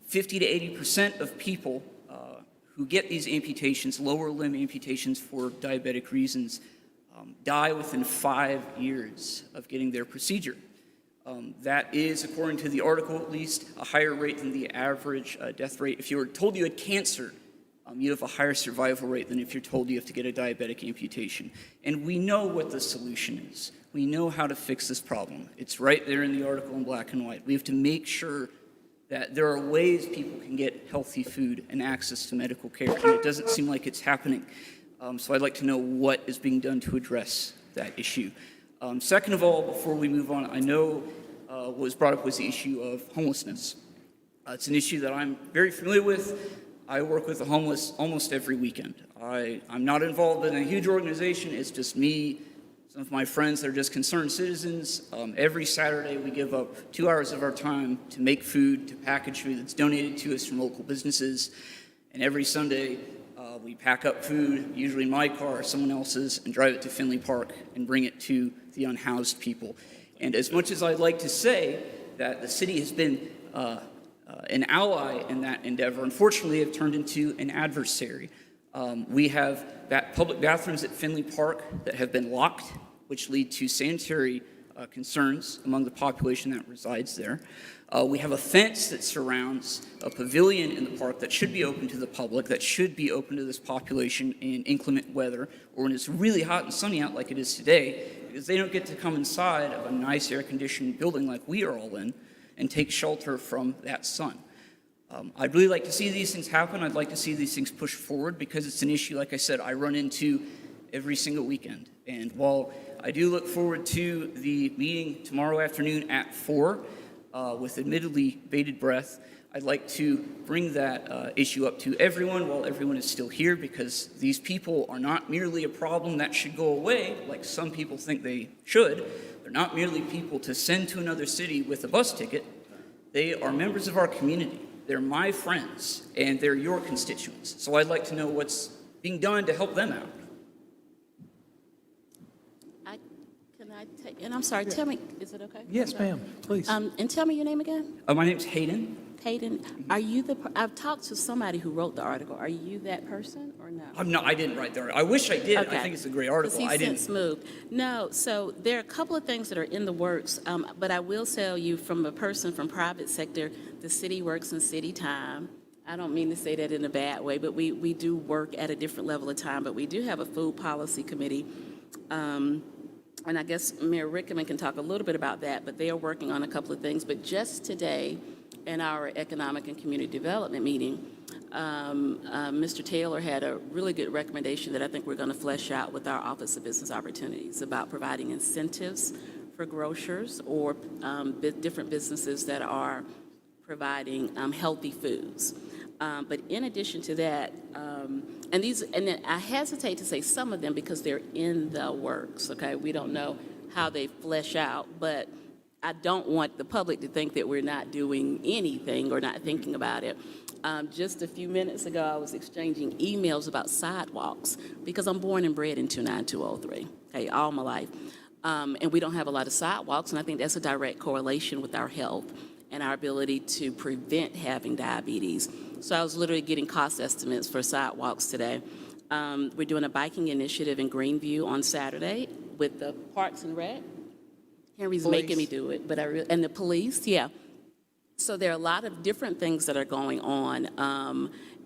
50 to 80% of people who get these amputations, lower limb amputations for diabetic reasons, die within 5 years of getting their procedure. That is, according to the article at least, a higher rate than the average death rate. If you were told you had cancer, you have a higher survival rate than if you're told you have to get a diabetic amputation. And we know what the solution is. We know how to fix this problem. It's right there in the article in black and white. We have to make sure that there are ways people can get healthy food and access to medical care, and it doesn't seem like it's happening. So I'd like to know what is being done to address that issue. Second of all, before we move on, I know what was brought up was the issue of homelessness. It's an issue that I'm very familiar with. I work with the homeless almost every weekend. I'm not involved in a huge organization. It's just me, some of my friends that are just concerned citizens. Every Saturday, we give up 2 hours of our time to make food, to package food that's donated to us from local businesses. And every Sunday, we pack up food, usually in my car or someone else's, and drive it to Finley Park and bring it to the unhoused people. And as much as I'd like to say that the city has been an ally in that endeavor, unfortunately, have turned into an adversary. We have public bathrooms at Finley Park that have been locked, which lead to sanitary concerns among the population that resides there. We have a fence that surrounds a pavilion in the park that should be open to the public, that should be open to this population in inclement weather, or when it's really hot and sunny out like it is today, because they don't get to come inside of a nice air-conditioned building like we are all in and take shelter from that sun. I'd really like to see these things happen. I'd like to see these things pushed forward, because it's an issue, like I said, I run into every single weekend. And while I do look forward to the meeting tomorrow afternoon at 4, with admittedly bated breath, I'd like to bring that issue up to everyone while everyone is still here, because these people are not merely a problem that should go away, like some people think they should. They're not merely people to send to another city with a bus ticket. They are members of our community. They're my friends, and they're your constituents. So I'd like to know what's being done to help them out. And I'm sorry, tell me, is it okay? Yes, ma'am, please. And tell me your name again? My name's Hayden. Hayden, are you I've talked to somebody who wrote the article. Are you that person or no? I didn't write the article. I wish I did. Okay. I think it's a great article. He's I didn't. since moved. No, so there are a couple of things that are in the works, but I will tell you from a person from private sector, the city works in city time. I don't mean to say that in a bad way, but we do work at a different level of time, but we do have a food policy committee. And I guess Mayor Rickaman can talk a little bit about that, but they are working on a couple of things. But just today, in our Economic and Community Development meeting, Mr. Taylor had a really good recommendation that I think we're going to flesh out with our Office of Business Opportunities about providing incentives for grocers or different businesses that are providing healthy foods. But in addition to that, and then I hesitate to say some of them because they're in the works, okay? We don't know how they flesh out, but I don't want the public to think that we're not doing anything or not thinking about it. Just a few minutes ago, I was exchanging emails about sidewalks because I'm born and bred in 29203, okay, all my life. And we don't have a lot of sidewalks, and I think that's a direct correlation with our health and our ability to prevent having diabetes. So I was literally getting cost estimates for sidewalks today. We're doing a biking initiative in Greenview on Saturday with the Parks and Rec. Henry's making me do it, but and the police, yeah. So there are a lot of different things that are going on,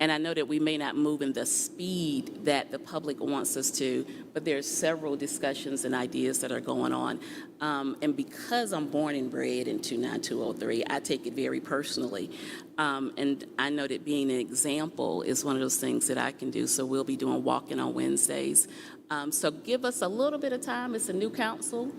and I know that we may not move in the speed that the public wants us to, but there's several discussions and ideas that are going on. And because I'm born and bred in 29203, I take it very personally. And I know that being an example is one of those things that I can do, so we'll be doing walking on Wednesdays. So give us a little bit of time. It's a new council,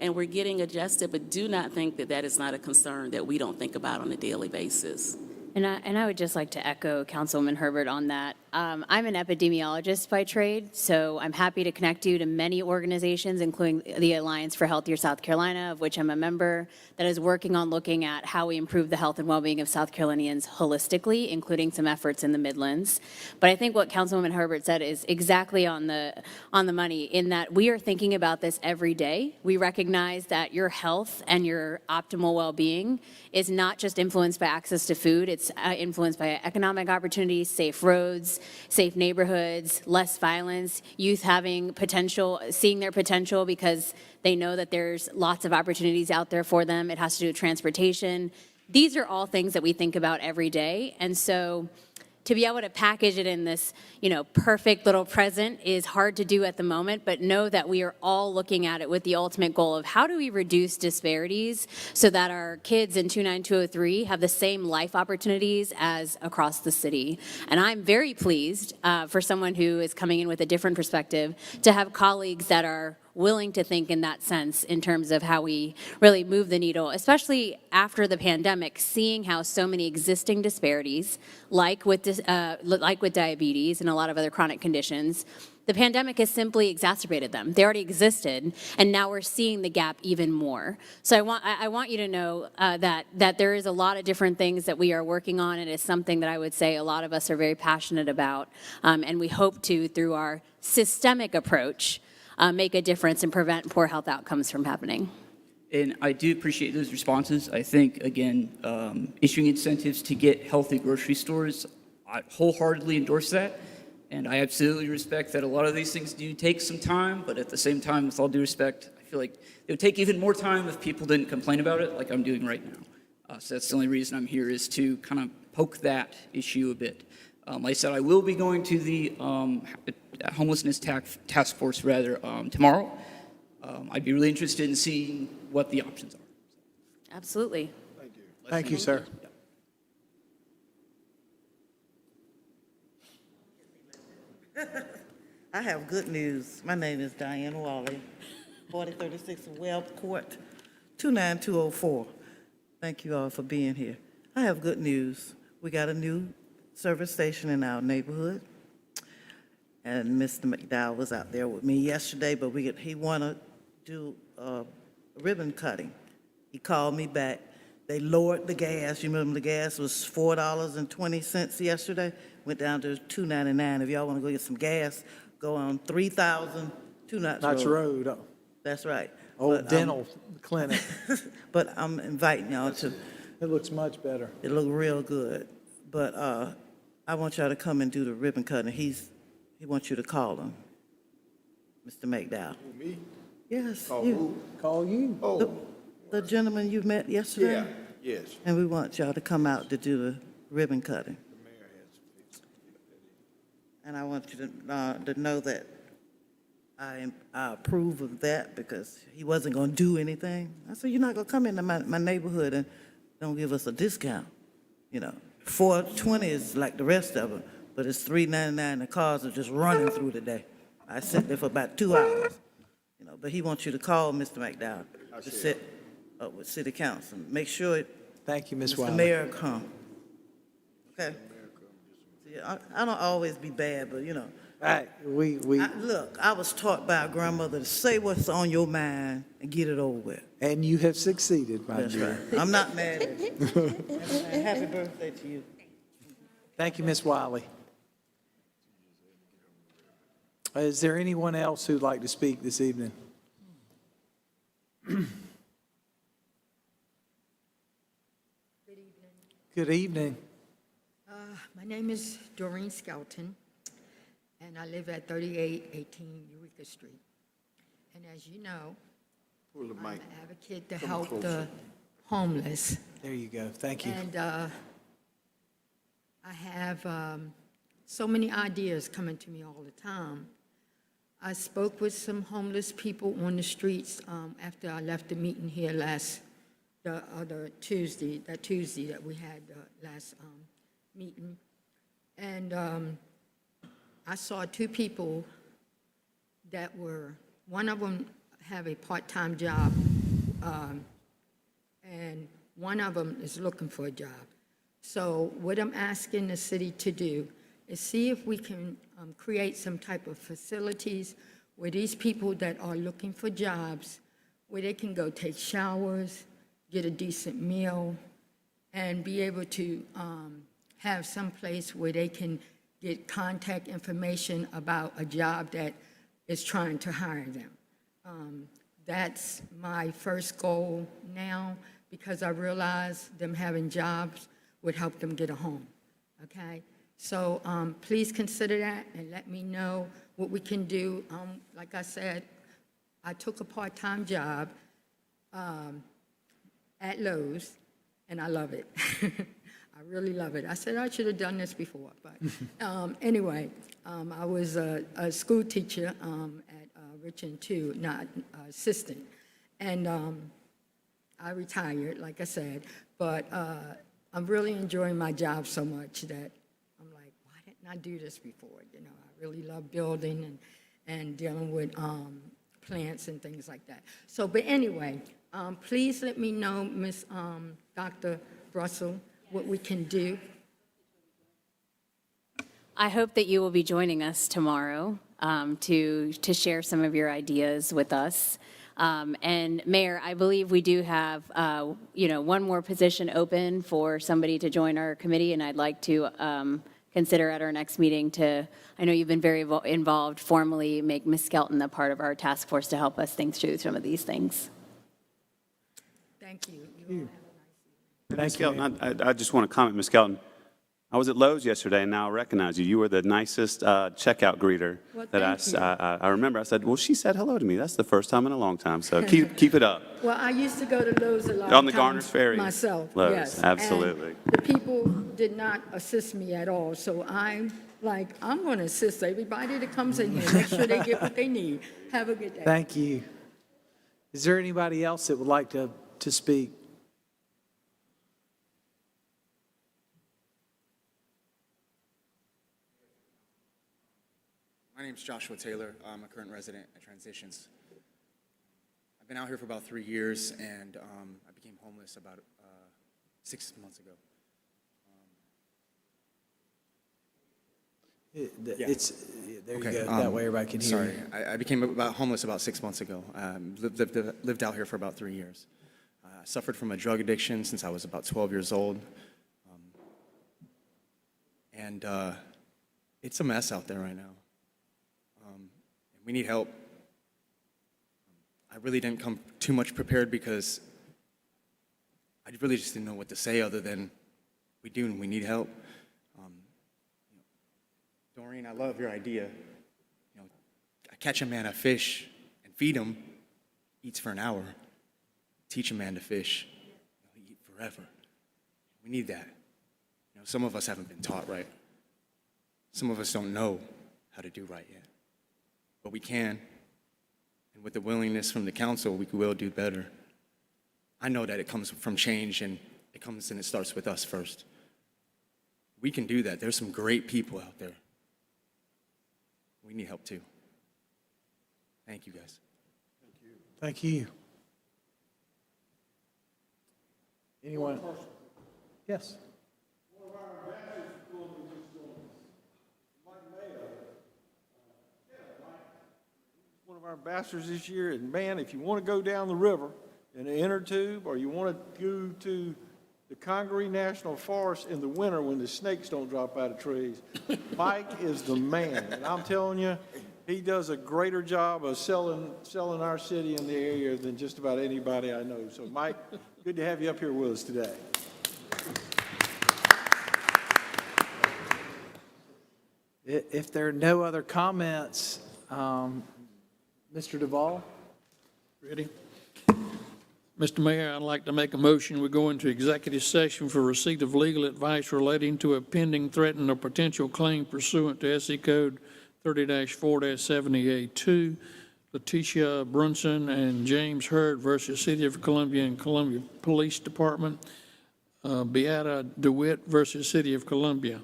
and we're getting adjusted, but do not think that that is not a concern that we don't think about on a daily basis. And I would just like to echo Councilwoman Herbert on that. I'm an epidemiologist by trade, so I'm happy to connect you to many organizations, including the Alliance for Healthier South Carolina, of which I'm a member, that is working on looking at how we improve the health and well-being of South Carolinians holistically, including some efforts in the Midlands. But I think what Councilwoman Herbert said is exactly on the money, in that we are thinking about this every day. We recognize that your health and your optimal well-being is not just influenced by access to food, it's influenced by economic opportunities, safe roads, safe neighborhoods, less violence, youth having potential, seeing their potential because they know that there's lots of opportunities out there for them. It has to do with transportation. These are all things that we think about every day. And so to be able to package it in this, perfect little present is hard to do at the moment, but know that we are all looking at it with the ultimate goal of how do we reduce disparities so that our kids in 29203 have the same life opportunities as across the city. And I'm very pleased for someone who is coming in with a different perspective to have colleagues that are willing to think in that sense in terms of how we really move the needle, especially after the pandemic, seeing how so many existing disparities, like with diabetes and a lot of other chronic conditions, the pandemic has simply exacerbated them. They already existed, and now we're seeing the gap even more. So I want you to know that there is a lot of different things that we are working on, and it's something that I would say a lot of us are very passionate about, and we hope to, through our systemic approach, make a difference and prevent poor health outcomes from happening. And I do appreciate those responses. I think, again, issuing incentives to get healthy grocery stores, I wholeheartedly endorse that. And I absolutely respect that a lot of these things do take some time, but at the same time, with all due respect, I feel like it would take even more time if people didn't complain about it like I'm doing right now. So that's the only reason I'm here, is to kind of poke that issue a bit. Like I said, I will be going to the homelessness task force tomorrow. I'd be really interested in seeing what the options are. Absolutely. Thank you. Thank you, sir. I have good news. My name is Diane Wally, 4036 Webb Court, 29204. Thank you all for being here. I have good news. We got a new service station in our neighborhood, and Mr. McDowell was out there with me yesterday, but he wanted to do ribbon cutting. He called me back. They lowered the gas. You remember the gas was $4.20 yesterday? Went down to $2.99. If y'all want to go get some gas, go on 3000 Knox Road. That's right. Dental clinic. But I'm inviting y'all to. It looks much better. It looks real good. But I want y'all to come and do the ribbon cutting. He wants you to call him, Mr. McDowell. Me? Yes, Call you. who? Call you. Oh, The gentleman you met yesterday? yeah, yes. And we want y'all to come out to do the ribbon cutting. The mayor has. And I want you to know that I approve of that, because he wasn't going to do anything. I said, you're not going to come into my neighborhood and don't give us a discount. You know, 420 is like the rest of them, but it's 399. The cars are just running through the day. I sit there for about 2 hours, you know, but he wants you to call Mr. McDowell to sit up with city council. Make sure Thank you, Ms. Mr. Wiley. Mayor come. Okay? See, I don't always be bad, but, you know, look, I was taught by a grandmother to say what's on your mind and get it over with. And you have succeeded, my That's dear. right. I'm not mad at you. And happy birthday to you. Thank you, Ms. Wiley. Is there anyone else who'd like to speak this evening? Good evening. My name is Doreen Skelton, and I live at 3818 Eureka Street. And as you know, I'm an advocate to help the homeless. There you go. Thank you. And I have so many ideas coming to me all the time. I spoke with some homeless people on the streets after I left the meeting here the other Tuesday, that we had last meeting. And I saw two people that one of them have a part-time job, and one of them is looking for a job. So what I'm asking the city to do is see if we can create some type of facilities where these people that are looking for jobs, where they can go take showers, get a decent meal, and be able to have some place where they can get contact information about a job that is trying to hire them. That's my first goal now, because I realize them having jobs would help them get a home, okay? So please consider that and let me know what we can do. Like I said, I took a part-time job at Lowe's, and I love it. I really love it. I said I should have done this before, but anyway, I was a school teacher at Richmond too, not assistant, and I retired, like I said, but I'm really enjoying my job so much that I'm like, why didn't I do this before? You know, I really love building and dealing with plants and things like that. So, but anyway, please let me know, Miss Dr. Russell, what we can do. I hope that you will be joining us tomorrow to share some of your ideas with us. And Mayor, I believe we do have, one more position open for somebody to join our committee, and I'd like to consider at our next meeting I know you've been very involved, formally make Ms. Skelton a part of our task force to help us think through some of these things. Thank you. Ms. Skelton, I just want to comment, Ms. Skelton. I was at Lowe's yesterday, and now I recognize you. You were the nicest checkout greeter that I remember. I said, well, she said hello to me. That's the first time in a long time, so keep it up. Well, I used to go to Lowe's a lot On the of Garner's times Ferry. myself. Lowe's, yes. absolutely. And the people did not assist me at all, so I'm like, I'm going to assist everybody that comes in here, make sure they get what they need. Have a good day. Thank you. Is there anybody else that would like to speak? My name's Joshua Taylor. I'm a current resident at Transitions. I've been out here for about 3 years, and I became homeless about 6 months ago. There you go. That way everybody can hear you. Sorry, I became homeless about 6 months ago. Lived out here for about 3 years. I suffered from a drug addiction since I was about 12 years old. And it's a mess out there right now. We need help. I really didn't come too much prepared because I really just didn't know what to say other than we do and we need help. Doreen, I love your idea. I catch a man a fish and feed him, eats for an hour. Teach a man to fish, he eat forever. We need that. Some of us haven't been taught right. Some of us don't know how to do right yet. But we can, and with the willingness from the council, we will do better. I know that it comes from change, and it starts with us first. We can do that. There's some great people out there. We need help too. Thank you, guys. Thank you. Anyone? Yes. One of our ambassadors this year, and man, if you want to go down the river in an inner tube, or you want to go to the Congaree National Forest in the winter when the snakes don't drop out of trees, Mike is the man. And I'm telling you, he does a greater job of selling our city in the area than just about anybody I know. So Mike, good to have you up here with us today. If there are no other comments, Mr. Duval? Ready? Mr. Mayor, I'd like to make a motion. We go into executive session for receipt of legal advice relating to a pending, threatened, or potential claim pursuant to SC Code 30-4-70A2, Letitia Brunson and James Hurd versus City of Columbia and Columbia Police Department, Beata DeWitt versus City of Columbia.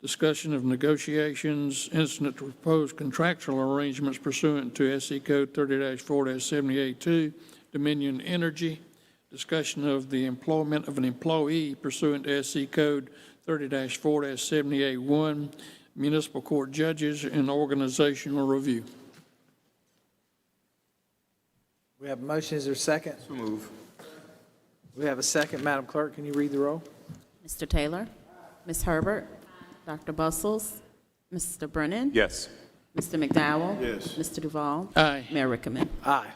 Discussion of negotiations incident to proposed contractual arrangements pursuant to SC Code 30-4-78-2, Dominion Energy. Discussion of the employment of an employee pursuant to SC Code 30-4-78-1, municipal court judges, and organizational review. We have a motion. Is there a second? Move. We have a second. Madam Clerk, can you read the roll? Mr. Taylor? Ms. Herbert? Dr. Bustles? Mr. Brennan? Yes. Mr. McDowell? Yes. Mr. Duval? Aye. Mayor Rickaman? Aye.